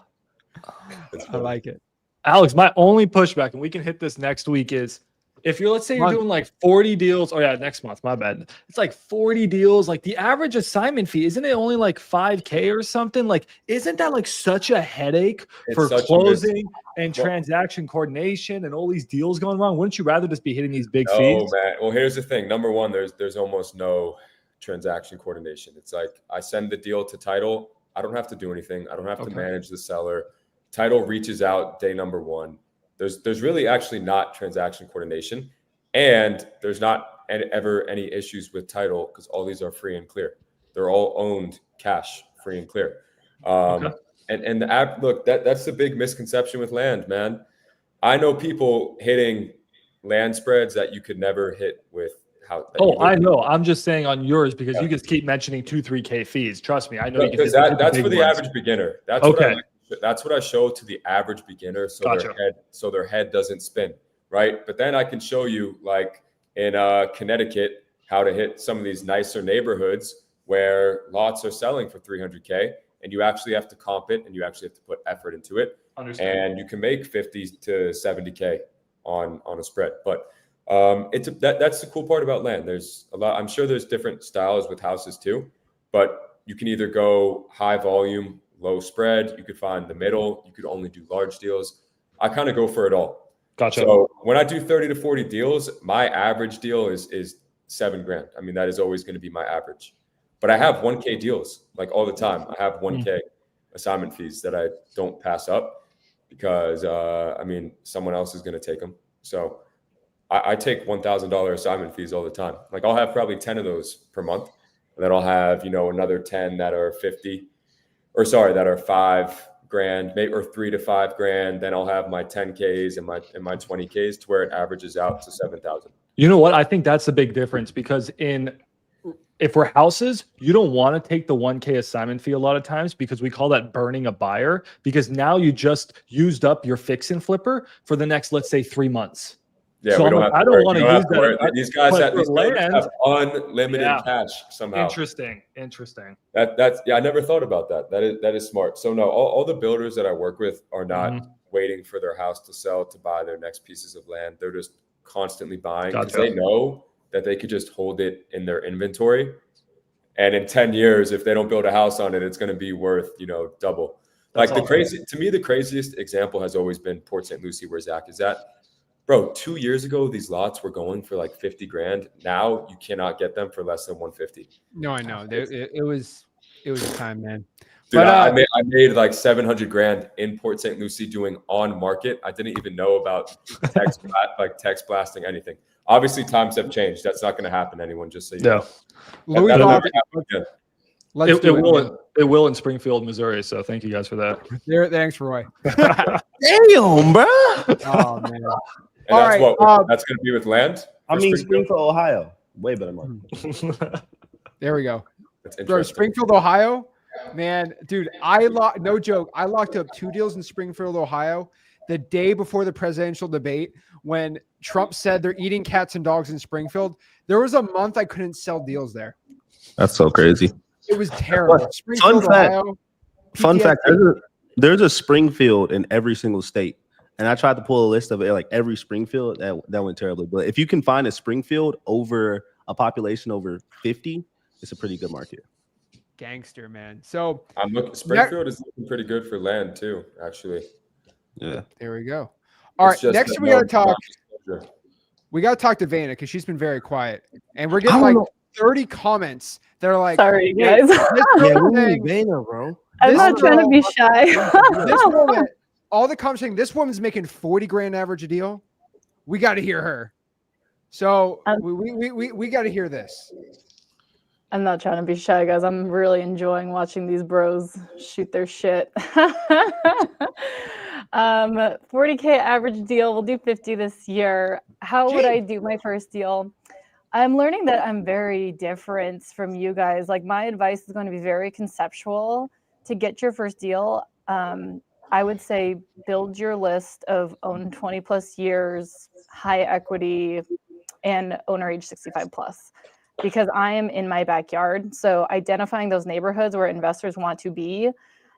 I like it. Alex, my only pushback, and we can hit this next week, is if you're, let's say you're doing like 40 deals. Oh yeah, next month, my bad. It's like 40 deals. Like the average assignment fee, isn't it only like 5K or something? Like, isn't that like such a headache for closing and transaction coordination and all these deals going wrong? Wouldn't you rather just be hitting these big fees? Oh man. Well, here's the thing. Number one, there's almost no transaction coordination. It's like I send the deal to title. I don't have to do anything. I don't have to manage the seller. Title reaches out day number one. There's really actually not transaction coordination, and there's not ever any issues with title because all these are free and clear. They're all owned cash, free and clear. And the app, look, that's the big misconception with land, man. I know people hitting land spreads that you could never hit with how. I know. I'm just saying on yours because you just keep mentioning 2-3K fees. Trust me, I know. Because that's for the average beginner. That's okay. That's what I show to the average beginner, so their head doesn't spin, right? But then I can show you, like in Connecticut, how to hit some of these nicer neighborhoods where lots are selling for 300K, and you actually have to comp it, and you actually have to put effort into it, and you can make 50 to 70K on a spread. But that's the cool part about land. There's a lot. I'm sure there's different styles with houses too, but you can either go high volume, low spread. You could find the middle. You could only do large deals. I kind of go for it all. Gotcha. So when I do 30 to 40 deals, my average deal is $7,000. I mean, that is always going to be my average. But I have 1K deals like all the time. I have 1K assignment fees that I don't pass up because I mean, someone else is going to take them. So I take $1,000 assignment fees all the time. Like I'll have probably 10 of those per month, and then I'll have another 10 that are that are $5,000, maybe, or $3,000 to $5,000. Then I'll have my 10Ks and my 20Ks to where it averages out to 7,000. You know what? I think that's the big difference because if we're houses, you don't want to take the 1K assignment fee a lot of times because we call that burning a buyer, because now you just used up your fix and flipper for the next, let's say, 3 months. Yeah, so I don't want to use that. These guys have unlimited cash somehow. Interesting. That's I never thought about that. That is smart. So no, all the builders that I work with are not waiting for their house to sell to buy their next pieces of land. They're just constantly buying because they know that they could just hold it in their inventory, and in 10 years, if they don't build a house on it, it's going to be worth double. Like the craziest example has always been Port St. Lucie, where Zach is at. Bro, 2 years ago, these lots were going for like $50,000. Now you cannot get them for less than $150,000. No, I know. It was a time, man. Dude, but, I made like $700,000 in Port St. Lucie doing on market. I didn't even know about text blasting anything. Obviously, times have changed. That's not going to happen. Anyone, just so you know. It will in Springfield, Missouri. So thank you guys for that. Thanks, Roy. Damn, bro. Oh man. And that's going to be with land? I mean, Springfield, Ohio. Way better market. There we go. That's interesting. Bro, Springfield, Ohio. Man, dude, no joke. I locked up 2 deals in Springfield, Ohio the day before the presidential debate when Trump said they're eating cats and dogs in Springfield. There was a month I couldn't sell deals there. That's so crazy. It was terrible. Springfield, Ohio. Fun fact, there's a Springfield in every single state. And I tried to pull a list of it, like every Springfield, that went terribly. But if you can find a Springfield over a population over 50, it's a pretty good market. Gangster, man. So I'm looking. Springfield is looking pretty good for land too, actually. Yeah. There we go. All right. Next, we gotta talk. We gotta talk to Vaya because she's been very quiet, and we're getting like 30 comments that are like, "Sorry, guys." Yeah, we need Vaya, bro. I'm not trying to be shy. This woman, all the comments saying this woman's making $40,000 average a deal. We got to hear her. So we got to hear this. I'm not trying to be shy, guys. I'm really enjoying watching these bros shoot their shit. 40K average deal. We'll do 50 this year. How would I do my first deal? I'm learning that I'm very different from you guys. Like my advice is going to be very conceptual. To get your first deal, I would say build your list of own 20 plus years, high equity, and owner age 65 plus. Because I am in my backyard. So identifying those neighborhoods where investors want to be,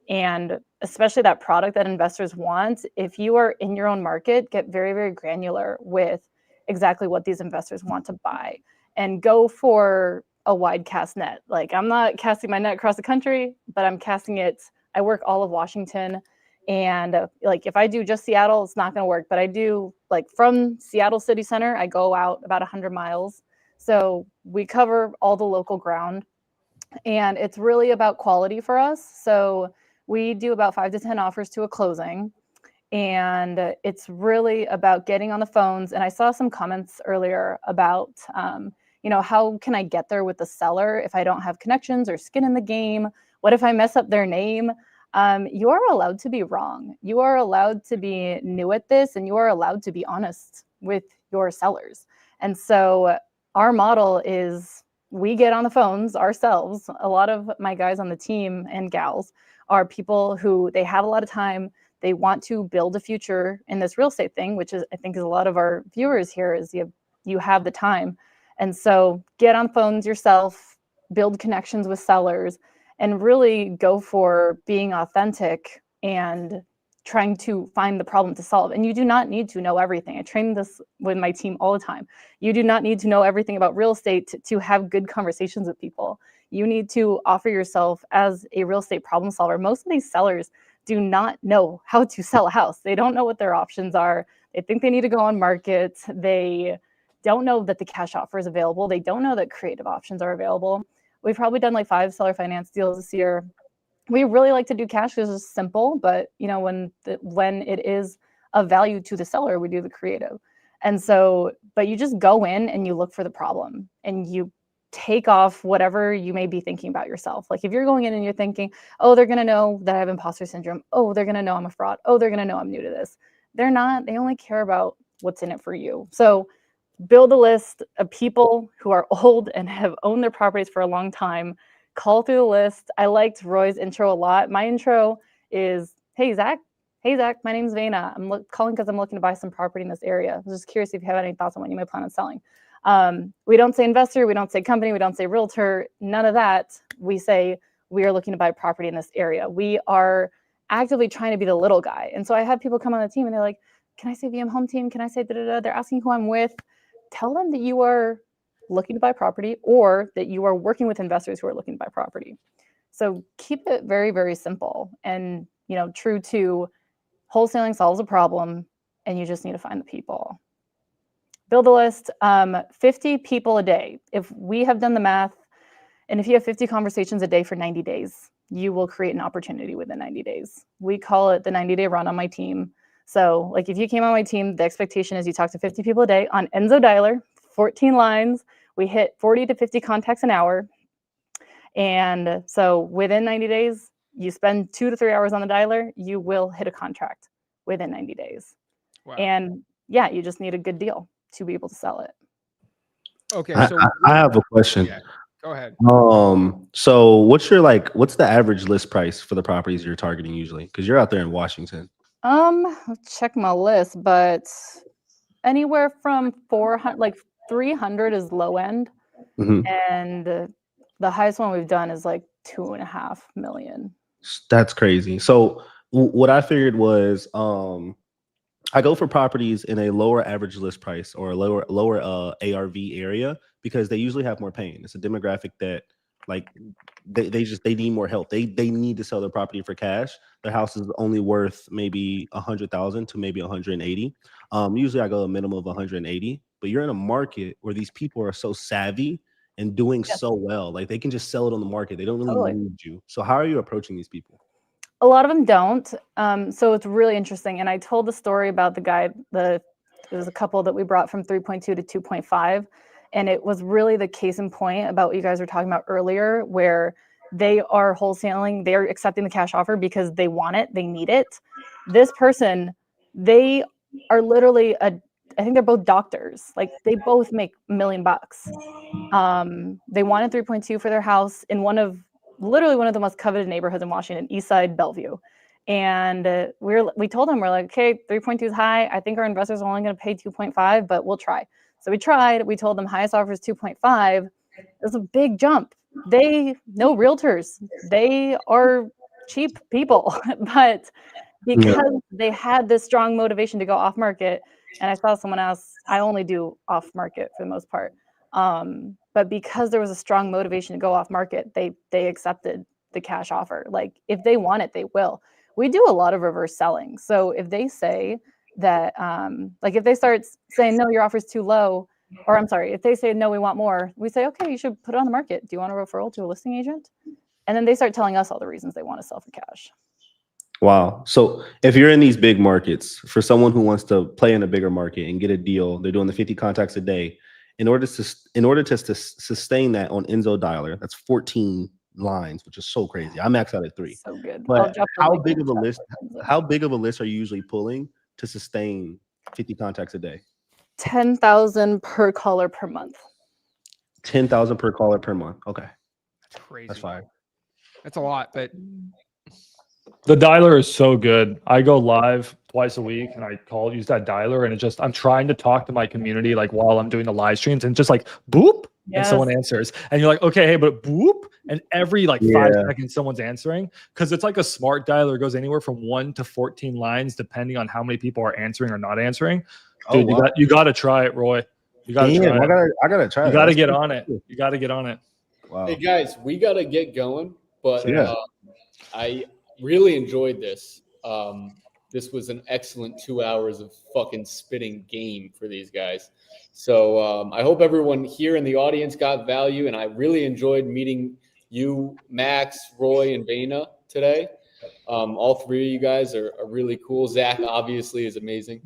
and especially that product that investors want, if you are in your own market, get very, very granular with exactly what these investors want to buy and go for a wide cast net. Like I'm not casting my net across the country, but I'm casting it. I work all of Washington. And like if I do just Seattle, it's not going to work. But I do like from Seattle City Center, I go out about 100 miles. So we cover all the local ground. And it's really about quality for us. So we do about 5 to 10 offers to a closing. And it's really about getting on the phones. And I saw some comments earlier about, how can I get there with the seller if I don't have connections or skin in the game? What if I mess up their name? You are allowed to be wrong. You are allowed to be new at this, and you are allowed to be honest with your sellers. And so our model is we get on the phones ourselves. A lot of my guys on the team and gals are people who they have a lot of time. They want to build a future in this real estate thing, which is, I think, is a lot of our viewers here is you have the time. And so get on phones yourself, build connections with sellers, and really go for being authentic and trying to find the problem to solve. And you do not need to know everything. I train this with my team all the time. You do not need to know everything about real estate to have good conversations with people. You need to offer yourself as a real estate problem solver. Most of these sellers do not know how to sell a house. They don't know what their options are. They think they need to go on market. They don't know that the cash offer is available. They don't know that creative options are available. We've probably done like 5 seller finance deals this year. We really like to do cash because it's simple, but when it is of value to the seller, we do the creative. And so, but you just go in and you look for the problem and you take off whatever you may be thinking about yourself. Like if you're going in and you're thinking, oh, they're going to know that I have imposter syndrome. Oh, they're going to know I'm a fraud. Oh, they're going to know I'm new to this. They're not. They only care about what's in it for you. So build a list of people who are old and have owned their properties for a long time. Call through the list. I liked Roy's intro a lot. My intro is, hey, Zach. Hey, Zach, my name's Vaya. I'm calling because I'm looking to buy some property in this area. I was just curious if you have any thoughts on what you might plan on selling. We don't say investor. We don't say company. We don't say realtor. None of that. We say we are looking to buy property in this area. We are actively trying to be the little guy. And so I have people come on the team and they're like, can I say VM home team? Can I say da-da-da? They're asking who I'm with. Tell them that you are looking to buy property or that you are working with investors who are looking to buy property. So keep it very, very simple and, true to wholesaling solves a problem and you just need to find the people. Build a list, 50 people a day. If we have done the math, and if you have 50 conversations a day for 90 days, you will create an opportunity within 90 days. We call it the 90-day run on my team. So like if you came on my team, the expectation is you talk to 50 people a day on Enzo Dialer, 14 lines. We hit 40 to 50 contacts an hour. And so within 90 days, you spend 2 to 3 hours on the dialer, you will hit a contract within 90 days. Wow. And yeah, you just need a good deal to be able to sell it. Okay. So I have a question. Yeah, go ahead. So what's the average list price for the properties you're targeting usually? Because you're out there in Washington. I'll check my list, but anywhere from 400, like 300 is low end. Mm-hmm. And the highest one we've done is like 2.5 million. That's crazy. So what I figured was, I go for properties in a lower average list price or a lower ARV area because they usually have more pain. It's a demographic that like they need more help. They need to sell their property for cash. Their house is only worth maybe 100,000 to maybe 180. Usually I go a minimum of 180. But you're in a market where these people are so savvy and doing so well, like they can just sell it on the market. They don't really need you. So how are you approaching these people? A lot of them don't. So it's really interesting. And I told the story about the guy, there was a couple that we brought from 3.2 to 2.5. And it was really the case in point about what you guys were talking about earlier, where they are wholesaling, they're accepting the cash offer because they want it, they need it. This person, they are literally I think they're both doctors. Like they both make $1 million. They wanted 3.2 for their house in literally one of the most coveted neighborhoods in Washington, Eastside Bellevue. And we told them, we're like, okay, 3.2 is high. I think our investors are only going to pay 2.5, but we'll try. So we tried. We told them highest offer is 2.5. It was a big jump. They know realtors. They are cheap people, but because they had this strong motivation to go off market, and I saw someone else, I only do off market for the most part. But because there was a strong motivation to go off market, they accepted the cash offer. Like if they want it, they will. We do a lot of reverse selling. So if they say that, like if they start saying, no, your offer is too low, or I'm sorry, if they say, no, we want more, we say, okay, you should put it on the market. Do you want a referral to a listing agent? And then they start telling us all the reasons they want to sell for cash. Wow. So if you're in these big markets, for someone who wants to play in a bigger market and get a deal, they're doing the 50 contacts a day. In order to sustain that on Enzo Dialer, that's 14 lines, which is so crazy. I max out at 3. So good. But how big of a list are you usually pulling to sustain 50 contacts a day? 10,000 per caller per month. 10,000 per caller per month. Okay. That's crazy. That's fine. That's a lot, but The dialer is so good. I go live twice a week and I use that dialer, and I'm trying to talk to my community like while I'm doing the live streams, and just like boop, and someone answers. And you're like, okay, hey, but boop. And every 5 seconds someone's answering, because it's like a smart dialer. It goes anywhere from 1 to 14 lines, depending on how many people are answering or not answering. Dude, you got to try it, Roy. You got to try it. I gotta try it. You got to get on it. You got to get on it. Wow. Hey guys, we got to get going, but I really enjoyed this. This was an excellent 2 hours of fucking spitting game for these guys. So I hope everyone here in the audience got value, and I really enjoyed meeting you, Max, Roy, and Vaya today. All three of you guys are really cool. Zach obviously is amazing.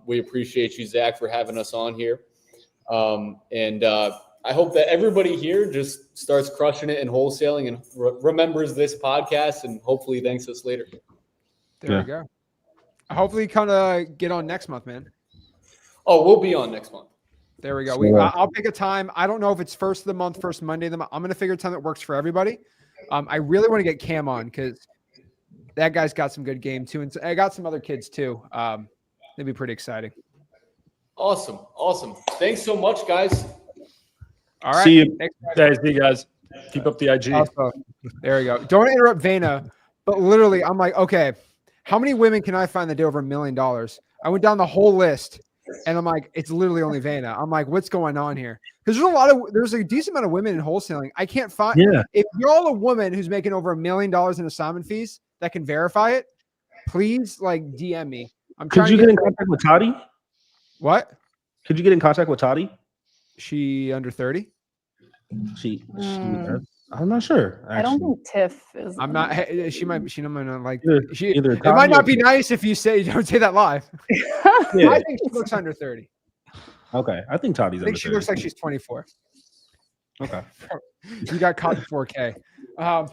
We appreciate you, Zach, for having us on here. I hope that everybody here just starts crushing it in wholesaling and remembers this podcast, and hopefully thanks us later. There we go. Hopefully kind of get on next month, man. Oh, we'll be on next month. There we go. I'll pick a time. I don't know if it's first of the month, first Monday of the month. I'm going to figure a time that works for everybody. I really want to get Cam on because that guy's got some good game too. And I got some other kids too. It'd be pretty exciting. Awesome. Thanks so much, guys. All right. See you. See you guys. Keep up the IG. Awesome. There we go. Don't interrupt Vaya, but literally I'm like, okay, how many women can I find that do over $1 million? I went down the whole list and I'm like, it's literally only Vaya. I'm like, what's going on here? Because there's a decent amount of women in wholesaling. I can't find, if you're all a woman who's making over $1 million in assignment fees that can verify it, please DM me. Could you get in contact with Toddy? What? Could you get in contact with Toddy? She under 30? I'm not sure. Actually. I don't think Tiff is. I'm not. She might not like. Either it might not be nice if you don't say that live. I think she looks under 30. Okay, I think Toddy's. I think she looks like she's 24. Okay, you got caught in 4K. I'm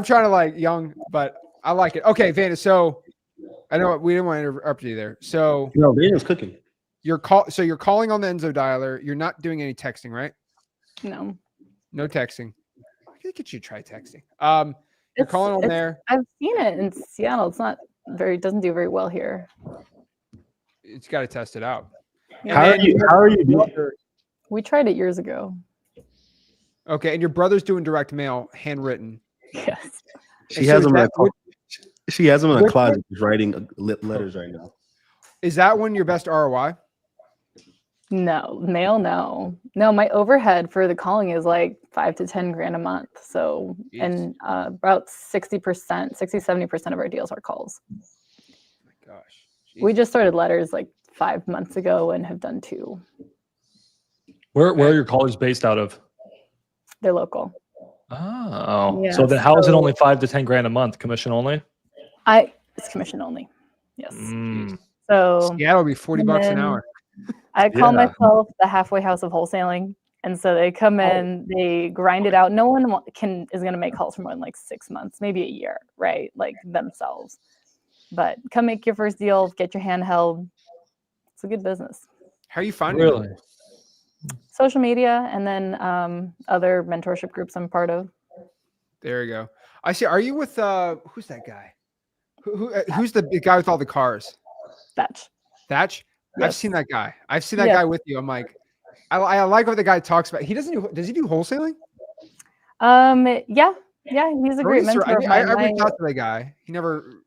trying to young, but I like it. Okay, Vaya. So I know we didn't want to interrupt you there. So no, Vaya's cooking. You're calling on the Enzo dialer. You're not doing any texting, right? No. No texting. I can get you to try texting. You're calling on there. I've seen it in Seattle. It's not doesn't do very well here. It's got to test it out. How are you doing? We tried it years ago. Okay, and your brother's doing direct mail, handwritten. Yes. She has them in a closet. She's writing letters right now. Is that one your best ROI? No, mail, no. My overhead for the calling is like $5 to $10,000 a month. So, jeez. And about 60%, 70% of our deals are calls. Oh my gosh. Jeez. We just started letters 5 months ago and have done 2. Where are your callers based out of? They're local. Oh, yeah, so then how is it only $5 to $10,000 a month? Commission only? It's commission only. Yes. So Seattle will be $40 an hour. I call myself the halfway house of wholesaling. And so they come in, they grind it out. No one is going to make calls for more than 6 months, maybe a year, right? Themselves. But come make your first deal, get your hand held. It's a good business. How are you finding it? Really? Social media, and then other mentorship groups I'm part of. There you go. I see. Are you with who's that guy? Who's the big guy with all the cars? Thatch. Thatch? Yes. I've seen that guy. I've seen that guy with you. I'm like, I like what the guy talks about. He does he do wholesaling? Yeah, he's a great mentor of mine. I reached out to the guy. He never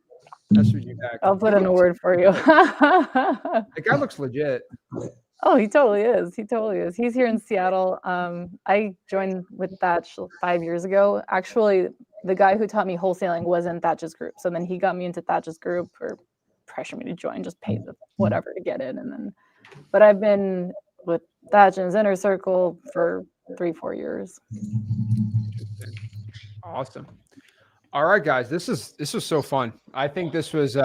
messaged you back. I'll put in a word for you. The guy looks legit. Oh, he totally is. He's here in Seattle. I joined with Thatch 5 years ago. Actually, the guy who taught me wholesaling was in Thatch's group. So then he got me into Thatch's group, or pressured me to join, just pay the whatever to get in. And then, but I've been with Thatch in his inner circle for 3-4 years. Awesome. All right, guys, this was so fun. I think this was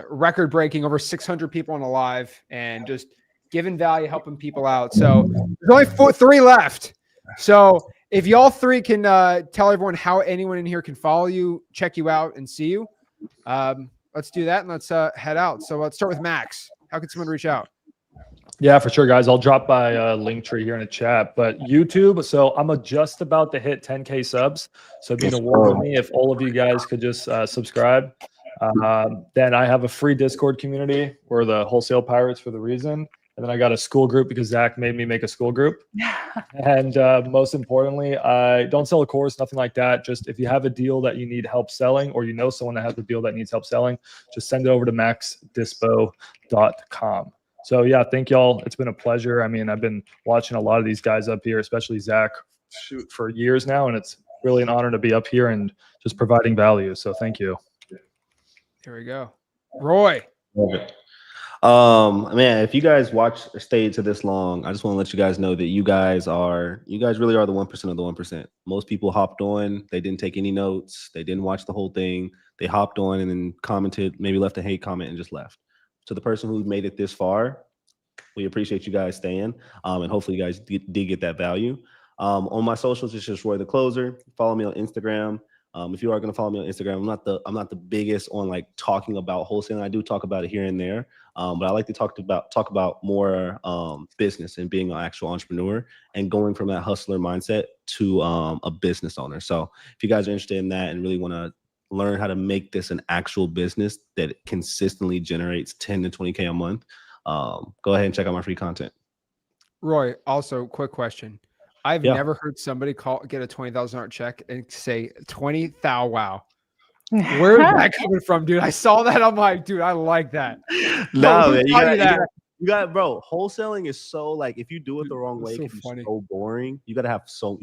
record breaking, over 600 people on the live, and just giving value, helping people out. So there's only 3 left. So if y'all 3 can tell everyone how anyone in here can follow you, check you out, and see you, let's do that, and let's head out. So let's start with Max. How can someone reach out? Yeah, for sure, guys. I'll drop my link tree here in the chat. But YouTube, so I'm just about to hit 10K subs. So it'd be an award with me if all of you guys could just subscribe. Then I have a free Discord community. We're the Wholesale Pirates for the reason. And then I got a school group because Zach made me make a school group. And most importantly, I don't sell a course, nothing like that. Just if you have a deal that you need help selling, or you know someone that has a deal that needs help selling, just send it over to maxdispo.com. So yeah, thank y'all. It's been a pleasure. I mean, I've been watching a lot of these guys up here, especially Zach, for years now. And it's really an honor to be up here and just providing value. So thank you. There we go. Roy. Man, if you guys stayed to this long, I just want to let you guys know that you guys really are the 1% of the 1%. Most people hopped on, they didn't take any notes, they didn't watch the whole thing, they hopped on and then commented, maybe left a hate comment and just left. To the person who made it this far, we appreciate you guys staying, and hopefully you guys did get that value. On my socials, it's just Roy the Closer. Follow me on Instagram. If you are going to follow me on Instagram, I'm not the biggest on like talking about wholesaling. I do talk about it here and there, but I like to talk about more business and being an actual entrepreneur and going from that hustler mindset to a business owner. So if you guys are interested in that and really want to learn how to make this an actual business that consistently generates 10 to 20K a month, go ahead and check out my free content. Roy, also quick question. I've never heard somebody get a $20,000 check and say 20 thou wow. Where is that coming from, dude? I saw that. I'm like, dude, I like that. No, man, you got bro. Wholesaling is so like, if you do it the wrong way, it can be so boring. You gotta have fun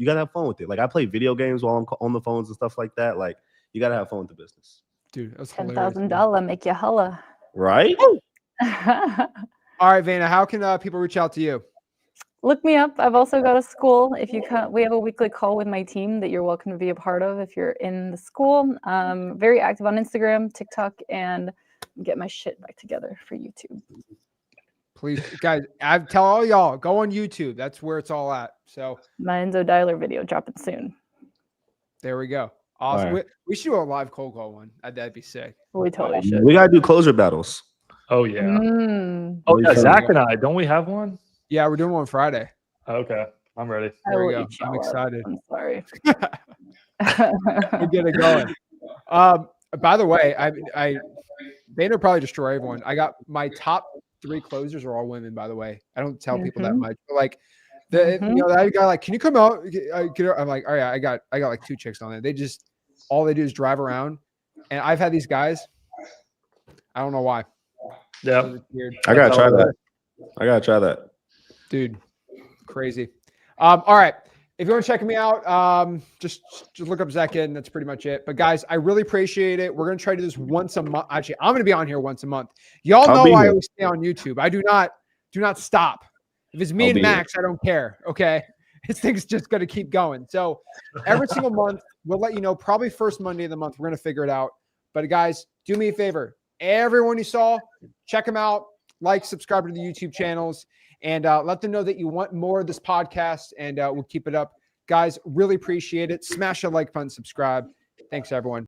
with it. Like I play video games while I'm on the phones and stuff like that. Like you gotta have fun with the business. Dude, that's hilarious. $10,000 make you holla. Right? All right, Vaya, how can people reach out to you? Look me up. I've also got a school. If you can, we have a weekly call with my team that you're welcome to be a part of if you're in the school. Very active on Instagram, TikTok, and get my shit back together for YouTube. Please, guys, I tell all y'all, go on YouTube. That's where it's all at. So my Enzo Dialer video dropping soon. There we go. Awesome. Right. We should do a live cold call one. That'd be sick. We totally should. We gotta do closer battles. Oh yeah. Oh yeah, Zach and I. Don't we have one? Yeah, we're doing one Friday. Okay, I'm ready. There we go. I'm excited. I'm sorry. We'll get it going. By the way, Vayner probably destroy everyone. I got my top 3 closers are all women. By the way, I don't tell people that much. But like that guy, like, can you come out? I'm like, all right, I got like 2 chicks on there. All they do is drive around, and I've had these guys. I don't know why. Yeah, I gotta try that. Dude, crazy. All right. If you want to check me out, just look up Zach in. That's pretty much it. But guys, I really appreciate it. We're going to try to do this once a month. Actually, I'm going to be on here once a month. Y'all know I always stay on YouTube. I do not stop. If it's me and Max, I don't care. Okay. This thing's just going to keep going. So every single month, we'll let you know, probably first Monday of the month. We're going to figure it out. But guys, do me a favor. Everyone you saw, check them out. Like, subscribe to the YouTube channels. And let them know that you want more of this podcast, and we'll keep it up. Guys, really appreciate it. Smash a like button, subscribe. Thanks, everyone.